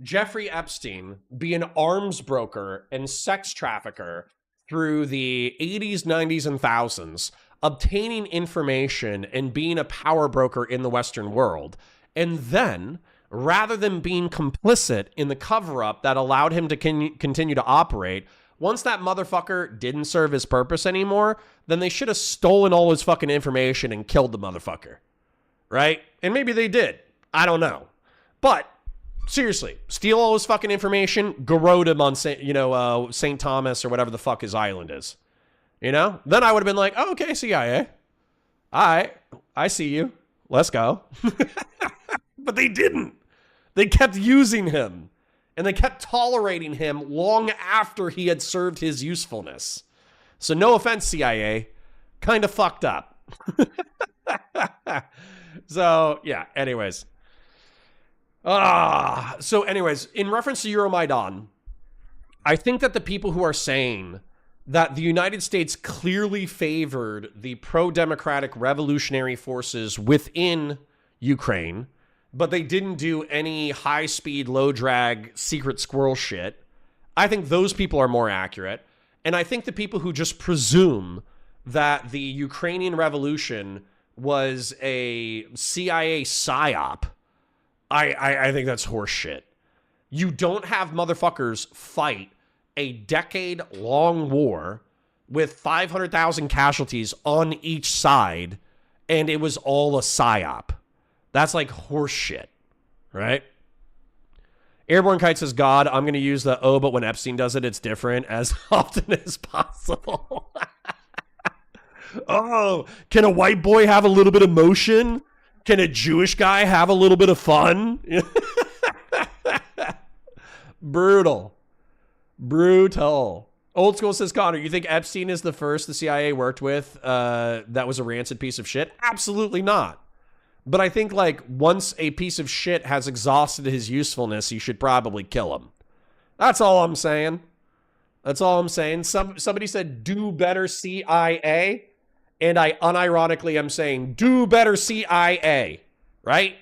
Jeffrey Epstein be an arms broker and sex trafficker through the 80s, 90s, and thousands, obtaining information and being a power broker in the Western world. And then, rather than being complicit in the cover-up that allowed him to continue to operate, once that motherfucker didn't serve his purpose anymore, then they should have stolen all his fucking information and killed the motherfucker. Right? And maybe they did. I don't know. But, seriously, steal all his fucking information, garrote him on St. Thomas or whatever the fuck his island is. Then I would have been like, oh, okay, CIA. All right, I see you. Let's go. But they didn't. They kept using him. And they kept tolerating him long after he had served his usefulness. So no offense, CIA. Kind of fucked up. So, yeah, anyways. In reference to Euromaidan, I think that the people who are saying that the United States clearly favored the pro-democratic revolutionary forces within Ukraine, but they didn't do any high-speed, low-drag, secret squirrel shit. I think those people are more accurate. And I think the people who just presume that the Ukrainian revolution was a CIA psyop, I think that's horseshit. You don't have motherfuckers fight a decade-long war with 500,000 casualties on each side, and it was all a psyop. That's like horseshit, right? Airborne Kite says, God, I'm going to use the, oh, but when Epstein does it, it's different as often as possible. Oh, can a white boy have a little bit of motion? Can a Jewish guy have a little bit of fun? Brutal. Old School says, Connor, you think Epstein is the first the CIA worked with that was a rancid piece of shit? Absolutely not. But I think, like, once a piece of shit has exhausted his usefulness, you should probably kill him. That's all I'm saying. Somebody said, do better CIA. And I unironically am saying, do better CIA. Right?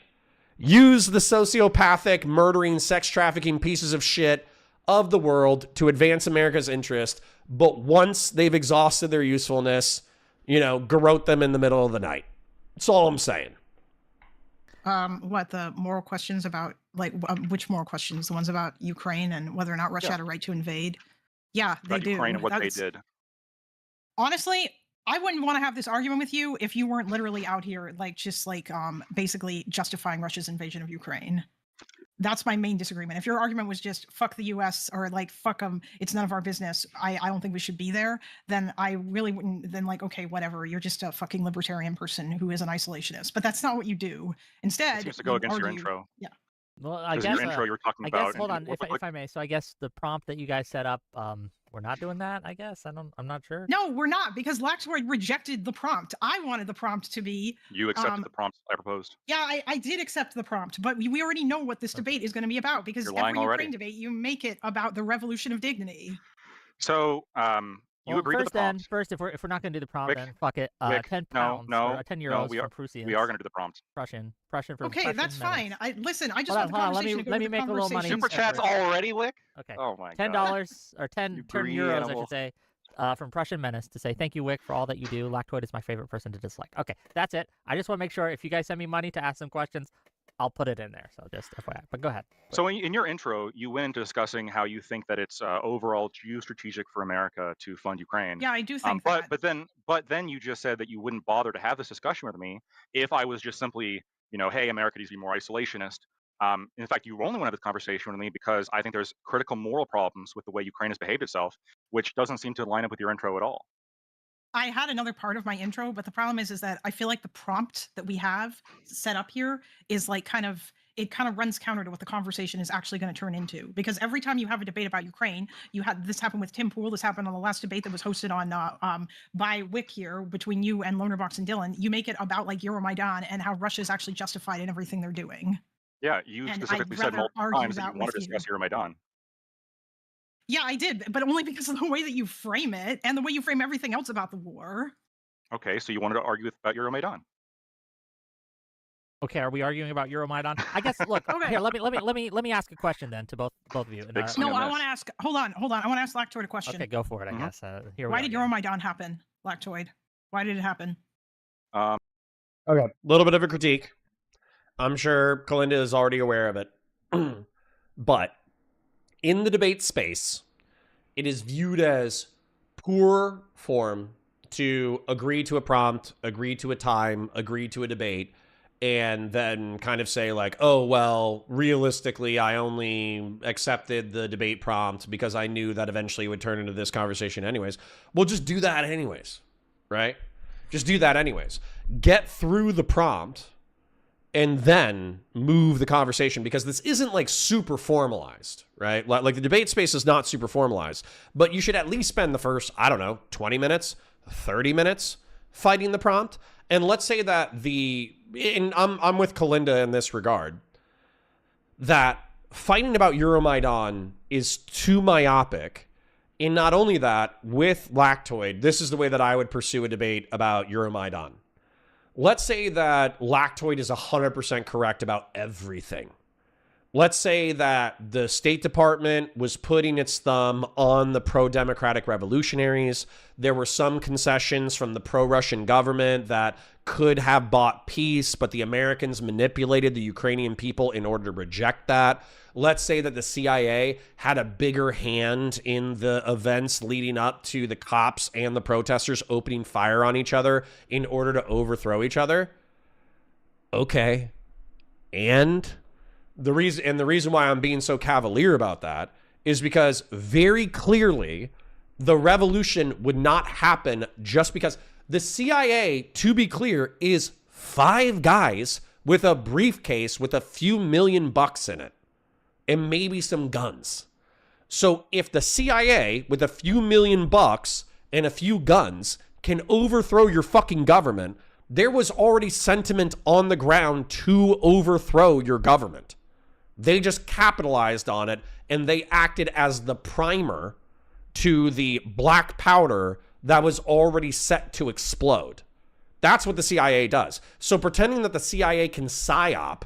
Use the sociopathic, murdering, sex trafficking pieces of shit of the world to advance America's interest. But once they've exhausted their usefulness, garrote them in the middle of the night. That's all I'm saying. What, the moral questions about, like, which moral questions? The ones about Ukraine and whether or not Russia had a right to invade? Yeah, they do. Ukraine and what they did. Honestly, I wouldn't want to have this argument with you if you weren't literally out here, like, just like, basically justifying Russia's invasion of Ukraine. That's my main disagreement. If your argument was just fuck the US or like fuck them, it's none of our business, I don't think we should be there, then I really wouldn't, then like, okay, whatever, you're just a fucking libertarian person who is an isolationist. But that's not what you do. Instead, it seems to go against your intro. Yeah. Well, I guess your intro you were talking about. Hold on, if I may. So I guess the prompt that you guys set up, we're not doing that. I guess I'm not sure. No, we're not, because Lactoid rejected the prompt. I wanted the prompt to be. You accepted the prompt I proposed. Yeah, I did accept the prompt, but we already know what this debate is going to be about, because every Ukraine debate you make it about the revolution of dignity. So you agree to the prompt. First, if we're not going to do the prompt, then fuck it. Wick, 10 pounds or 10 euros we from Prussians. We are going to do the prompt. Prussian from okay, Prussian that's minutes. fine. Listen, I just want the conversation to go let to me the make a little money. Super chats already, Wick? Okay. Oh my $10 God. or 10 euros, I should say, from Prussian Menace to say thank you, Wick, for all that you do. Lactoid is my favorite person to dislike. Okay, that's it. I just want to make sure if you guys send me money to ask some questions, I'll put it in there. So just FYI. But go ahead. So in your intro, you went into discussing how you think that it's overall geostrategic for America to fund Ukraine. Yeah, I do think that. But then you just said that you wouldn't bother to have this discussion with me if I was just simply, hey, America needs to be more isolationist. In fact, you only want to have this conversation with me because I think there's critical moral problems with the way Ukraine has behaved itself, which doesn't seem to line up with your intro at all. I had another part of my intro, but the problem is that I feel like the prompt that we have set up here is like it kind of runs counter to what the conversation is actually going to turn into. Because every time you have a debate about Ukraine, this happened with Tim Pool, this happened on the last debate that was hosted on by Wick here between you and Lonerbox and Dylan. You make it about like Euromaidan and how Russia is actually justified in everything they're doing. Yeah, you specifically said multiple times that you want to discuss Euromaidan. Yeah, I did, but only because of the way that you frame it and the way you frame everything else about the war. Okay, so you wanted to argue about Euromaidan. Okay, are we arguing about Euromaidan? I guess. Look, okay. Here, let me ask a question then to both of you. No, I want to ask. Hold on. I want to ask Lactoid a question. Okay, go for it. I guess. Why did Euromaidan happen, Lactoid? Why did it happen? Okay, a little bit of a critique. I'm sure Kalinda is already aware of it, but in the debate space, it is viewed as poor form to agree to a prompt, agree to a time, agree to a debate, and then kind of say like, oh, well, realistically, I only accepted the debate prompt because I knew that eventually it would turn into this conversation anyways. Well, just do that anyways, right? Just do that anyways. Get through the prompt and then move the conversation, because this isn't like super formalized, right? Like the debate space is not super formalized, but you should at least spend the first, 20 minutes, 30 minutes fighting the prompt. And let's say that I'm with Kalinda in this regard, that fighting about Euromaidan is too myopic And not only that, with Lactoid, this is the way that I would pursue a debate about Euromaidan. Let's say that Lactoid is 100% correct about everything. Let's say that the State Department was putting its thumb on the pro-democratic revolutionaries. There were some concessions from the pro-Russian government that could have bought peace, but the Americans manipulated the Ukrainian people in order to reject that. Let's say that the CIA had a bigger hand in the events leading up to the cops and the protesters opening fire on each other in order to overthrow each other. Okay. And the reason why I'm being so cavalier about that is because very clearly the revolution would not happen just because the CIA, to be clear, is 5 guys with a briefcase with a few $1,000,000 in it and maybe some guns. So if the CIA with a few $1,000,000 and a few guns can overthrow your fucking government, there was already sentiment on the ground to overthrow your government. They just capitalized on it, and they acted as the primer to the black powder that was already set to explode. That's what the CIA does. So pretending that the CIA can psyop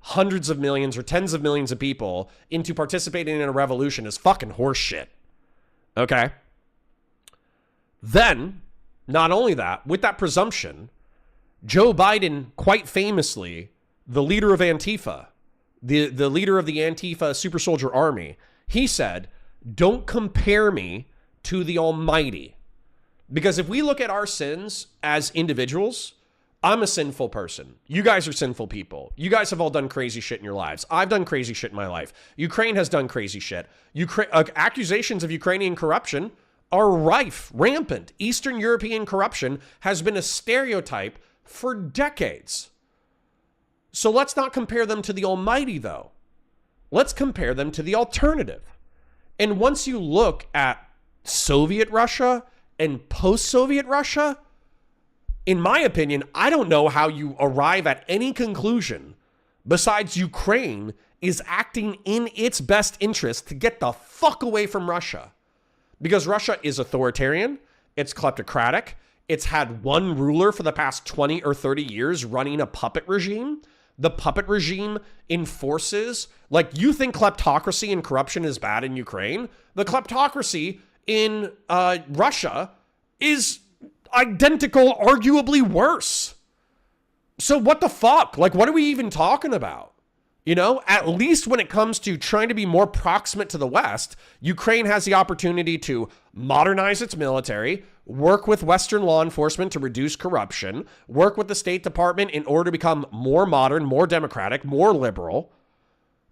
hundreds of millions or tens of millions of people into participating in a revolution is fucking horseshit. Okay? Then, not only that, with that presumption, Joe Biden, quite famously, the leader of Antifa, the leader of the Antifa super soldier army, he said, don't compare me to the Almighty. Because if we look at our sins as individuals, I'm a sinful person. You guys are sinful people. You guys have all done crazy shit in your lives. I've done crazy shit in my life. Ukraine has done crazy shit. Accusations of Ukrainian corruption are rife, rampant. Eastern European corruption has been a stereotype for decades. So let's not compare them to the Almighty, though. Let's compare them to the alternative. And once you look at Soviet Russia and post-Soviet Russia, in my opinion, I don't know how you arrive at any conclusion besides Ukraine is acting in its best interest to get the fuck away from Russia. Because Russia is authoritarian, it's kleptocratic, it's had one ruler for the past 20 or 30 years running a puppet regime. The puppet regime enforces, like, you think kleptocracy and corruption is bad in Ukraine? The kleptocracy in Russia is identical, arguably worse. So what the fuck? Like, what are we even talking about? You know, at least when it comes to trying to be more proximate to the West, Ukraine has the opportunity to modernize its military, work with Western law enforcement to reduce corruption, work with the State Department in order to become more modern, more democratic, more liberal.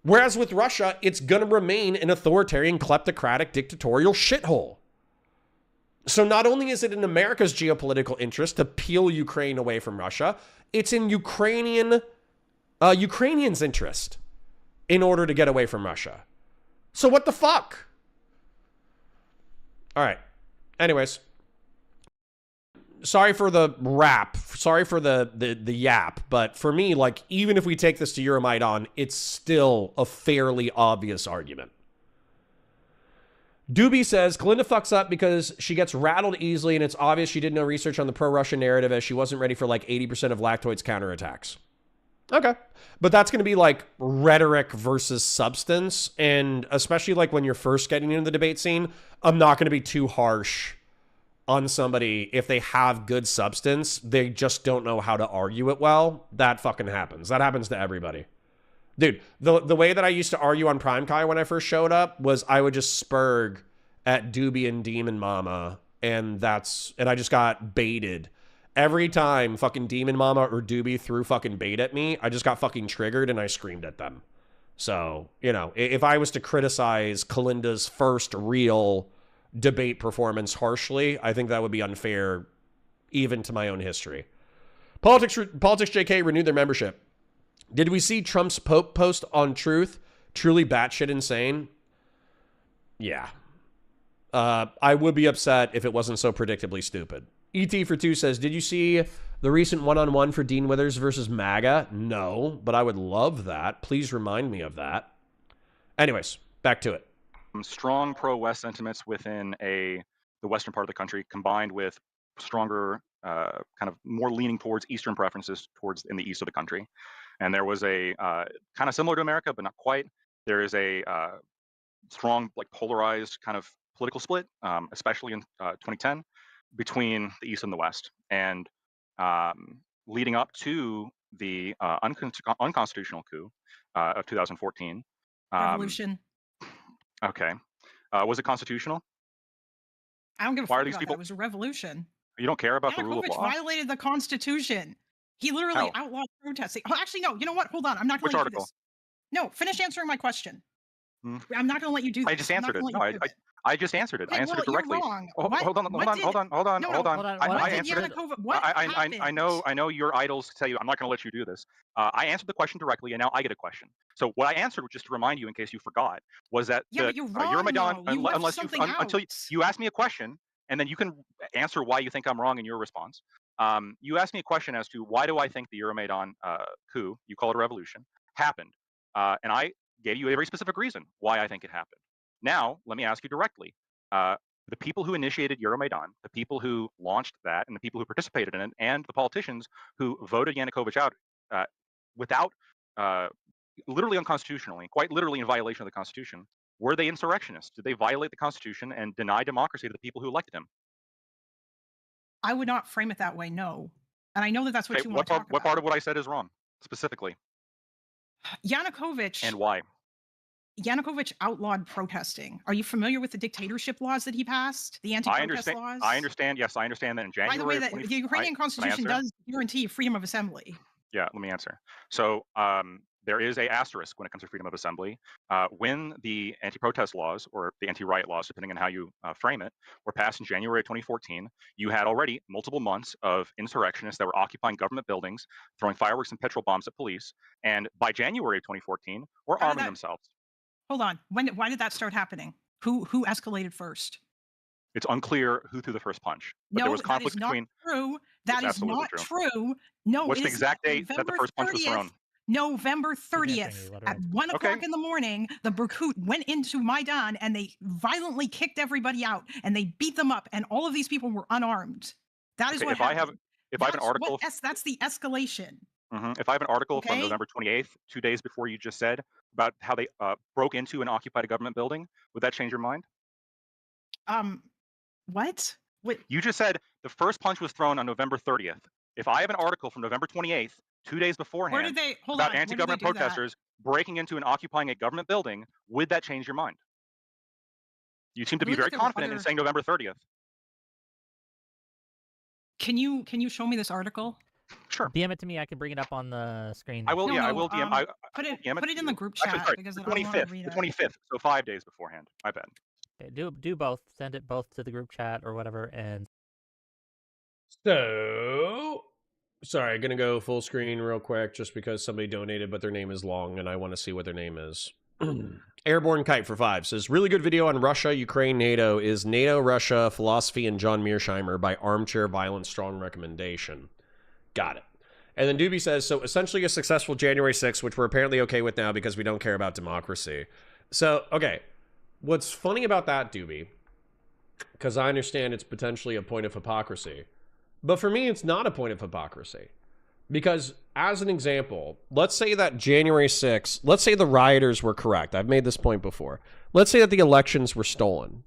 Whereas with Russia, it's going to remain an authoritarian, kleptocratic, dictatorial shithole. So not only is it in America's geopolitical interest to peel Ukraine away from Russia, it's in Ukrainians' interest in order to get away from Russia. So what the fuck? All right. Anyways, sorry for the rap. Sorry for the yap. But for me, like, even if we take this to Euromaidan, it's still a fairly obvious argument. Doobie says, Kalinda fucks up because she gets rattled easily, and it's obvious she did no research on the pro-Russian narrative as she wasn't ready for like 80% of Lactoid's counterattacks. Okay. But that's going to be like rhetoric versus substance. And especially like when you're first getting into the debate scene, I'm not going to be too harsh on somebody if they have good substance. They just don't know how to argue it well. That fucking happens. That happens to everybody. Dude, the way that I used to argue on Prime Kai when I first showed up was I would just spurg at Doobie and Demon Mama, and I just got baited. Every time fucking Demon Mama or Doobie threw fucking bait at me, I just got fucking triggered and I screamed at them. So, you know, if I was to criticize Kalinda's first real debate performance harshly, I think that would be unfair even to my own history. Politics JK renewed their membership. Did we see Trump's Pope post on Truth? Truly batshit insane? Yeah. I would be upset if it wasn't so predictably stupid. ET for 2 says, did you see the recent one-on-one for Dean Withers versus MAGA? No, but I would love that. Please remind me of that. Anyways, back to it. strong pro-West sentiments within the western part of the country, combined with stronger, kind of more leaning towards Eastern preferences towards in the east of the country. And there was a kind of similar to America, but not quite. There is a strong, like polarized kind of political split, especially in 2010, between the East and the West. And leading up to the unconstitutional coup of 2014. Revolution. Okay. Was it constitutional? I don't give a Why fuck are these about people? that. It was a revolution. You don't care about the rule of Yanukovych law? violated the Constitution. He literally How? outlawed protesting. Oh, actually, no. You know what? Hold on. I'm not going Which to let you do article? this. No, finish answering my question. Hmm. I'm not going to let you do this. I just I'm not answered it. gonna No, let you do it. I just answered it. I Okay, answered well, it directly. you're wrong. Oh, What? hold on, What did- hold on. No, no. I What did answered it. Yanukovych? What happened? I know your idols tell you I'm not going to let you do this. I answered the question directly, and now I get a question. So what I answered, just to remind you in case you forgot, was that Yeah, the but you're wrong, Euromaidan, though. You left unless something until out. you ask me a question, and then you can answer why you think I'm wrong in your response. You asked me a question as to why do I think the Euromaidan coup, you call it a revolution, happened, and I gave you a very specific reason why I think it happened. Now, let me ask you directly. The people who initiated Euromaidan, the people who launched that, and the people who participated in it, and the politicians who voted Yanukovych out without, literally unconstitutionally, quite literally in violation of the Constitution, were they insurrectionists? Did they violate the Constitution and deny democracy to the people who elected him? I would not frame it that way, no. And I know that that's what you want to talk about. What part of what I said is wrong, specifically, Yanukovych. and why? Yanukovych outlawed protesting. Are you familiar with the dictatorship laws that he passed? The anti-protest laws? I understand. Yes, I understand that in January. By the way, the Ukrainian constitution does guarantee freedom of assembly. Yeah, let me answer. So there is a asterisk when it comes to freedom of assembly. When the anti-protest laws, or the anti-riot laws, depending on how you frame it, were passed in January of 2014, you had already multiple months of insurrectionists that were occupying government buildings, throwing fireworks and petrol bombs at police, and by January of 2014, were arming themselves. Hold on. Why did that start happening? Who escalated first? It's unclear who threw the first punch. But No, there was conflict that is between. Not true. That is not true. No, what's the exact date that the first punch was thrown? November 30th at 1 o'clock in the morning, the Berkut went into Maidan and they violently kicked everybody out and they beat them up, and all of these people were unarmed. That is what happened. If I have an article, that's the escalation. If I have an article from November 28th, 2 days before you just said, about how they broke into and occupied a government building, would that change your mind? What? You just said the first punch was thrown on November 30th. If I have an article from November 28th, 2 days beforehand, about anti-government protesters breaking into and occupying a government building, would that change your mind? You seem to be very confident in saying November 30th. Can you show me this article? Sure. DM it to me. I can bring it up on the screen. I will. I will DM. Put it in the group chat. Actually, because the 25th. The 25th. So 5 days beforehand. My bad. Okay, do both. Send it both to the group chat or whatever. And so, sorry, gonna go full screen real quick just because somebody donated, but their name is long and I want to see what their name is. Airborne Kite for 5 says, really good video on Russia, Ukraine, NATO. Is NATO, Russia, Philosophy, and John Mearsheimer by Armchair Violence strong recommendation. Got it. And then Doobie says, so essentially a successful January 6th, which we're apparently okay with now because we don't care about democracy. So, okay. What's funny about that, Doobie, because I understand it's potentially a point of hypocrisy, but for me, it's not a point of hypocrisy. Because, as an example, let's say that January 6th, let's say the rioters were correct. I've made this point before. Let's say that the elections were stolen.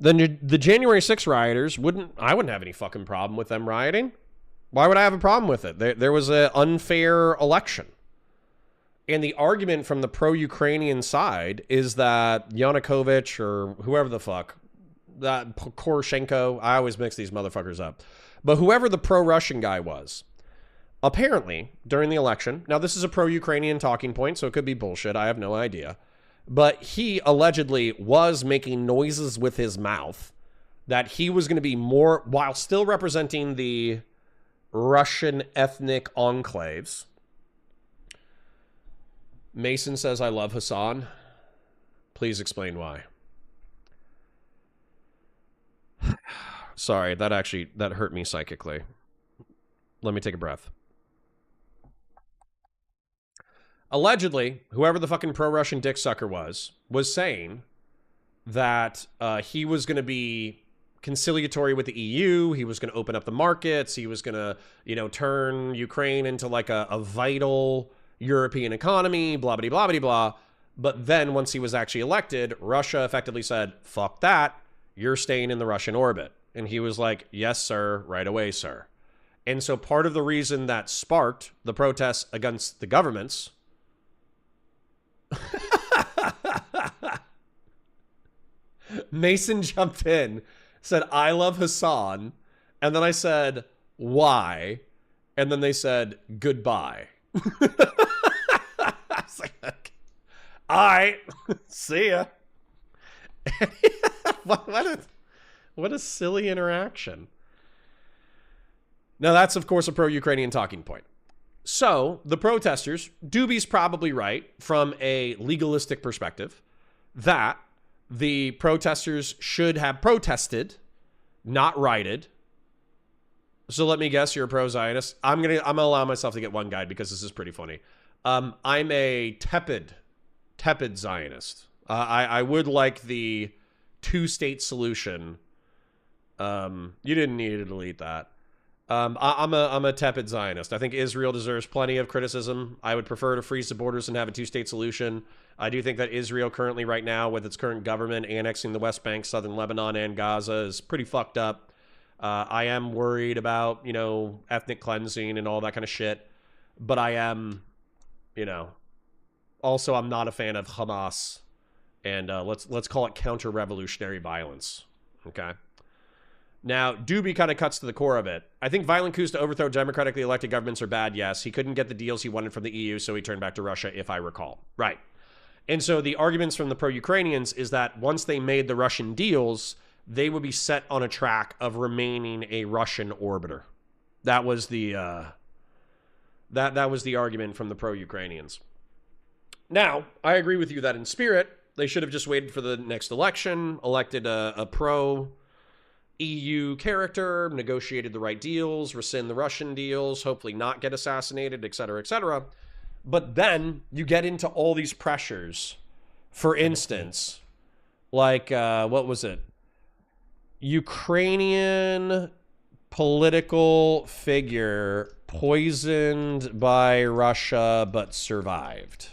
Then the January 6th rioters I wouldn't have any fucking problem with them rioting. Why would I have a problem with it? There was an unfair election. And the argument from the pro-Ukrainian side is that Yanukovych or whoever the fuck, that Poroshenko, I always mix these motherfuckers up, but whoever the pro-Russian guy was, apparently during the election, now this is a pro-Ukrainian talking point, so it could be bullshit, I have no idea, but he allegedly was making noises with his mouth that he was going to be more, while still representing the Russian ethnic enclaves. Mason says, I love Hassan. Please explain why. Sorry, that hurt me psychically. Let me take a breath. Allegedly, whoever the fucking pro-Russian dick sucker was saying that he was going to be conciliatory with the EU. He was going to open up the markets. He was going to, turn Ukraine into like a vital European economy, blah, blah, blah, blah, blah. But then once he was actually elected, Russia effectively said, fuck that. You're staying in the Russian orbit. And he was like, yes, sir. Right away, sir. And so part of the reason that sparked the protests against the governments Mason jumped in, said, I love Hassan. And then I said, why? And then they said, goodbye. I was like, okay. All right. See ya. What a silly interaction. Now, that's, of course, a pro-Ukrainian talking point. So, the protesters, Doobie's probably right from a legalistic perspective that the protesters should have protested, not rioted. So let me guess, you're a pro-Zionist. I'm gonna allow myself to get one guide because this is pretty funny. I'm a tepid Zionist. I would like the two-state solution. You didn't need to delete that. I'm a tepid Zionist. I think Israel deserves plenty of criticism. I would prefer to freeze the borders and have a two-state solution. I do think that Israel currently right now, with its current government annexing the West Bank, southern Lebanon, and Gaza, is pretty fucked up. I am worried about, ethnic cleansing and all that kind of shit. But I am, also I'm not a fan of Hamas. And let's call it counter-revolutionary violence. Okay? Now, Doobie kind of cuts to the core of it. I think violent coups to overthrow democratically elected governments are bad, yes. He couldn't get the deals he wanted from the EU, so he turned back to Russia, if I recall. Right. And so the arguments from the pro-Ukrainians is that once they made the Russian deals, they would be set on a track of remaining a Russian orbiter. That was the that was the argument from the pro-Ukrainians. Now, I agree with you that in spirit, they should have just waited for the next election, elected a pro-EU character, negotiated the right deals, rescind the Russian deals, hopefully not get assassinated, etc., etc. But then you get into all these pressures. For instance, like, what was it? Ukrainian political figure poisoned by Russia but survived.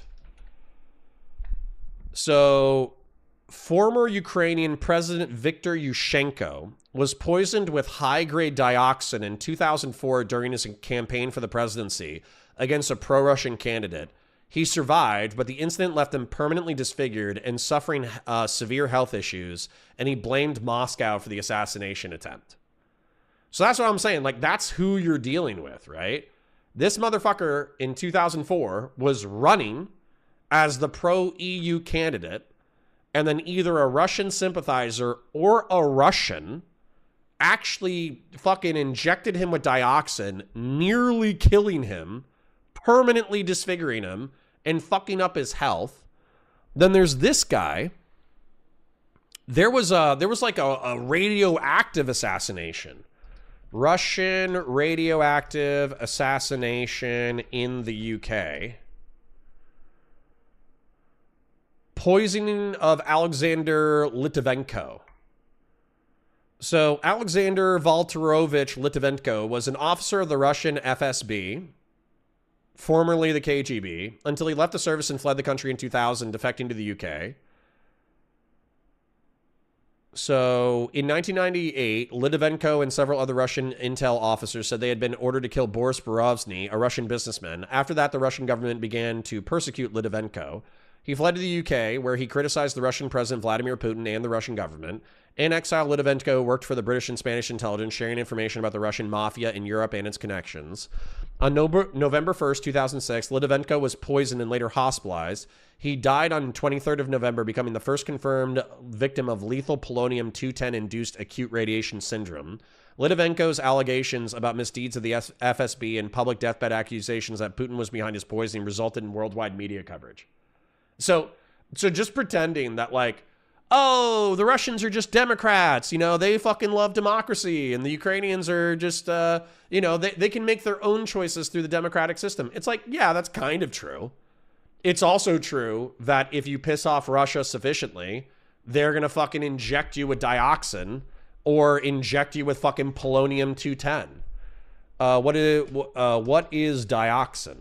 So, former Ukrainian President Viktor Yushchenko was poisoned with high-grade dioxin in 2004 during his campaign for the presidency against a pro-Russian candidate. He survived, but the incident left him permanently disfigured and suffering severe health issues, and he blamed Moscow for the assassination attempt. So that's what I'm saying. Like, that's who you're dealing with, right? This motherfucker in 2004 was running as the pro-EU candidate, and then either a Russian sympathizer or a Russian actually fucking injected him with dioxin, nearly killing him, permanently disfiguring him, and fucking up his health. Then there's this guy. There was like a radioactive assassination. Russian radioactive assassination in the UK. Poisoning of Alexander Litvinenko. So Alexander Valterovich Litvinenko was an officer of the Russian FSB, formerly the KGB, until he left the service and fled the country in 2000, defecting to the UK. So in 1998, Litvinenko and several other Russian intel officers said they had been ordered to kill Boris Berezovsky, a Russian businessman. After that, the Russian government began to persecute Litvinenko. He fled to the UK, where he criticized the Russian President Vladimir Putin and the Russian government. In exile, Litvinenko worked for the British and Spanish intelligence, sharing information about the Russian mafia in Europe and its connections. On November 1st, 2006, Litvinenko was poisoned and later hospitalized. He died on 23rd of November, becoming the first confirmed victim of lethal polonium-210-induced acute radiation syndrome. Litvinenko's allegations about misdeeds of the FSB and public deathbed accusations that Putin was behind his poisoning resulted in worldwide media coverage. So just pretending that, like, oh, the Russians are just Democrats, they fucking love democracy, and the Ukrainians are just, they can make their own choices through the democratic system. It's like, yeah, that's kind of true. It's also true that if you piss off Russia sufficiently, they're going to fucking inject you with dioxin or inject you with fucking polonium-210. What is dioxin?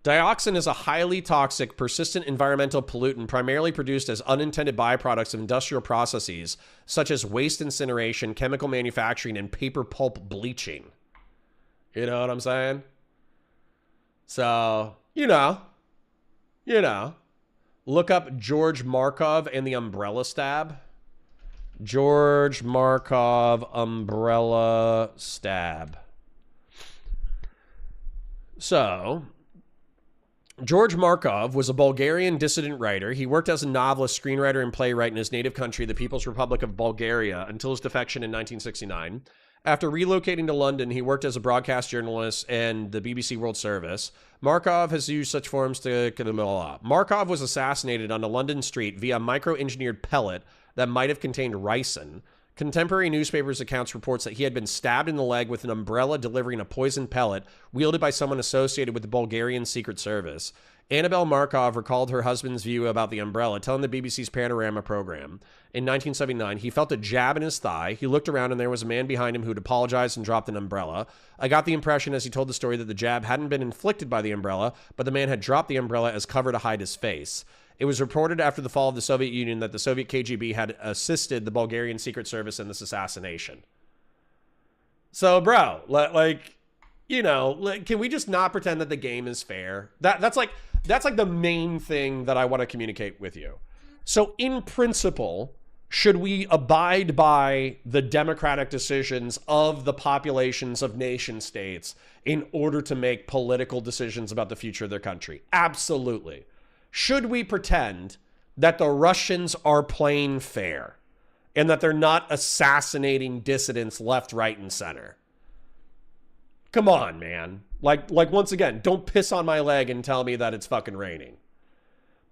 Dioxin is a highly toxic, persistent environmental pollutant primarily produced as unintended byproducts of industrial processes such as waste incineration, chemical manufacturing, and paper pulp bleaching. You know what I'm saying? So, you know. Look up George Markov and the umbrella stab. George Markov umbrella stab. So, George Markov was a Bulgarian dissident writer. He worked as a novelist, screenwriter, and playwright in his native country, the People's Republic of Bulgaria, until his defection in 1969. After relocating to London, he worked as a broadcast journalist and the BBC World Service. Markov has used such forms to... Markov was assassinated on a London street via a micro-engineered pellet that might have contained ricin. Contemporary newspapers' accounts reports that he had been stabbed in the leg with an umbrella delivering a poison pellet wielded by someone associated with the Bulgarian Secret Service. Annabelle Markov recalled her husband's view about the umbrella, telling the BBC's Panorama program. In 1979, he felt a jab in his thigh. He looked around and there was a man behind him who'd apologized and dropped an umbrella. I got the impression as he told the story that the jab hadn't been inflicted by the umbrella, but the man had dropped the umbrella as cover to hide his face. It was reported after the fall of the Soviet Union that the Soviet KGB had assisted the Bulgarian Secret Service in this assassination. So, bro, can we just not pretend that the game is fair? That's like the main thing that I want to communicate with you. So, in principle, should we abide by the democratic decisions of the populations of nation states in order to make political decisions about the future of their country? Absolutely. Should we pretend that the Russians are playing fair and that they're not assassinating dissidents left, right, and center? Come on, man. Like once again, don't piss on my leg and tell me that it's fucking raining.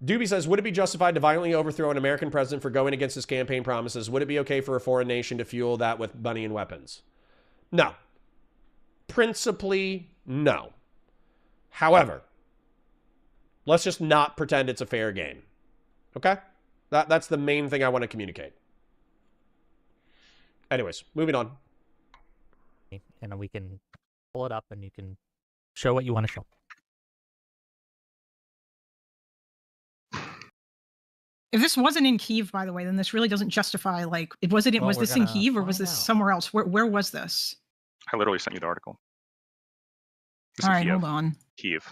Doobie says, would it be justified to violently overthrow an American president for going against his campaign promises? Would it be okay for a foreign nation to fuel that with money and weapons? No. Principally, no. However, let's just not pretend it's a fair game. Okay? That's the main thing I want to communicate. Anyways, moving on. And we can pull it up and you can show what you want to show. If this wasn't in Kyiv, by the way, then this really doesn't justify, was this in Kyiv or was this somewhere else? Where was this? I literally sent you the article. All right, hold on. Kyiv.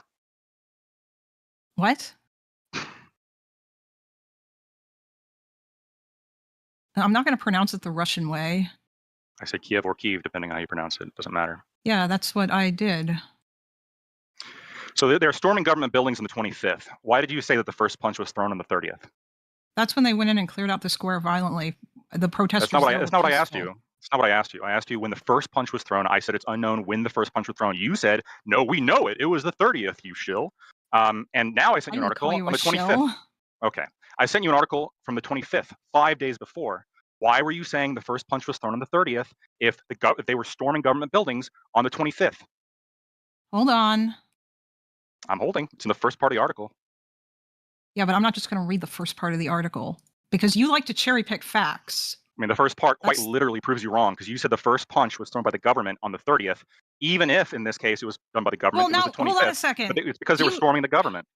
What? I'm not going to pronounce it the Russian way. I say Kiev or Kyiv, depending on how you pronounce it. It doesn't matter. Yeah, that's what I did. So they're storming government buildings on the 25th. Why did you say that the first punch was thrown on the 30th? That's when they went in and cleared out the square violently. The protesters. That's not what I asked you. It's not what I asked you. I asked you when the first punch was thrown. I said it's unknown when the first punch was thrown. You said, no, we know it. It was the 30th, you shill. And now I sent you an article on the 25th. Shill. Okay. I sent you an article from the 25th, 5 days before. Why were you saying the first punch was thrown on the 30th if they were storming government buildings on the 25th? Hold on. I'm holding. It's in the first part of the article. Yeah, but I'm not just going to read the first part of the article because you like to cherry pick facts. I mean, the first part quite literally proves you wrong because you said the first punch was thrown by the government on the 30th, even if in this case it was done by the government. Well, now, it was the 25th, hold on a second. But it's because they were storming the government.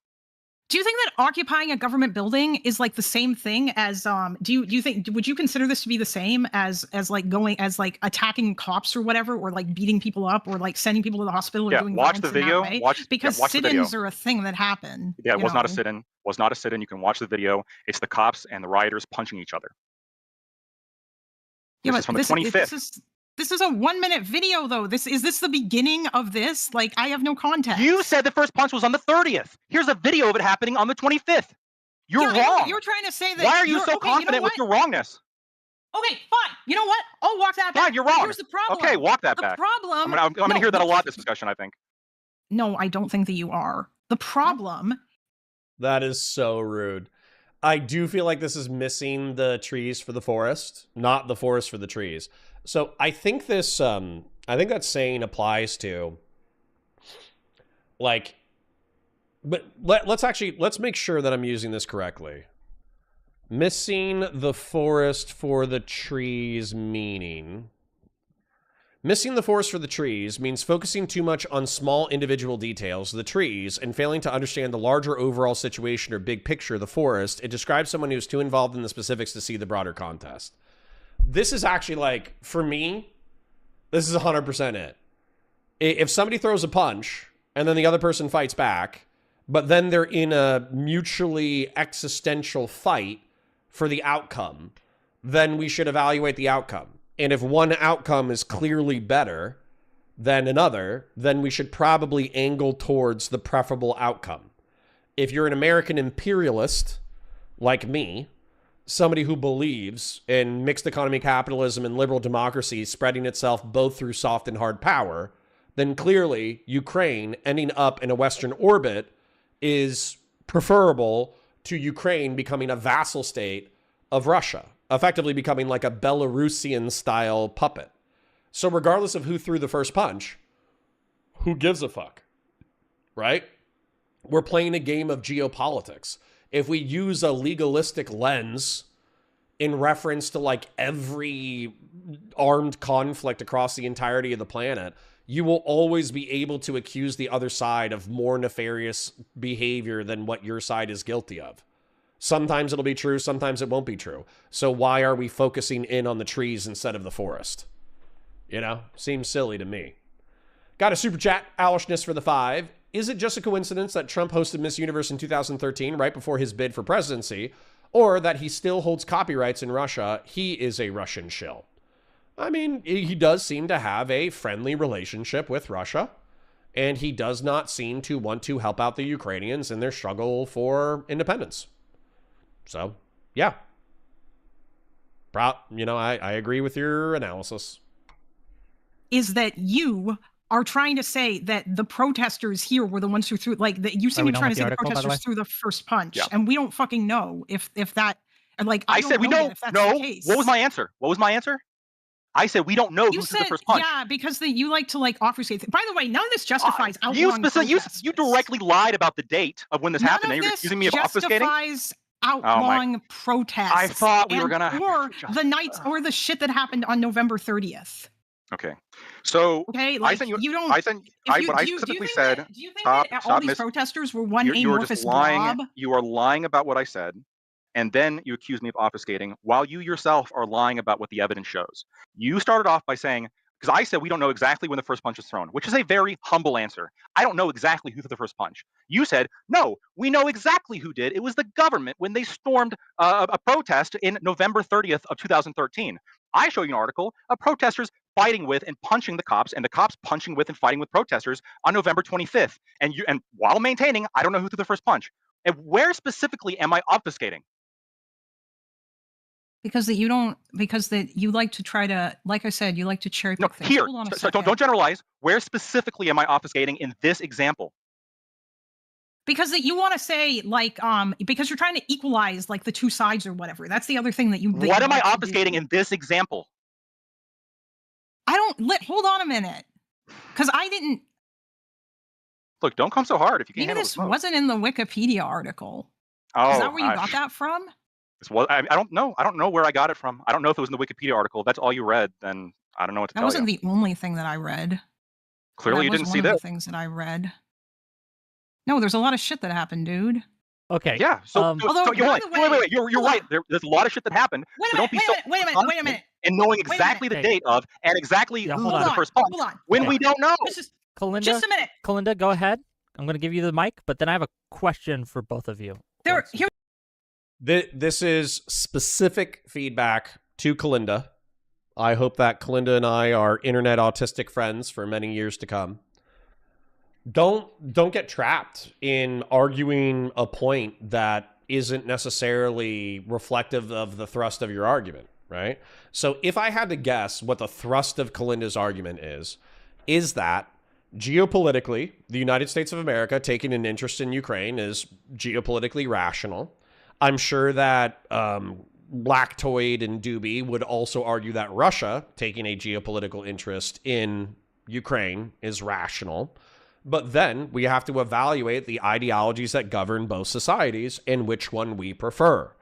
Do you think that occupying a government building is like the same thing as do you think, would you consider this to be the same as attacking cops or whatever, or like beating people up or like sending people to the hospital or doing watch the video. Because sit-ins are a thing that happen. Yeah, it was not a sit-in. Was not a sit-in. You can watch the video. It's the cops and the rioters punching each other. Yeah, this is from the 25th. This is a 1-minute video, though. Is this the beginning of this? Like, I have no context. You said the first punch was on the 30th. Here's a video of it happening on the 25th. You're wrong. You're trying to say that. Why are you so confident with your wrongness? Okay, fine. You know what? I'll walk that back. Fine, you're wrong. Here's the problem. Okay, walk that back. The problem. I'm going to hear that a lot in this discussion, I think. No, I don't think that you are. The problem. That is so rude. I do feel like this is missing the trees for the forest, not the forest for the trees. So I think this, I think that saying applies to, like, but let's make sure that I'm using this correctly. Missing the forest for the trees meaning... Missing the forest for the trees means focusing too much on small individual details, the trees, and failing to understand the larger overall situation or big picture of the forest. It describes someone who's too involved in the specifics to see the broader context. This is actually like, for me, this is 100% it. If somebody throws a punch and then the other person fights back, but then they're in a mutually existential fight for the outcome, then we should evaluate the outcome. And if one outcome is clearly better than another, then we should probably angle towards the preferable outcome. If you're an American imperialist, like me, somebody who believes in mixed economy capitalism and liberal democracy spreading itself both through soft and hard power, then clearly Ukraine ending up in a Western orbit is preferable to Ukraine becoming a vassal state of Russia, effectively becoming like a Belarusian-style puppet. So regardless of who threw the first punch, who gives a fuck, right? We're playing a game of geopolitics. If we use a legalistic lens in reference to like every armed conflict across the entirety of the planet, you will always be able to accuse the other side of more nefarious behavior than what your side is guilty of. Sometimes it'll be true, sometimes it won't be true. So why are we focusing in on the trees instead of the forest? You know, seems silly to me. Got a super chat, Alishness for the 5. Is it just a coincidence that Trump hosted Miss Universe in 2013, right before his bid for presidency, or that he still holds copyrights in Russia? He is a Russian shill. I mean, he does seem to have a friendly relationship with Russia, and he does not seem to want to help out the Ukrainians in their struggle for independence. So, yeah. I agree with your analysis. Is that you are trying to say that the protesters here were the ones who threw, like, that you seem to be trying to say the protesters threw the first punch, and we don't fucking know if that, like, I said we don't know. What was my answer? I said we don't know who threw the first punch. Yeah, because you like to like obfuscate. By the way, none of this justifies outlawing protests. You directly lied about the date of when this happened. And you're accusing me of obfuscating. Justifies outlawing protests. I thought we were gonna or the nights or the shit that happened on November 30th. Okay, so like I sent you. You don't. I specifically said. Do you think that all these protesters were one amorphous blob? You are lying about what I said, and then you accuse me of obfuscating while you yourself are lying about what the evidence shows. You started off by saying, because I said we don't know exactly when the first punch was thrown, which is a very humble answer. I don't know exactly who threw the first punch. You said, no, we know exactly who did. It was the government when they stormed a protest in November 30th of 2013. I show you an article of protesters fighting with and punching the cops, and the cops punching with and fighting with protesters on November 25th. And while maintaining, I don't know who threw the first punch. And where specifically am I obfuscating? Because you like to try to, like I said, you like to cherry pick things. Here, hold on a so don't generalize. Where specifically am I obfuscating in this example? Because you want to say, like, because you're trying to equalize, like, the two sides or whatever. That's the other thing that you. What am I obfuscating in this example? Hold on a minute, because I didn't. Look, don't come so hard if you can't Maybe handle this the smoke. wasn't in the Wikipedia article. Oh, is that where you got that from? I don't know. I don't know where I got it from. I don't know if it was in the Wikipedia article. If that's all you read, then I don't know what to tell you. That wasn't the only thing that I read. Clearly, you didn't see that. One of the things that I read. No, there's a lot of shit that happened, dude. Okay. Yeah. So you're right. Wait. You're right. There's a lot of shit that happened. Wait a minute. And knowing exactly the date of and exactly who was the first punch. When we don't know. Kalinda, just a minute. Kalinda, go ahead. I'm going to give you the mic, but then I have a question for both of you. This is specific feedback to Kalinda. I hope that Kalinda and I are internet autistic friends for many years to come. Don't get trapped in arguing a point that isn't necessarily reflective of the thrust of your argument, right? So if I had to guess what the thrust of Kalinda's argument is that geopolitically, the United States of America taking an interest in Ukraine is geopolitically rational. I'm sure that Blacktoid and Doobie would also argue that Russia taking a geopolitical interest in Ukraine is rational. But then we have to evaluate the ideologies that govern both societies and which one we prefer.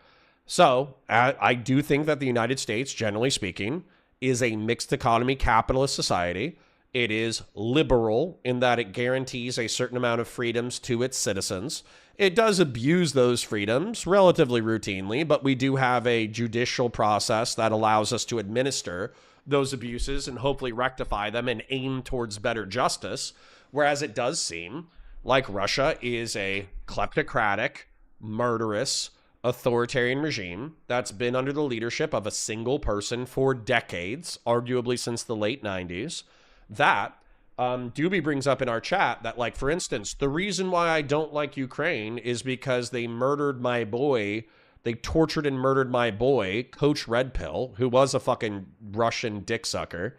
So I do think that the United States, generally speaking, is a mixed economy capitalist society. It is liberal in that it guarantees a certain amount of freedoms to its citizens. It does abuse those freedoms relatively routinely, but we do have a judicial process that allows us to administer those abuses and hopefully rectify them and aim towards better justice. Whereas it does seem like Russia is a kleptocratic, murderous, authoritarian regime that's been under the leadership of a single person for decades, arguably since the late 90s. That Doobie brings up in our chat that, like, for instance, the reason why I don't like Ukraine is because they murdered my boy. They tortured and murdered my boy, Coach Red Pill, who was a fucking Russian dick sucker.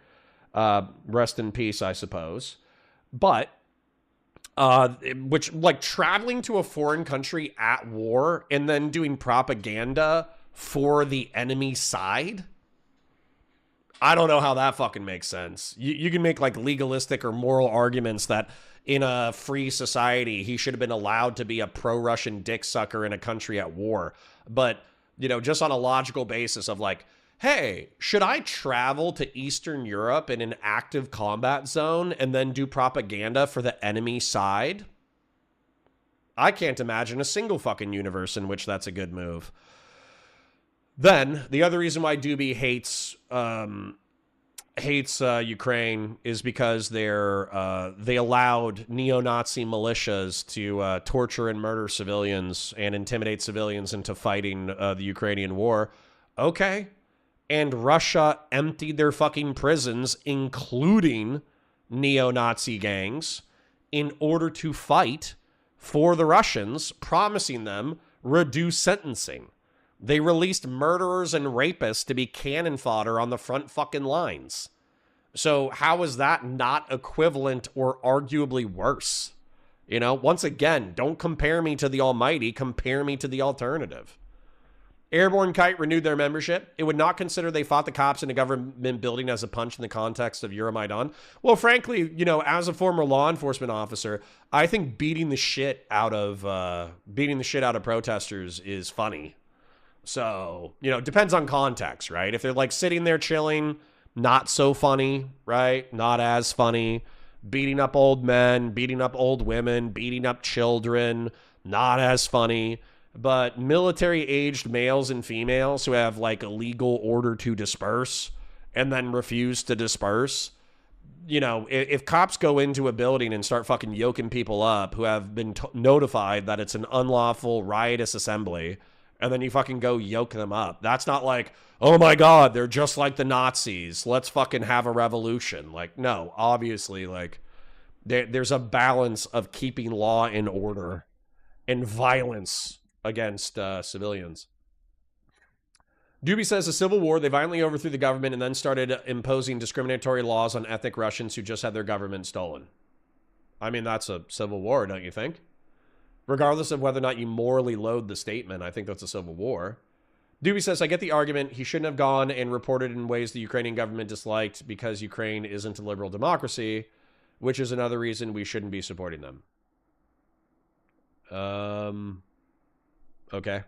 Rest in peace, I suppose. But which, like, traveling to a foreign country at war and then doing propaganda for the enemy side, I don't know how that fucking makes sense. You can make, like, legalistic or moral arguments that in a free society he should have been allowed to be a pro-Russian dick sucker in a country at war. But, you know, just on a logical basis of, like, hey, should I travel to Eastern Europe in an active combat zone and then do propaganda for the enemy side? I can't imagine a single fucking universe in which that's a good move. Then, the other reason why Doobie hates Ukraine is because they allowed neo-Nazi militias to torture and murder civilians and intimidate civilians into fighting the Ukrainian war. Okay. And Russia emptied their fucking prisons, including neo-Nazi gangs, in order to fight for the Russians, promising them reduced sentencing. They released murderers and rapists to be cannon fodder on the front fucking lines. So how is that not equivalent or arguably worse? You know, once again, don't compare me to the almighty, compare me to the alternative. Airborne Kite renewed their membership. It would not consider they fought the cops in a government building as a punch in the context of Euromaidan. Well, frankly, you know, as a former law enforcement officer, I think beating the shit out of protesters is funny. So, you know, depends on context, right? If they're, like, sitting there chilling, not so funny, right? Not as funny. Beating up old men, beating up old women, beating up children, not as funny. But military-aged males and females who have, like, a legal order to disperse and then refuse to disperse, you know, if cops go into a building and start fucking yoking people up who have been notified that it's an unlawful riotous assembly, and then you fucking go yoke them up, that's not like, oh my God, they're just like the Nazis, let's fucking have a revolution. Like, no, obviously, like, there's a balance of keeping law and order and violence against civilians. Doobie says, a civil war, they violently overthrew the government and then started imposing discriminatory laws on ethnic Russians who just had their government stolen. I mean, that's a civil war, don't you think? Regardless of whether or not you morally load the statement, I think that's a civil war. Doobie says, I get the argument. He shouldn't have gone and reported in ways the Ukrainian government disliked because Ukraine isn't a liberal democracy, which is another reason we shouldn't be supporting them. Okay.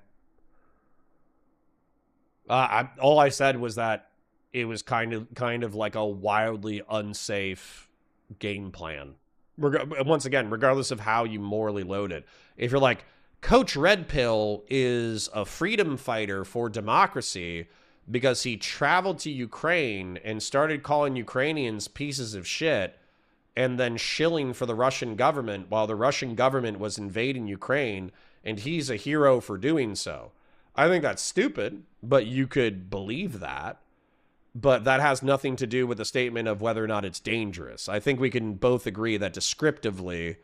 All I said was that it was kind of like a wildly unsafe game plan. Once again, regardless of how you morally load it. If you're like, Coach Red Pill is a freedom fighter for democracy because he traveled to Ukraine and started calling Ukrainians pieces of shit and then shilling for the Russian government while the Russian government was invading Ukraine, and he's a hero for doing so. I think that's stupid, but you could believe that. But that has nothing to do with the statement of whether or not it's dangerous. I think we can both agree that descriptively,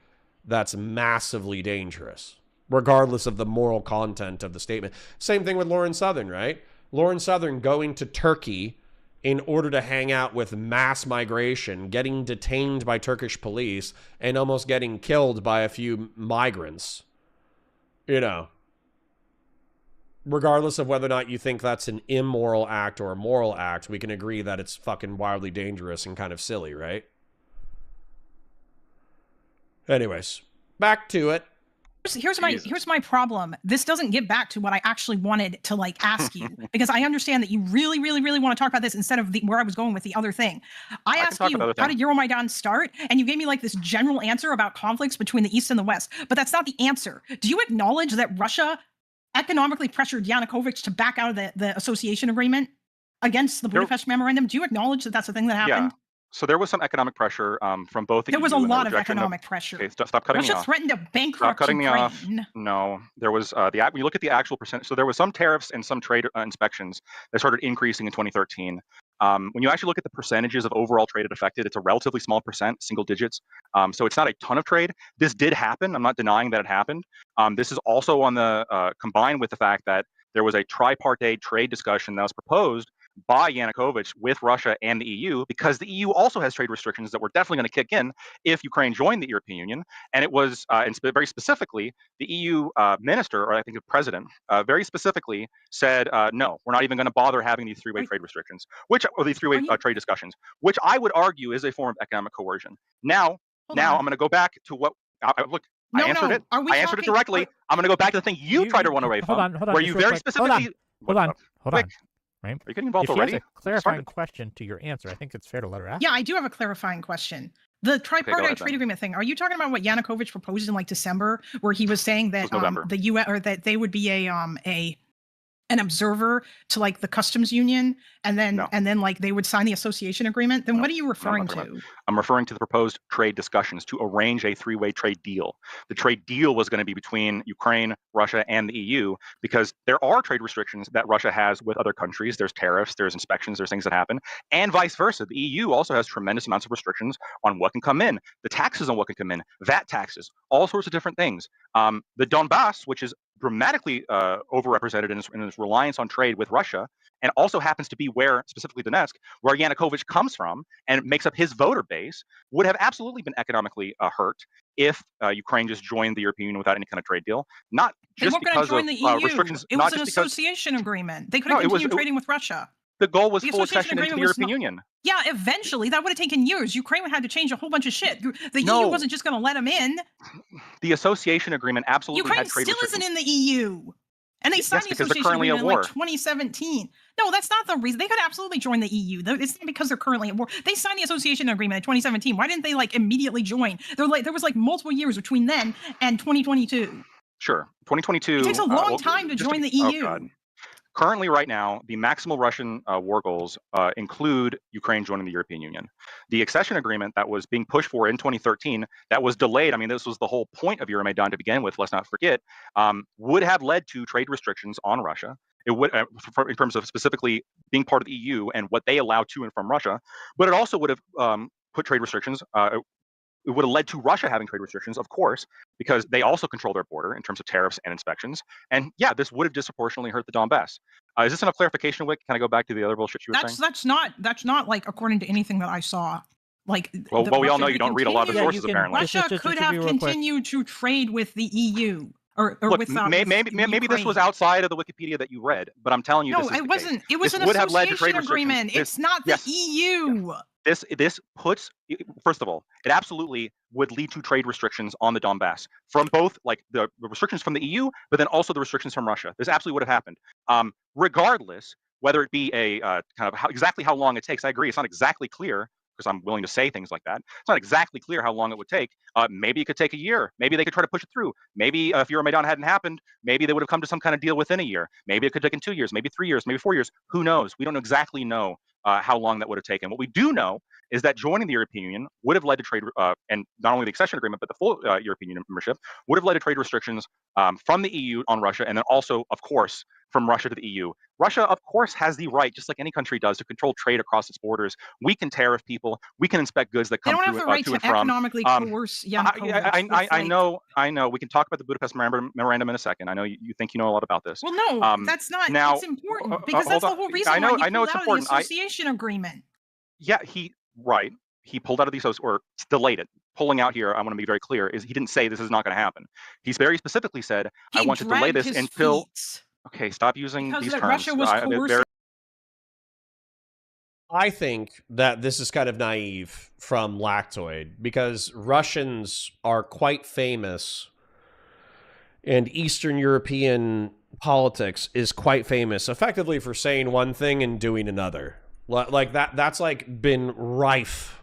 that's massively dangerous, regardless of the moral content of the statement. Same thing with Lauren Southern, right? Lauren Southern going to Turkey in order to hang out with mass migration, getting detained by Turkish police, and almost getting killed by a few migrants. You know, regardless of whether or not you think that's an immoral act or a moral act, we can agree that it's fucking wildly dangerous and kind of silly, right? Anyways, back to it. Here's my problem. This doesn't get back to what I actually wanted to like ask you, because I understand that you really want to talk about this instead of where I was going with the other thing. I asked you, how did Euromaidan start? And you gave me like this general answer about conflicts between the East and the West, but that's not the answer. Do you acknowledge that Russia economically pressured Yanukovych to back out of the association agreement against the Budapest Memorandum? Do you acknowledge that that's a thing that happened? Yeah. So there was some economic pressure from both the EU. There was a lot of economic pressure. Okay, stop cutting me off. Russia threatened to bankrupt Stop cutting Ukraine. me off. No, there was when you look at the actual percent. So there was some tariffs and some trade inspections that started increasing in 2013. When you actually look at the percentages of overall trade it affected, it's a relatively small percent, single digits. So it's not a ton of trade. This did happen. I'm not denying that it happened. This is also on the combined with the fact that there was a tripartite trade discussion that was proposed by Yanukovych with Russia and the EU, because the EU also has trade restrictions that were definitely going to kick in if Ukraine joined the European Union. And it was, very specifically, the EU minister, or I think the president, very specifically said, no, we're not even going to bother having these three-way trade restrictions, or these three-way trade discussions, which I would argue is a form of economic coercion. Now I'm going to go back to what, look, I answered it. I answered it directly. I'm going to go back to the thing you tried to run away from, where you very specifically... Hold on. Right? Are you getting involved already? If she has a clarifying question to your answer, I think it's fair to let her ask. Yeah, I do have a clarifaining question. The tripartite trade agreement thing. Are you talking about what Yanukovych proposed in like December, where he was saying that the U.S. or that they would be an observer to like the customs union, and then like they would sign the association agreement? Then what are you referring to? I'm referring to the proposed trade discussions to arrange a three-way trade deal. The trade deal was going to be between Ukraine, Russia, and the EU, because there are trade restrictions that Russia has with other countries. There's tariffs, there's inspections, there's things that happen, and vice versa. The EU also has tremendous amounts of restrictions on what can come in, the taxes on what can come in, VAT taxes, all sorts of different things. The Donbass, which is dramatically overrepresented in its reliance on trade with Russia, and also happens to be where, specifically Donetsk, where Yanukovych comes from and makes up his voter base, would have absolutely been economically hurt if Ukraine just joined the European Union without any kind of trade deal. Not just because of restrictions. It was an association agreement. They could have continued trading with Russia. The goal was full accession into the European Union. Yeah, eventually. That would have taken years. Ukraine had to change a whole bunch of shit. The EU wasn't just going to let them in. The association agreement absolutely had trade restrictions. Ukraine still isn't in the EU. And they signed the association agreement in like 2017. No, that's not the reason. They could absolutely join the EU. It's not because they're currently at war. They signed the association agreement in 2017. Why didn't they like immediately join? There was like multiple years between then and 2022. Sure. 2022. It takes a long time to join the EU. God. Currently, right now, the maximal Russian war goals include Ukraine joining the European Union. The accession agreement that was being pushed for in 2013, that was delayed. I mean, this was the whole point of Euromaidan to begin with, let's not forget, would have led to trade restrictions on Russia. It would, in terms of specifically being part of the EU and what they allow to and from Russia, but it also would have put trade restrictions. It would have led to Russia having trade restrictions, of course, because they also control their border in terms of tariffs and inspections. And yeah, this would have disproportionately hurt the Donbass. Is this enough clarification, Wick? Can I go back to the other bullshit you were saying? That's not like according to anything that I saw. Like, well, we all know you don't read a lot of sources, apparently. Russia could have continued to trade with the EU. Or look, with maybe this was outside of the Wikipedia that you read, but I'm telling you, no, it wasn't. It was an association agreement. It's not the EU. This puts, first of all, it absolutely would lead to trade restrictions on the Donbass from both like the restrictions from the EU, but then also the restrictions from Russia. This absolutely would have happened. Regardless, whether it be a kind of exactly how long it takes, I agree. It's not exactly clear, because I'm willing to say things like that. It's not exactly clear how long it would take. Maybe it could take a year. Maybe they could try to push it through. Maybe if Euromaidan hadn't happened, maybe they would have come to some kind of deal within a year. Maybe it could take in 2 years, maybe 3 years, maybe 4 years. Who knows? We don't exactly know how long that would have taken. What we do know is that joining the European Union would have led to trade, and not only the accession agreement, but the full European Union membership would have led to trade restrictions from the EU on Russia, and then also, of course, from Russia to the EU. Russia, of course, has the right, just like any country does, to control trade across its borders. We can tariff people. We can inspect goods that come through. They don't have the right to economically coerce. I know. We can talk about the Budapest Memorandum in a second. I know you think you know a lot about this. Well, no, that's not. Now, it's important because that's the whole reason why you pulled out of the association agreement. Yeah, he pulled out of the or delayed it. Pulling out here, I want to be very clear, is he didn't say this is not going to happen. He's very specifically said, I want to delay this until. Okay, stop using these terms. Russia was coercing. I think that this is kind of naive from Lactoid, because Russians are quite famous and Eastern European politics is quite famous, effectively for saying one thing and doing another. Like that's like been rife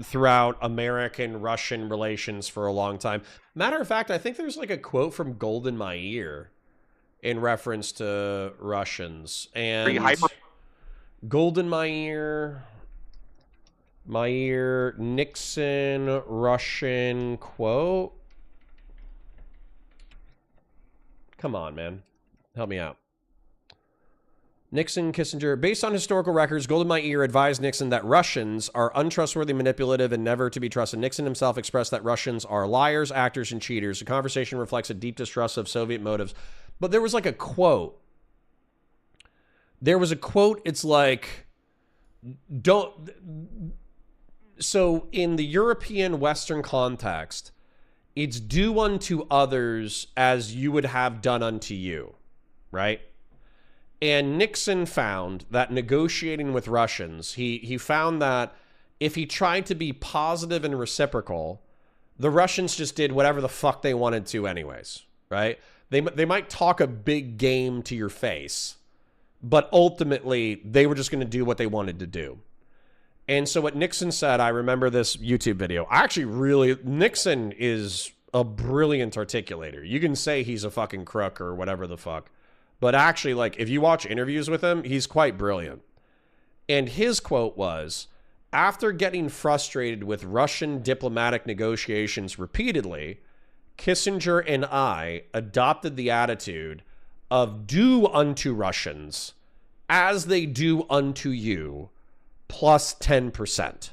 throughout American-Russian relations for a long time. Matter of fact, I think there's like a quote from Golden Meir in reference to Russians. And Golden Meir, Nixon, Russian quote. Come on, man. Help me out. Nixon, Kissinger. Based on historical records, Golden Meir advised Nixon that Russians are untrustworthy, manipulative, and never to be trusted. Nixon himself expressed that Russians are liars, actors, and cheaters. The conversation reflects a deep distrust of Soviet motives. But there was like a quote. There was a quote. It's like, don't. So in the European Western context, it's do unto others as you would have done unto you, right? And Nixon found that negotiating with Russians, he found that if he tried to be positive and reciprocal, the Russians just did whatever the fuck they wanted to anyways, right? They might talk a big game to your face, but ultimately they were just going to do what they wanted to do. And so what Nixon said, I remember this YouTube video. Nixon is a brilliant articulator. You can say he's a fucking crook or whatever the fuck. But actually, like, if you watch interviews with him, he's quite brilliant. And his quote was, after getting frustrated with Russian diplomatic negotiations repeatedly, Kissinger and I adopted the attitude of do unto Russians as they do unto you, plus 10%.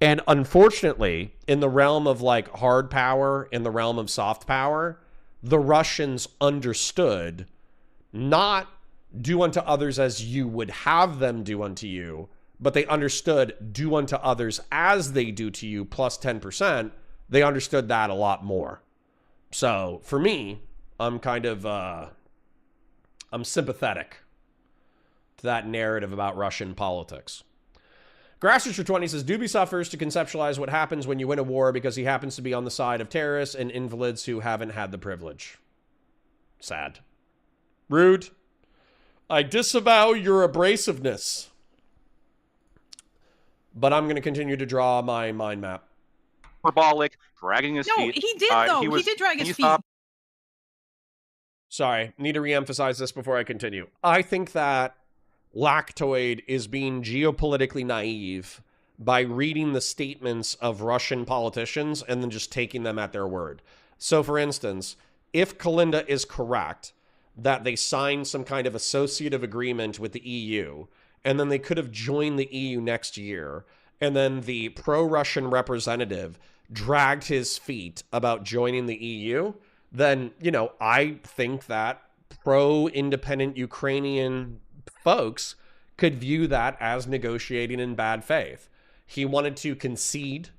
And unfortunately, in the realm of like hard power, in the realm of soft power, the Russians understood not do unto others as you would have them do unto you, but they understood do unto others as they do to you, plus 10%. They understood that a lot more. So for me, I'm kind of, I'm sympathetic to that narrative about Russian politics. Grassroots20 says, Doobie suffers to conceptualize what happens when you win a war because he happens to be on the side of terrorists and invalids who haven't had the privilege. Sad. Rude. I disavow your abrasiveness. But I'm going to continue to draw my mind map. Hyperbolic, dragging his feet. No, he did, though. He did drag his feet. Stop? Sorry, need to reemphasize this before I continue. I think that Lactoid is being geopolitically naive by reading the statements of Russian politicians and then just taking them at their word. So, for instance, if Kalinda is correct that they signed some kind of associative agreement with the EU, and then they could have joined the EU next year, and then the pro-Russian representative dragged his feet about joining the EU, then, you know, I think that pro-independent Ukrainian folks could view that as negotiating in bad faith. He wanted to concede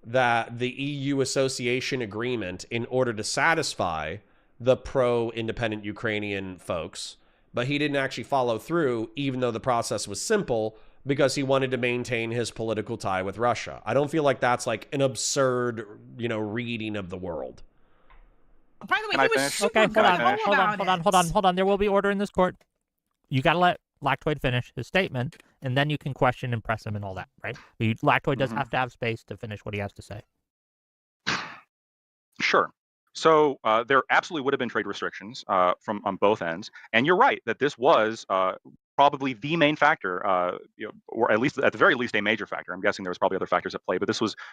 that the EU association agreement in order to satisfy the pro-independent Ukrainian folks, but he didn't actually follow through, even though the process was simple, because he wanted to maintain his political tie with Russia. I don't feel like that's like an absurd, you know, reading of the world. By the way, he was super good. Hold on. There will be order in this court. You got to let Lactoid finish his statement, and then you can question and press him and all that, right? Lactoid does have to have space to finish what he has to say. Sure. So there absolutely would have been trade restrictions from on both ends, and you're right that this was probably the main factor, or at least at the very least a major factor. I'm guessing there was probably other factors at play, but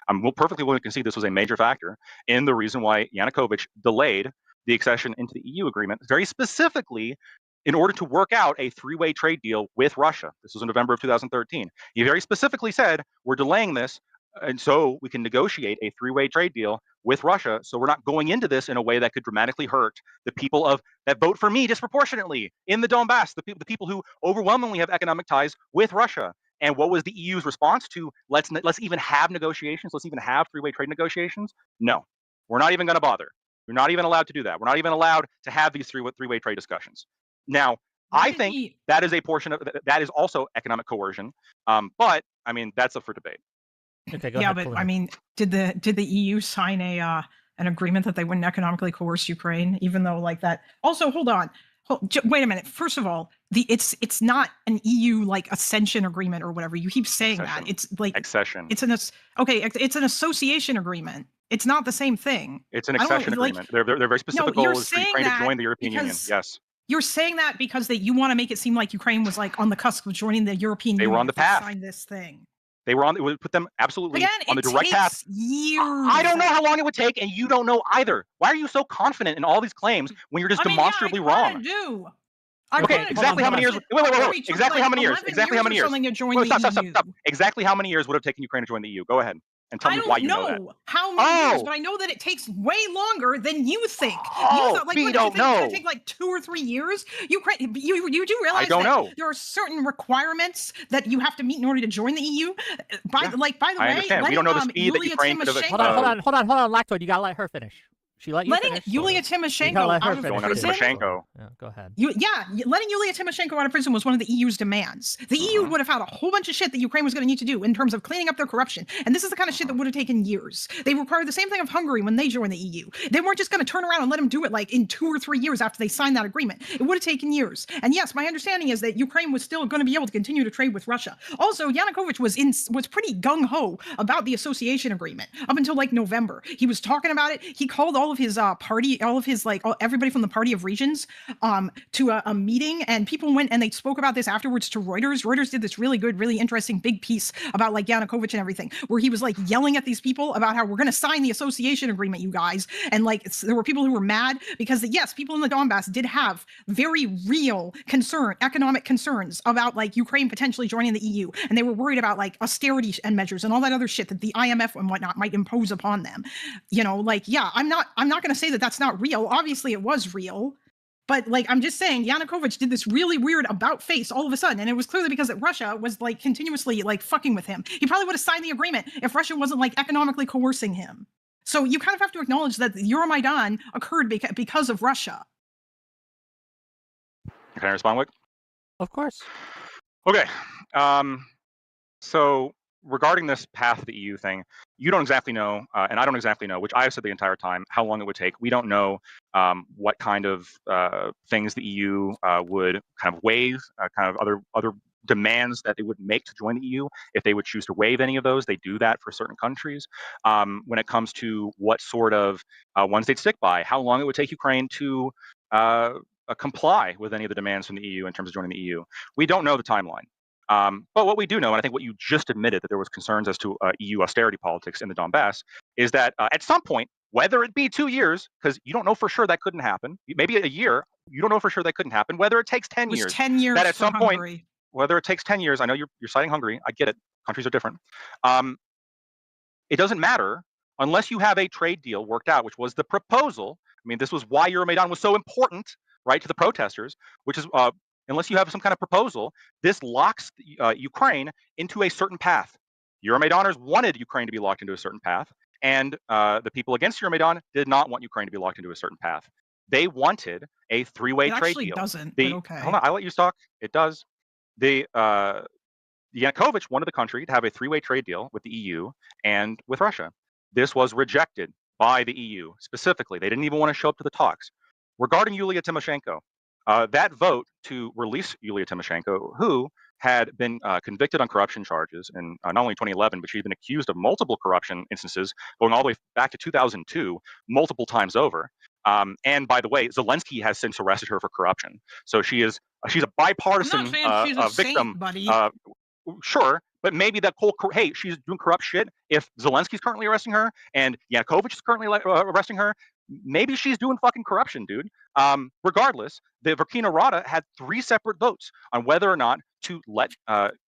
I'm perfectly willing to concede this was a major factor in the reason why Yanukovych delayed the accession into the EU agreement, very specifically in order to work out a three-way trade deal with Russia. This was in November of 2013. He very specifically said, we're delaying this, and so we can negotiate a three-way trade deal with Russia, so we're not going into this in a way that could dramatically hurt the people that vote for me disproportionately in the Donbass, the people who overwhelmingly have economic ties with Russia. And what was the EU's response to let's even have negotiations, let's even have three-way trade negotiations? No, we're not even going to bother. We're not even allowed to do that. We're not even allowed to have these three-way trade discussions. Now, I think that is a portion of that is also economic coercion, but I mean that's up for debate. Okay, go yeah, ahead, but I mean, did the EU sign a an agreement that they wouldn't economically coerce Ukraine, even though like that. Also, hold on. Wait a minute. First of all, it's not an EU like accession agreement or whatever. You keep saying Accession. that. It's like Accession. it's an association agreement. It's not the same thing. It's an accession agreement. They're very specific goals for Ukraine to join the European Union. Yes. You're saying that because that you want to make it seem like Ukraine was like on the cusp of joining the European Union. They were on the path. Sign this thing. They were on. It would put them absolutely on the direct path. Years. I don't know how long it would take, and you don't know either. Why are you so confident in all these claims when you're just demonstrably wrong? Okay, exactly how many years? Wait. Exactly how many years? Exactly how many years? Stop. Exactly how many years would it have taken Ukraine to join the EU? Go ahead and tell me why you know that. I don't know how many years, but I know that it takes way longer than you think. Oh, you thought, like, we don't know. It's going to take like 2 or 3 years. You do realize I don't know. There are certain requirements that you have to meet in order to join the EU. By the way, I understand. We don't know the speed that Ukraine could have. Hold on, Lactoid. You gotta let her finish. She let you finish. Yulia Tymoshenko out of prison. Yeah, go ahead. Letting Yulia Tymoshenko out of prison was one of the EU's demands. The EU would have had a whole bunch of shit that Ukraine was going to need to do in terms of cleaning up their corruption. And this is the kind of shit that would have taken years. They required the same thing of Hungary when they joined the EU. They weren't just going to turn around and let them do it like in 2 or 3 years after they signed that agreement. It would have taken years. And yes, my understanding is that Ukraine was still going to be able to continue to trade with Russia. Also, Yanukovych was pretty gung-ho about the association agreement up until like November. He was talking about it. He called all of his everybody from the Party of Regions to a meeting, and people went and they spoke about this afterwards to Reuters. Reuters did this really good, really interesting big piece about like Yanukovych and everything, where he was like yelling at these people about how we're going to sign the association agreement, you guys. And like there were people who were mad because yes, people in the Donbass did have very real economic concerns about like Ukraine potentially joining the EU, and they were worried about like austerity and measures and all that other shit that the IMF and whatnot might impose upon them. I'm not going to say that that's not real. Obviously it was real, but like I'm just saying Yanukovych did this really weird about face all of a sudden, and it was clearly because that Russia was like continuously like fucking with him. He probably would have signed the agreement if Russia wasn't like economically coercing him. So you kind of have to acknowledge that the Euromaidan occurred because of Russia. Can I respond, Wick? Of course. Okay. So regarding this path of the EU thing, you don't exactly know, and I don't exactly know, which I've said the entire time, how long it would take. We don't know what kind of things the EU would kind of waive, kind of other demands that they would make to join the EU. If they would choose to waive any of those, they do that for certain countries. When it comes to what sort of ones they'd stick by, how long it would take Ukraine to comply with any of the demands from the EU in terms of joining the EU, we don't know the timeline. But what we do know, and I think what you just admitted, that there was concerns as to EU austerity politics in the Donbass, is that at some point, whether it be 2 years, because you don't know for sure that couldn't happen, maybe a year, you don't know for sure that couldn't happen, whether it takes 10 years. 10 years that at some Hungary. point, whether it takes 10 years, I know you're citing Hungary, I get it, countries are different. It doesn't matter unless you have a trade deal worked out, which was the proposal. I mean, this was why Euromaidan was so important, right, to the protesters, which is unless you have some kind of proposal, this locks Ukraine into a certain path. Euromaidaners wanted Ukraine to be locked into a certain path, and the people against Euromaidan did not want Ukraine to be locked into a certain path. They wanted a three-way trade deal. It actually doesn't, but okay. Hold on, I'll let you talk. It does. Yanukovych wanted the country to have a three-way trade deal with the EU and with Russia. This was rejected by the EU specifically. They didn't even want to show up to the talks. Regarding Yulia Tymoshenko, that vote to release Yulia Tymoshenko, who had been convicted on corruption charges in not only 2011, but she'd been accused of multiple corruption instances going all the way back to 2002, multiple times over. And by the way, Zelensky has since arrested her for corruption. So she's a bipartisan victim. Saint, buddy. Sure, but maybe that whole hey, she's doing corrupt shit. If Zelensky's currently arresting her and Yanukovych is currently arresting her, maybe she's doing fucking corruption, dude. Regardless, the Verkhovna Rada had 3 separate votes on whether or not to let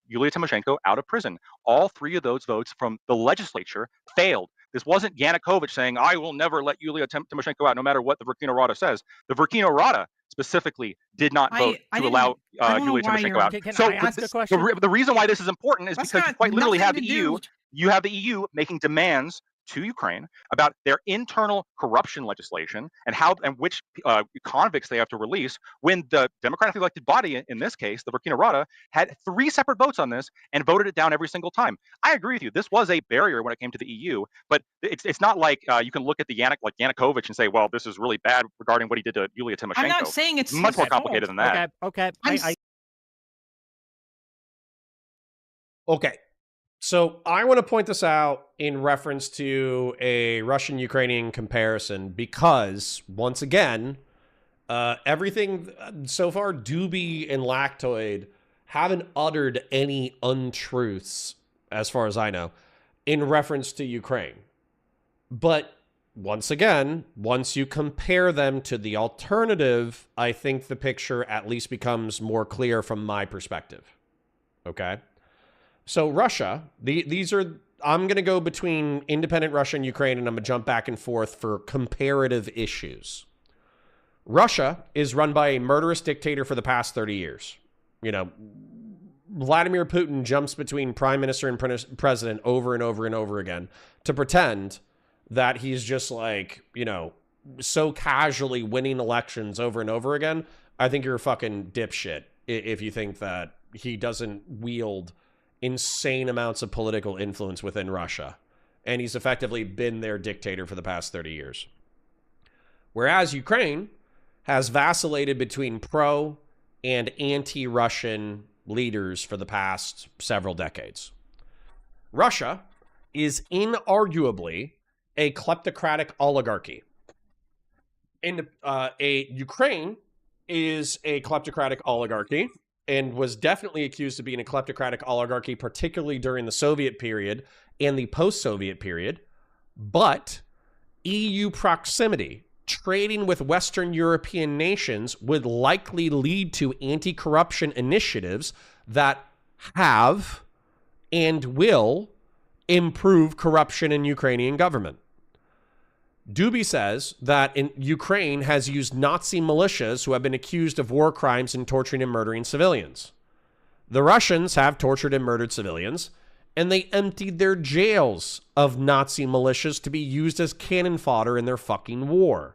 Yulia Tymoshenko out of prison. All 3 of those votes from the legislature failed. This wasn't Yanukovych saying, I will never let Yulia Tymoshenko out no matter what the Verkhovna Rada says. The Verkhovna Rada specifically did not vote to allow Yulia Tymoshenko out. Can I ask a question? The reason why this is important is because you quite literally have the EU. You have the EU making demands to Ukraine about their internal corruption legislation and which convicts they have to release, when the democratically elected body, in this case, the Burkina Rada, had 3 separate votes on this and voted it down every single time. I agree with you. This was a barrier when it came to the EU, but it's not like you can look at the Yanukovych and say, well, this is really bad regarding what he did to Yulia Tymoshenko. I'm not saying it's much more complicated than that. Okay. Okay. So I want to point this out in reference to a Russian-Ukrainian comparison because, once again, everything so far, Doobie and Lactoid haven't uttered any untruths, as far as I know, in reference to Ukraine. But once again, once you compare them to the alternative, I think the picture at least becomes more clear from my perspective. Okay? So Russia, these are, I'm going to go between independent Russia and Ukraine, and I'm going to jump back and forth for comparative issues. Russia is run by a murderous dictator for the past 30 years. You know, Vladimir Putin jumps between prime minister and president over and over and over again to pretend that he's just like, you know, so casually winning elections over and over again. I think you're a fucking dipshit if you think that he doesn't wield insane amounts of political influence within Russia. And he's effectively been their dictator for the past 30 years. Whereas Ukraine has vacillated between pro and anti-Russian leaders for the past several decades. Russia is inarguably a kleptocratic oligarchy. And Ukraine is a kleptocratic oligarchy and was definitely accused of being a kleptocratic oligarchy, particularly during the Soviet period and the post-Soviet period. But EU proximity, trading with Western European nations, would likely lead to anti-corruption initiatives that have and will improve corruption in Ukrainian government. Doobie says that Ukraine has used Nazi militias who have been accused of war crimes and torturing and murdering civilians. The Russians have tortured and murdered civilians, and they emptied their jails of Nazi militias to be used as cannon fodder in their fucking war.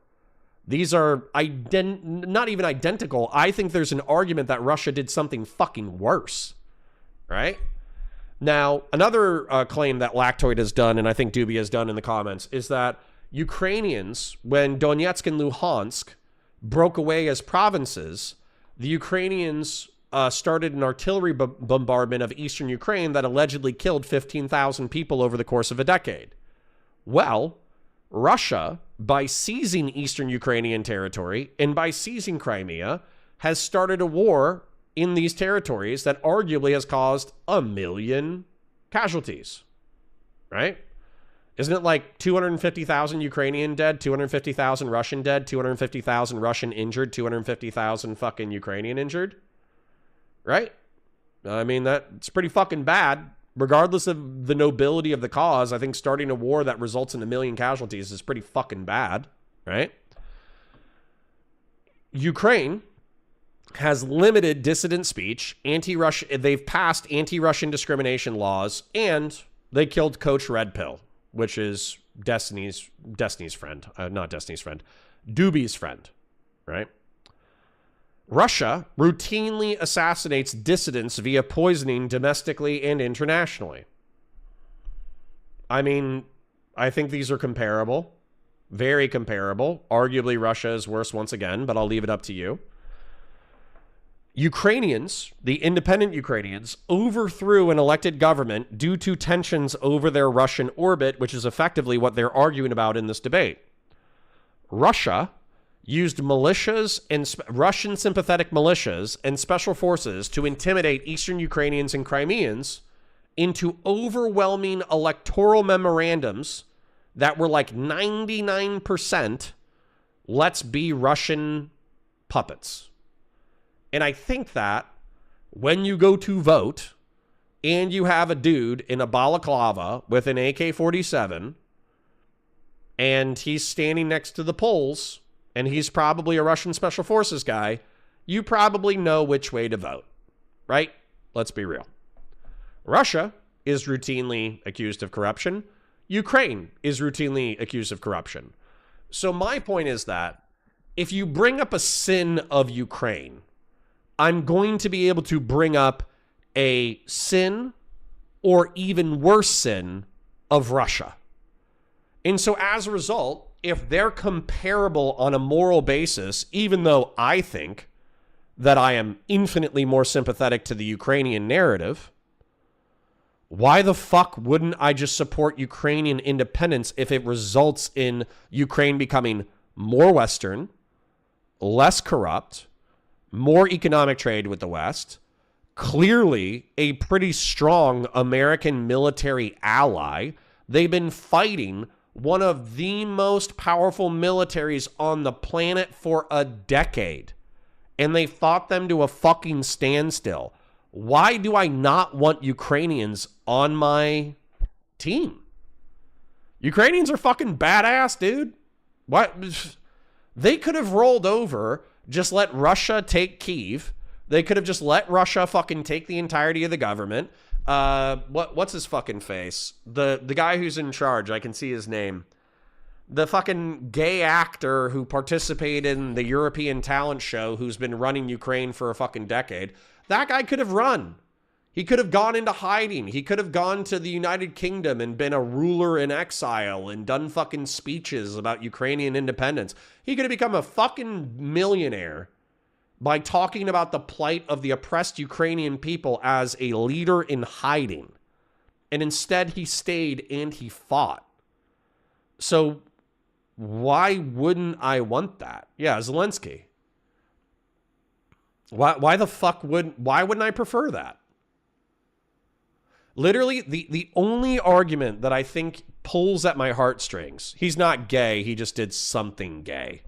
These are not even identical. I think there's an argument that Russia did something fucking worse, right? Now, another claim that Lactoid has done, and I think Doobie has done in the comments, is that Ukrainians, when Donetsk and Luhansk broke away as provinces, the Ukrainians started an artillery bombardment of eastern Ukraine that allegedly killed 15,000 people over the course of a decade. Well, Russia, by seizing eastern Ukrainian territory and by seizing Crimea, has started a war in these territories that arguably has caused 1 million casualties, right? Isn't it like 250,000 Ukrainian dead, 250,000 Russian dead, 250,000 Russian injured, 250,000 fucking Ukrainian injured? Right? I mean, that's pretty fucking bad. Regardless of the nobility of the cause, I think starting a war that results in 1 million casualties is pretty fucking bad, right? Ukraine has limited dissident speech, they've passed anti-Russian discrimination laws, and they killed Coach Red Pill, which is Destiny's friend, not Destiny's friend, Doobie's friend, right? Russia routinely assassinates dissidents via poisoning domestically and internationally. I mean, I think these are comparable, very comparable. Arguably, Russia is worse once again, but I'll leave it up to you. Ukrainians, the independent Ukrainians, overthrew an elected government due to tensions over their Russian orbit, which is effectively what they're arguing about in this debate. Russia used militias and Russian sympathetic militias and special forces to intimidate Eastern Ukrainians and Crimeans into overwhelming electoral memorandums that were like 99% let's be Russian puppets. And I think that when you go to vote and you have a dude in a balaclava with an AK-47 and he's standing next to the polls and he's probably a Russian Special Forces guy, you probably know which way to vote, right? Let's be real. Russia is routinely accused of corruption. Ukraine is routinely accused of corruption. So my point is that if you bring up a sin of Ukraine, I'm going to be able to bring up a sin or even worse sin of Russia. And so as a result, if they're comparable on a moral basis, even though I think that I am infinitely more sympathetic to the Ukrainian narrative, why the fuck wouldn't I just support Ukrainian independence if it results in Ukraine becoming more Western, less corrupt, more economic trade with the West, clearly a pretty strong American military ally? They've been fighting one of the most powerful militaries on the planet for a decade, and they fought them to a fucking standstill. Why do I not want Ukrainians on my team? Ukrainians are fucking badass, dude. What? They could have rolled over, just let Russia take Kyiv. They could have just let Russia fucking take the entirety of the government. What's his fucking face? The guy who's in charge, I can see his name. The fucking gay actor who participated in the European talent show who's been running Ukraine for a fucking decade. That guy could have run. He could have gone into hiding. He could have gone to the United Kingdom and been a ruler in exile and done fucking speeches about Ukrainian independence. He could have become a fucking millionaire by talking about the plight of the oppressed Ukrainian people as a leader in hiding. And instead he stayed and he fought. So why wouldn't I want that? Yeah, Zelensky. Why the fuck why wouldn't I prefer that? Literally, the only argument that I think pulls at my heartstrings, he's not gay, he just did something gay.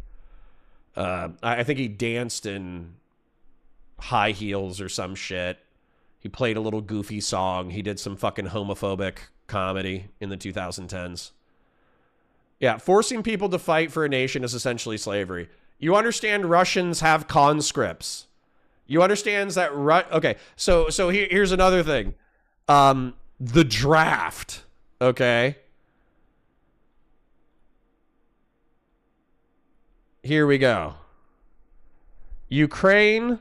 I think he danced in high heels or some shit. He played a little goofy song. He did some fucking homophobic comedy in the 2010s. Yeah, forcing people to fight for a nation is essentially slavery. You understand Russians have conscripts. You understand that okay, so here's another thing. The draft, okay? Here we go. Ukraine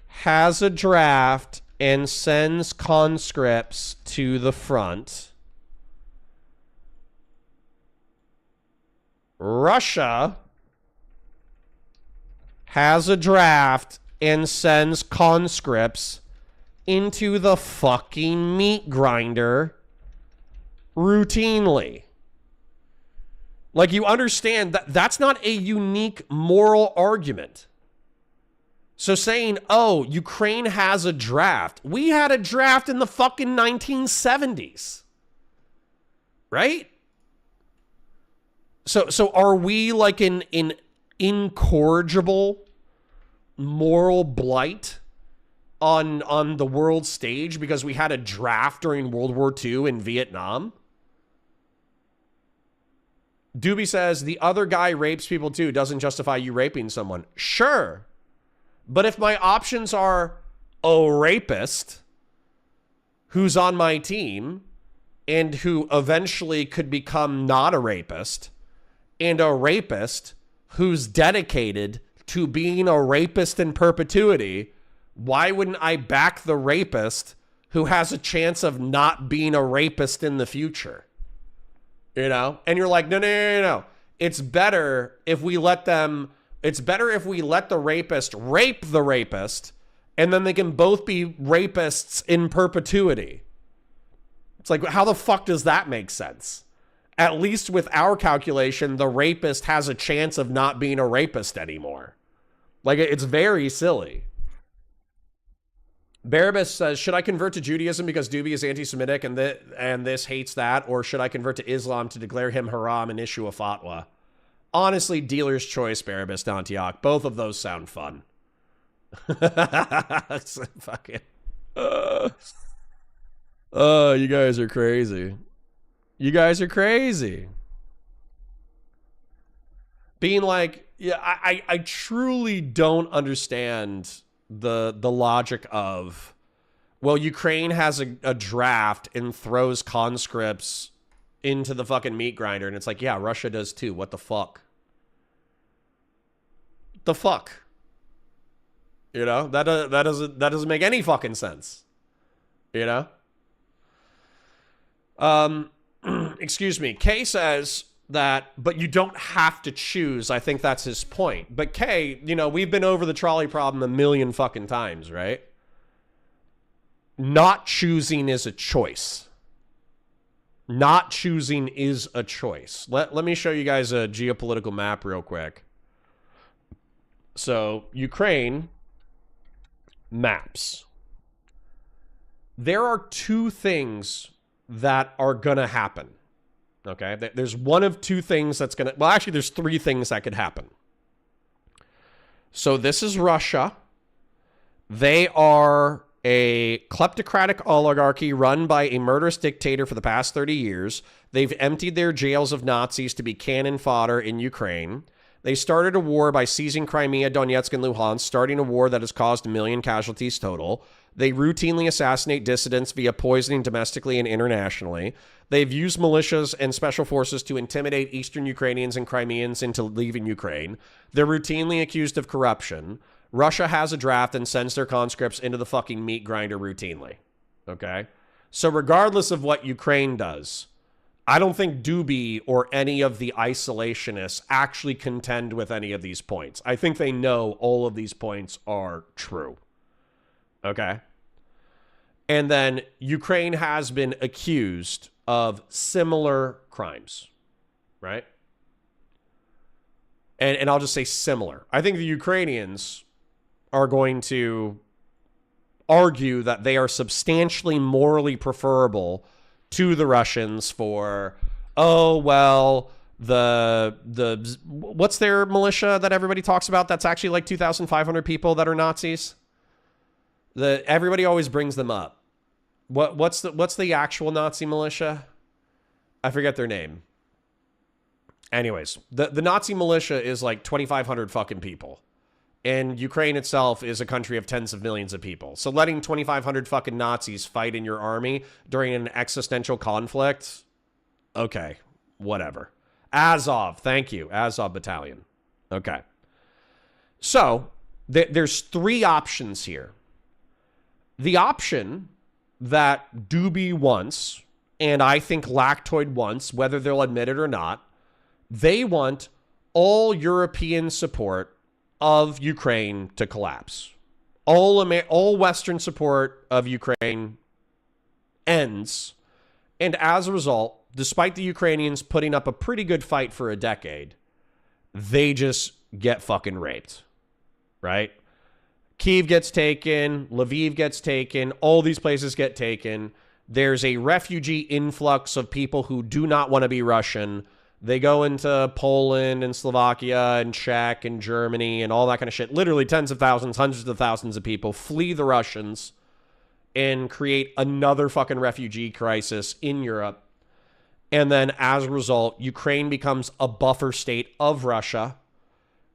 has a draft and sends conscripts to the front. Russia has a draft and sends conscripts into the fucking meat grinder routinely. Like, you understand that that's not a unique moral argument. So saying, oh, Ukraine has a draft. We had a draft in the fucking 1970s. Right? So are we like an incorrigible moral blight on the world stage because we had a draft during World War II in Vietnam? Doobie says, the other guy rapes people too. Doesn't justify you raping someone. Sure. But if my options are a rapist who's on my team and who eventually could become not a rapist, and a rapist who's dedicated to being a rapist in perpetuity, why wouldn't I back the rapist who has a chance of not being a rapist in the future? You know? And you're like, no. It's better if we let the rapist rape the rapist, and then they can both be rapists in perpetuity. It's like, how the fuck does that make sense? At least with our calculation, the rapist has a chance of not being a rapist anymore. Like, it's very silly. Barabbas says, should I convert to Judaism because Doobie is anti-Semitic and this hates that? Or should I convert to Islam to declare him haram and issue a fatwa? Honestly, dealer's choice, Barabbas Antioch. Both of those sound fun. Fucking. Oh, you guys are crazy. You guys are crazy. Being like, yeah, I truly don't understand the logic of, well, Ukraine has a draft and throws conscripts into the fucking meat grinder. And it's like, yeah, Russia does too. What the fuck? The fuck? You know, that doesn't make any fucking sense. You know? Excuse me. Kay says that, but you don't have to choose. I think that's his point. But Kay, you know, we've been over the trolley problem a million fucking times, right? Not choosing is a choice. Not choosing is a choice. Let me show you guys a geopolitical map real quick. So, Ukraine maps. There are two things that are going to happen. Okay? There's one of two things that's going to... Well, actually, there's three things that could happen. So, this is Russia. They are a kleptocratic oligarchy run by a murderous dictator for the past 30 years. They've emptied their jails of Nazis to be cannon fodder in Ukraine. They started a war by seizing Crimea, Donetsk, and Luhansk, starting a war that has caused 1 million casualties total. They routinely assassinate dissidents via poisoning domestically and internationally. They've used militias and special forces to intimidate Eastern Ukrainians and Crimeans into leaving Ukraine. They're routinely accused of corruption. Russia has a draft and sends their conscripts into the fucking meat grinder routinely. Okay? So regardless of what Ukraine does, I don't think Doobie or any of the isolationists actually contend with any of these points. I think they know all of these points are true. Okay? And then Ukraine has been accused of similar crimes. Right? And I'll just say similar. I think the Ukrainians are going to argue that they are substantially morally preferable to the Russians for, oh, well, the what's their militia that everybody talks about that's actually like 2,500 people that are Nazis? Everybody always brings them up. What's the actual Nazi militia? I forget their name. Anyways, the Nazi militia is like 2,500 fucking people. And Ukraine itself is a country of tens of millions of people. So letting 2,500 fucking Nazis fight in your army during an existential conflict, okay, whatever. Azov, thank you. Azov Battalion. Okay. So there's three options here. The option that Doobie wants, and I think Lactoid wants, whether they'll admit it or not, they want all European support of Ukraine to collapse. All Western support of Ukraine ends. And as a result, despite the Ukrainians putting up a pretty good fight for a decade, they just get fucking raped. Right? Kyiv gets taken. Lviv gets taken. All these places get taken. There's a refugee influx of people who do not want to be Russian. They go into Poland and Slovakia and Czech and Germany and all that kind of shit. Literally tens of thousands, hundreds of thousands of people flee the Russians and create another fucking refugee crisis in Europe. And then as a result, Ukraine becomes a buffer state of Russia,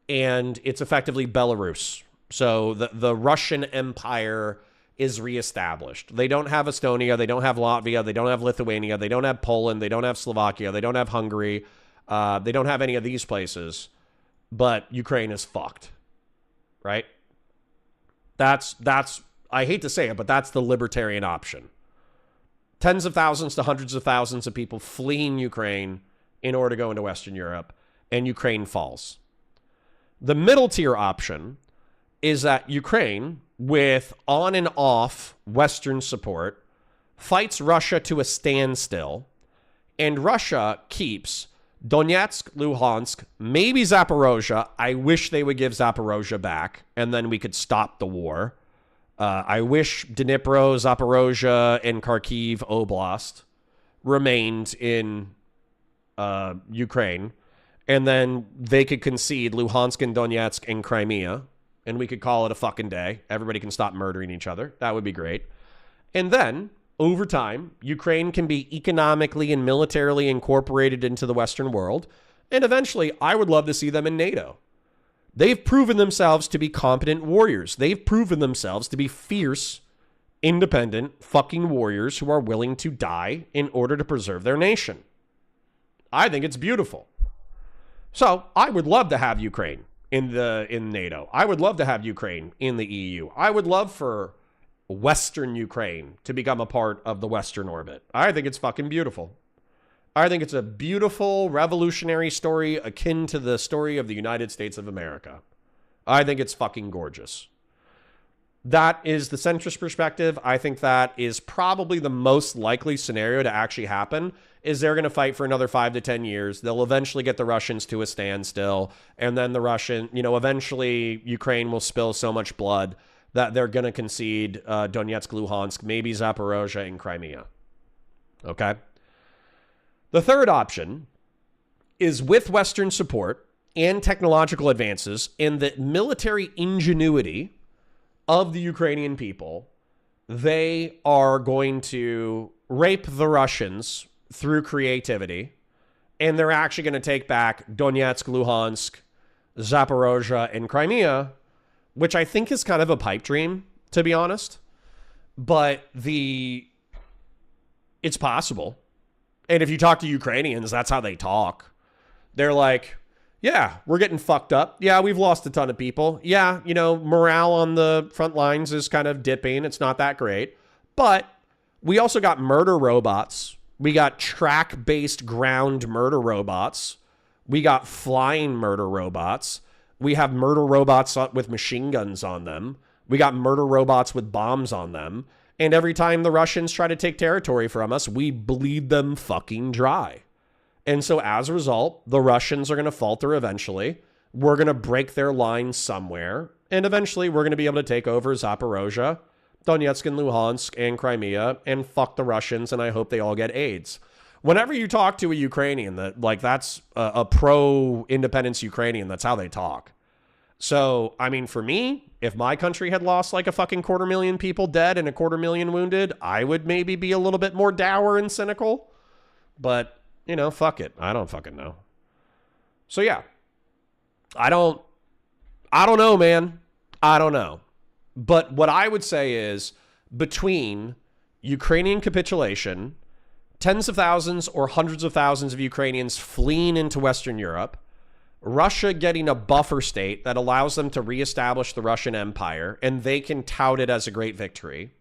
and it's effectively Belarus. So the Russian Empire is reestablished. They don't have Estonia. They don't have Latvia. They don't have Lithuania. They don't have Poland. They don't have Slovakia. They don't have Hungary. They don't have any of these places. But Ukraine is fucked. Right? That's I hate to say it, but that's the libertarian option. Tens of thousands to hundreds of thousands of people fleeing Ukraine in order to go into Western Europe, and Ukraine falls. The middle tier option is that Ukraine, with on and off Western support, fights Russia to a standstill, and Russia keeps Donetsk, Luhansk, maybe Zaporozhye. I wish they would give Zaporozhye back, and then we could stop the war. I wish Dnipro, Zaporozhye, and Kharkiv Oblast remained in Ukraine, and then they could concede Luhansk and Donetsk and Crimea, and we could call it a fucking day. Everybody can stop murdering each other. That would be great. And then, over time, Ukraine can be economically and militarily incorporated into the Western world. And eventually, I would love to see them in NATO. They've proven themselves to be competent warriors. They've proven themselves to be fierce, independent fucking warriors who are willing to die in order to preserve their nation. I think it's beautiful. So I would love to have Ukraine in NATO. I would love to have Ukraine in the EU. I would love for Western Ukraine to become a part of the Western orbit. I think it's fucking beautiful. I think it's a beautiful revolutionary story akin to the story of the United States of America. I think it's fucking gorgeous. That is the centrist perspective. I think that is probably the most likely scenario to actually happen, is they're going to fight for another 5 to 10 years. They'll eventually get the Russians to a standstill. And then eventually Ukraine will spill so much blood that they're going to concede Donetsk, Luhansk, maybe Zaporozhye and Crimea. Okay? The third option is with Western support and technological advances and the military ingenuity of the Ukrainian people, they are going to rape the Russians through creativity, and they're actually going to take back Donetsk, Luhansk, Zaporozhye, and Crimea, which I think is kind of a pipe dream, to be honest. But it's possible. And if you talk to Ukrainians, that's how they talk. They're like, yeah, we're getting fucked up. Yeah, we've lost a ton of people. Yeah, morale on the front lines is kind of dipping. It's not that great. But we also got murder robots. We got track-based ground murder robots. We got flying murder robots. We have murder robots with machine guns on them. We got murder robots with bombs on them. And every time the Russians try to take territory from us, we bleed them fucking dry. And so as a result, the Russians are going to falter eventually. We're going to break their line somewhere. And eventually we're going to be able to take over Zaporozhye, Donetsk and Luhansk and Crimea and fuck the Russians. And I hope they all get AIDS. Whenever you talk to a Ukrainian that's a pro-independence Ukrainian, that's how they talk. So, I mean, for me, if my country had lost like a fucking 250,000 people dead and a 250,000 wounded, I would maybe be a little bit more dour and cynical. But fuck it. I don't fucking know. So yeah, I don't know, man. I don't know. But what I would say is between Ukrainian capitulation, tens of thousands or hundreds of thousands of Ukrainians fleeing into Western Europe, Russia getting a buffer state that allows them to reestablish the Russian Empire, and they can tout it as a great victory,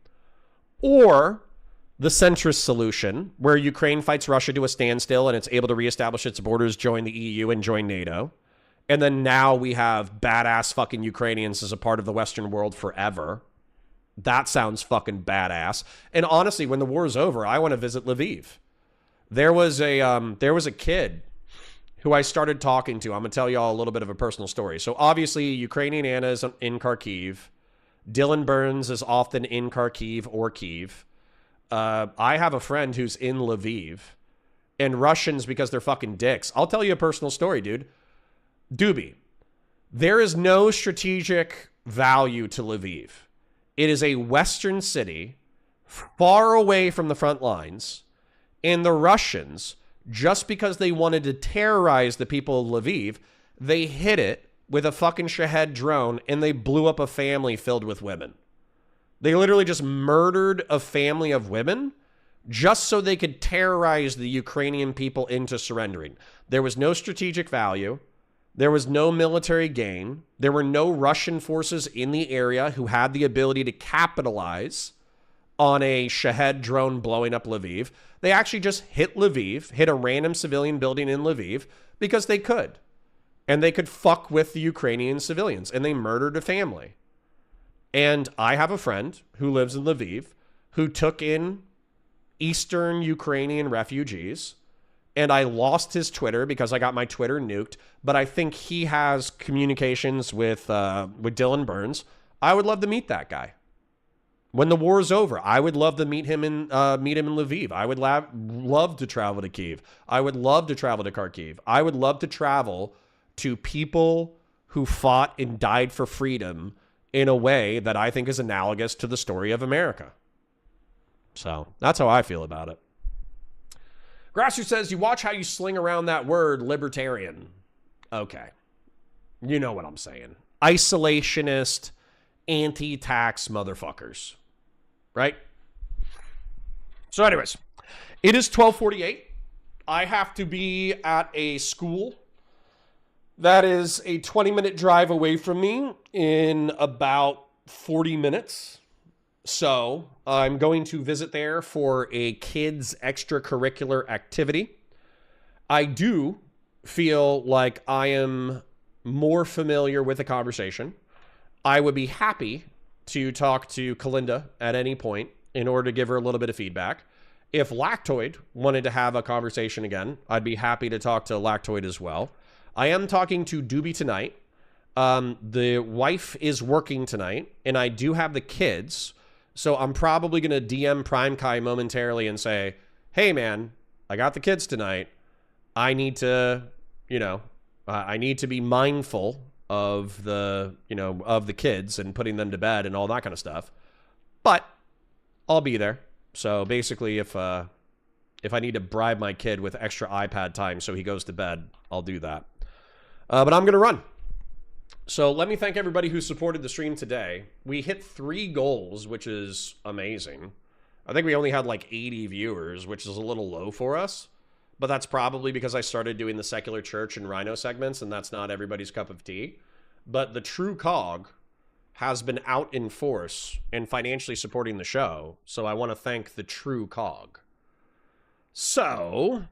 or the centrist solution, where Ukraine fights Russia to a standstill and it's able to reestablish its borders, join the EU, and join NATO. And then now we have badass fucking Ukrainians as a part of the Western world forever. That sounds fucking badass. And honestly, when the war is over, I want to visit Lviv. There was a kid who I started talking to. I'm going to tell y'all a little bit of a personal story. So obviously, Ukrainian Anna is in Kharkiv. Dylan Burns is often in Kharkiv or Kyiv. I have a friend who's in Lviv, and Russians, because they're fucking dicks. I'll tell you a personal story, dude. Doobie, there is no strategic value to Lviv. It is a Western city far away from the front lines, and the Russians, just because they wanted to terrorize the people of Lviv, they hit it with a fucking Shahed drone, and they blew up a family filled with women. They literally just murdered a family of women just so they could terrorize the Ukrainian people into surrendering. There was no strategic value. There was no military gain. There were no Russian forces in the area who had the ability to capitalize on a Shahed drone blowing up Lviv. They actually just hit Lviv, hit a random civilian building in Lviv because they could. And they could fuck with the Ukrainian civilians. And they murdered a family. And I have a friend who lives in Lviv who took in Eastern Ukrainian refugees. And I lost his Twitter because I got my Twitter nuked. But I think he has communications with Dylan Burns. I would love to meet that guy. When the war is over, I would love to meet him in Lviv. I would love to travel to Kyiv. I would love to travel to Kharkiv. I would love to travel to people who fought and died for freedom in a way that I think is analogous to the story of America. So that's how I feel about it. Grasser says, you watch how you sling around that word libertarian. Okay. You know what I'm saying. Isolationist, anti-tax motherfuckers. Right? So anyways, it is 12:48. I have to be at a school that is a 20-minute drive away from me in about 40 minutes. So I'm going to visit there for a kids' extracurricular activity. I do feel like I am more familiar with the conversation. I would be happy to talk to Kalinda at any point in order to give her a little bit of feedback. If Lactoid wanted to have a conversation again, I'd be happy to talk to Lactoid as well. I am talking to Doobie tonight. The wife is working tonight, and I do have the kids. So I'm probably going to DM Prime Kai momentarily and say, hey, man, I got the kids tonight. I need to, I need to be mindful of the kids and putting them to bed and all that kind of stuff. But I'll be there. So basically, if I need to bribe my kid with extra iPad time so he goes to bed, I'll do that. But I'm going to run. So let me thank everybody who supported the stream today. We hit 3 goals, which is amazing. I think we only had like 80 viewers, which is a little low for us. But that's probably because I started doing the secular church and rhino segments, and that's not everybody's cup of tea. But the true cog has been out in force and financially supporting the show. So I want to thank the true cog. So,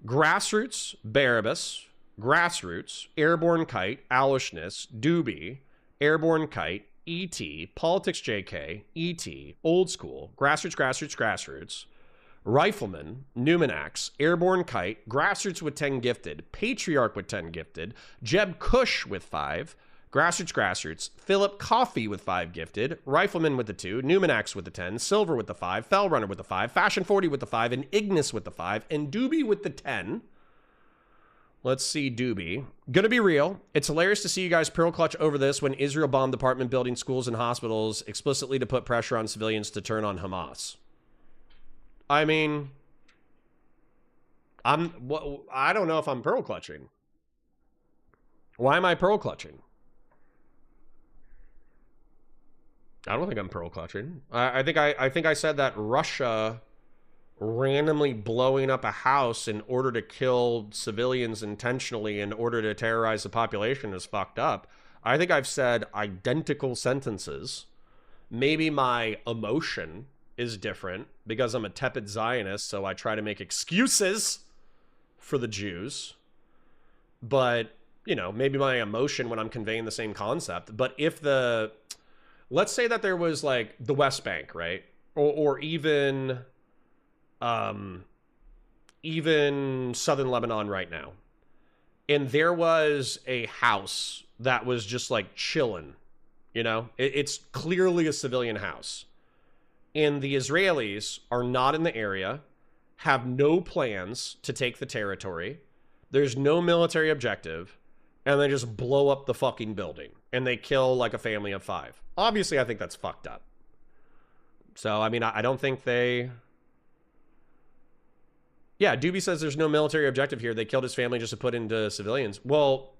Grassroots, Barabbas, Grassroots, Airborne Kite, Owlishness, Doobie, Airborne Kite, E.T., Politics JK, E.T., Old School, Grassroots, Rifleman, Numinax, Airborne Kite, Grassroots with 10 gifted, Patriarch with 10 gifted, Jeb Cush with 5, Grassroots, Philip Coffee with 5 gifted, Rifleman with the 2, Numinax with the 10, Silver with the 5, Fellrunner with the 5, Fashion 40 with the 5, and Ignis with the 5, and Doobie with the 10. Let's see, Doobie. Gonna be real. It's hilarious to see you guys pearl clutch over this when Israel bombed apartment buildings, schools, and hospitals explicitly to put pressure on civilians to turn on Hamas. I mean, I don't know if I'm pearl clutching. Why am I pearl clutching? I don't think I'm pearl clutching. I think I said that Russia randomly blowing up a house in order to kill civilians intentionally in order to terrorize the population is fucked up. I think I've said identical sentences. Maybe my emotion is different because I'm a tepid Zionist, so I try to make excuses for the Jews. But, maybe my emotion when I'm conveying the same concept. But if let's say that there was like the West Bank, right? Or even southern Lebanon right now. And there was a house that was just like chilling, it's clearly a civilian house. And the Israelis are not in the area, have no plans to take the territory. There's no military objective. And they just blow up the fucking building. And they kill like a family of 5. Obviously, I think that's fucked up. So, I mean, I don't think they... Yeah, Doobie says there's no military objective here. They killed his family just to put into civilians. Well,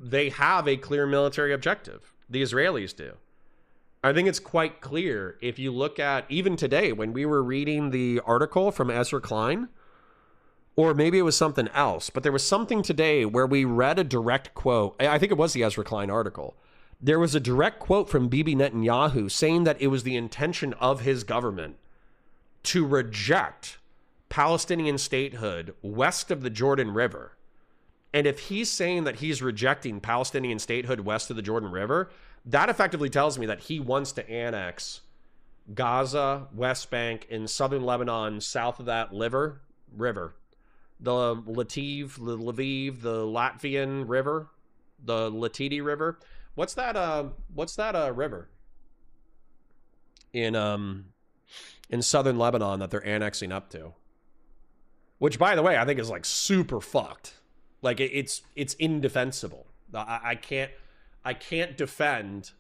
they have a clear military objective. The Israelis do. I think it's quite clear if you look at, even today, when we were reading the article from Ezra Klein, or maybe it was something else, but there was something today where we read a direct quote. I think it was the Ezra Klein article. There was a direct quote from Bibi Netanyahu saying that it was the intention of his government to reject Palestinian statehood west of the Jordan River. And if he's saying that he's rejecting Palestinian statehood west of the Jordan River, that effectively tells me that he wants to annex Gaza, West Bank, and southern Lebanon, south of that river. The Lviv, the Latvian river, the Latidi River. What's that river in southern Lebanon that they're annexing up to? Which, by the way, I think is like super fucked. Like it's indefensible. I can't defend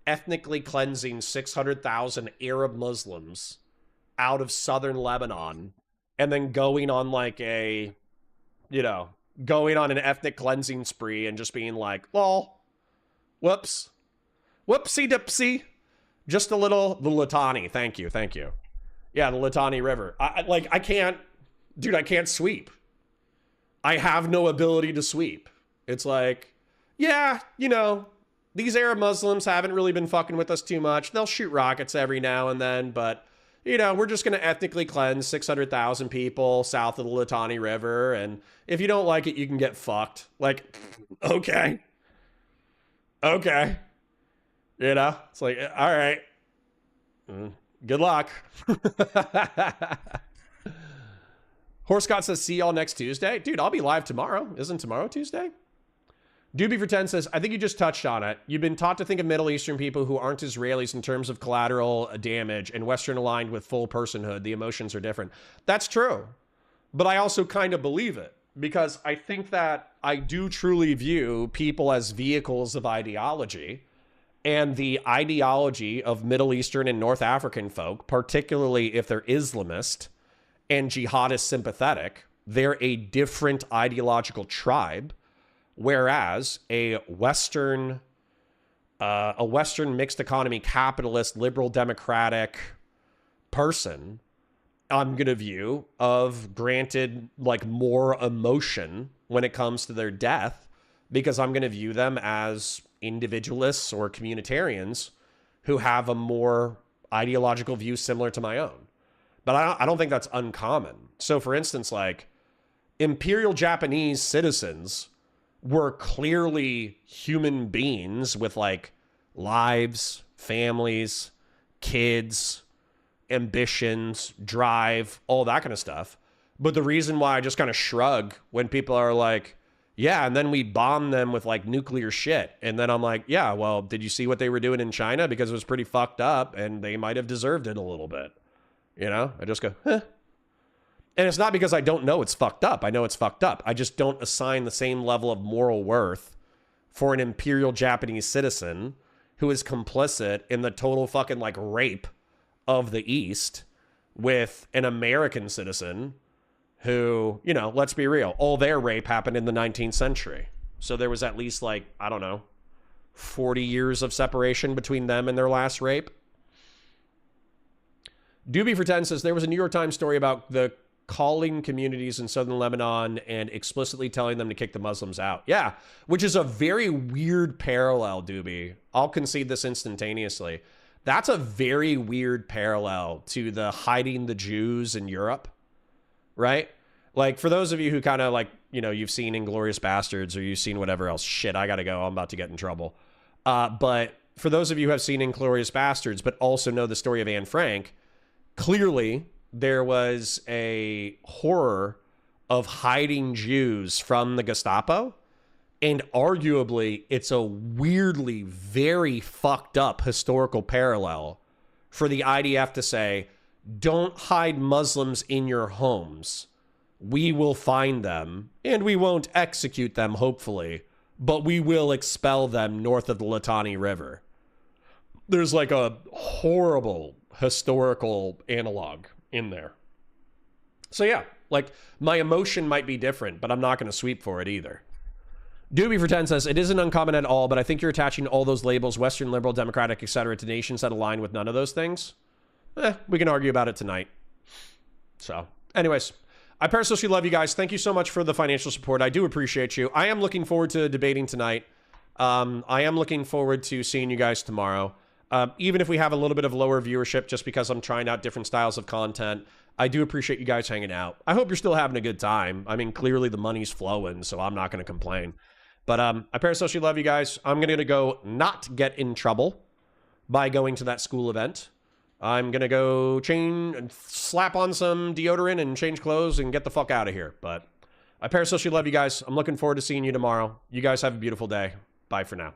ethnically cleansing 600,000 Arab Muslims out of southern Lebanon and then going on like an ethnic cleansing spree and just being like, lol, whoops, whoopsie dipsy, just a little, the Litani. Thank you. Yeah, the Litani River. I can't. dude, I can't sweep. I have no ability to sweep. It's like, yeah, you know, these Arab Muslims haven't really been fucking with us too much. They'll shoot rockets every now and then, but, you know, we're just going to ethnically cleanse 600,000 people south of the Litani River, and if you don't like it, you can get fucked. Like, okay. Okay. You know, it's like, all right. Good luck. Horse Scott says, see y'all next Tuesday. Dude, I'll be live tomorrow. Isn't tomorrow Tuesday? Doobie for 10 says, I think you just touched on it. You've been taught to think of Middle Eastern people who aren't Israelis in terms of collateral damage and Western aligned with full personhood. The emotions are different. That's true. But I also kind of believe it because I think that I do truly view people as vehicles of ideology, and the ideology of Middle Eastern and North African folk, particularly if they're Islamist and jihadist sympathetic, they're a different ideological tribe. Whereas a Western mixed economy, capitalist, liberal, democratic person, I'm going to view of granted like more emotion when it comes to their death, because I'm going to view them as individualists or communitarians who have a more ideological view similar to my own. But I don't think that's uncommon. So for instance, like Imperial Japanese citizens were clearly human beings with like lives, families, kids, ambitions, drive, all that kind of stuff. But the reason why I just kind of shrug when people are like, yeah, and then we bomb them with like nuclear shit. And then I'm like, yeah, well, did you see what they were doing in China? Because it was pretty fucked up and they might have deserved it a little bit. You know, I just go, eh. And it's not because I don't know it's fucked up. I know it's fucked up. I just don't assign the same level of moral worth for an Imperial Japanese citizen who is complicit in the total fucking like rape of the East with an American citizen who, you know, let's be real, all their rape happened in the 19th century. So there was at least like, I don't know, 40 years of separation between them and their last rape. Doobie for 10 says there was a New York Times story about the calling communities in southern Lebanon and explicitly telling them to kick the Muslims out. Yeah, which is a very weird parallel, Doobie. I'll concede this instantaneously. That's a very weird parallel to the hiding the Jews in Europe, right? Like, for those of you who kind of like, you know, you've seen Inglourious Bastards or you've seen whatever else. Shit, I gotta go. I'm about to get in trouble. But for those of you who have seen Inglourious Bastards, but also know the story of Anne Frank, clearly there was a horror of hiding Jews from the Gestapo. And arguably, it's a weirdly very fucked up historical parallel for the IDF to say, don't hide Muslims in your homes. We will find them, and we won't execute them, hopefully, but we will expel them north of the Litani River. There's like a horrible historical analog in there. So yeah, like my emotion might be different, but I'm not going to sweep for it either. Doobie for 10 says, it isn't uncommon at all, but I think you're attaching all those labels, Western, liberal, democratic, etc., to nations that align with none of those things. We can argue about it tonight. So, anyways, I personally love you guys. Thank you so much for the financial support. I do appreciate you. I am looking forward to debating tonight. I am looking forward to seeing you guys tomorrow. Even if we have a little bit of lower viewership just because I'm trying out different styles of content, I do appreciate you guys hanging out. I hope you're still having a good time. I mean, clearly the money's flowing, so I'm not going to complain. But I parasocially love you guys. I'm going to go not get in trouble by going to that school event. I'm going to go slap on some deodorant and change clothes and get the fuck out of here. But I parasocially love you guys. I'm looking forward to seeing you tomorrow. You guys have a beautiful day. Bye for now.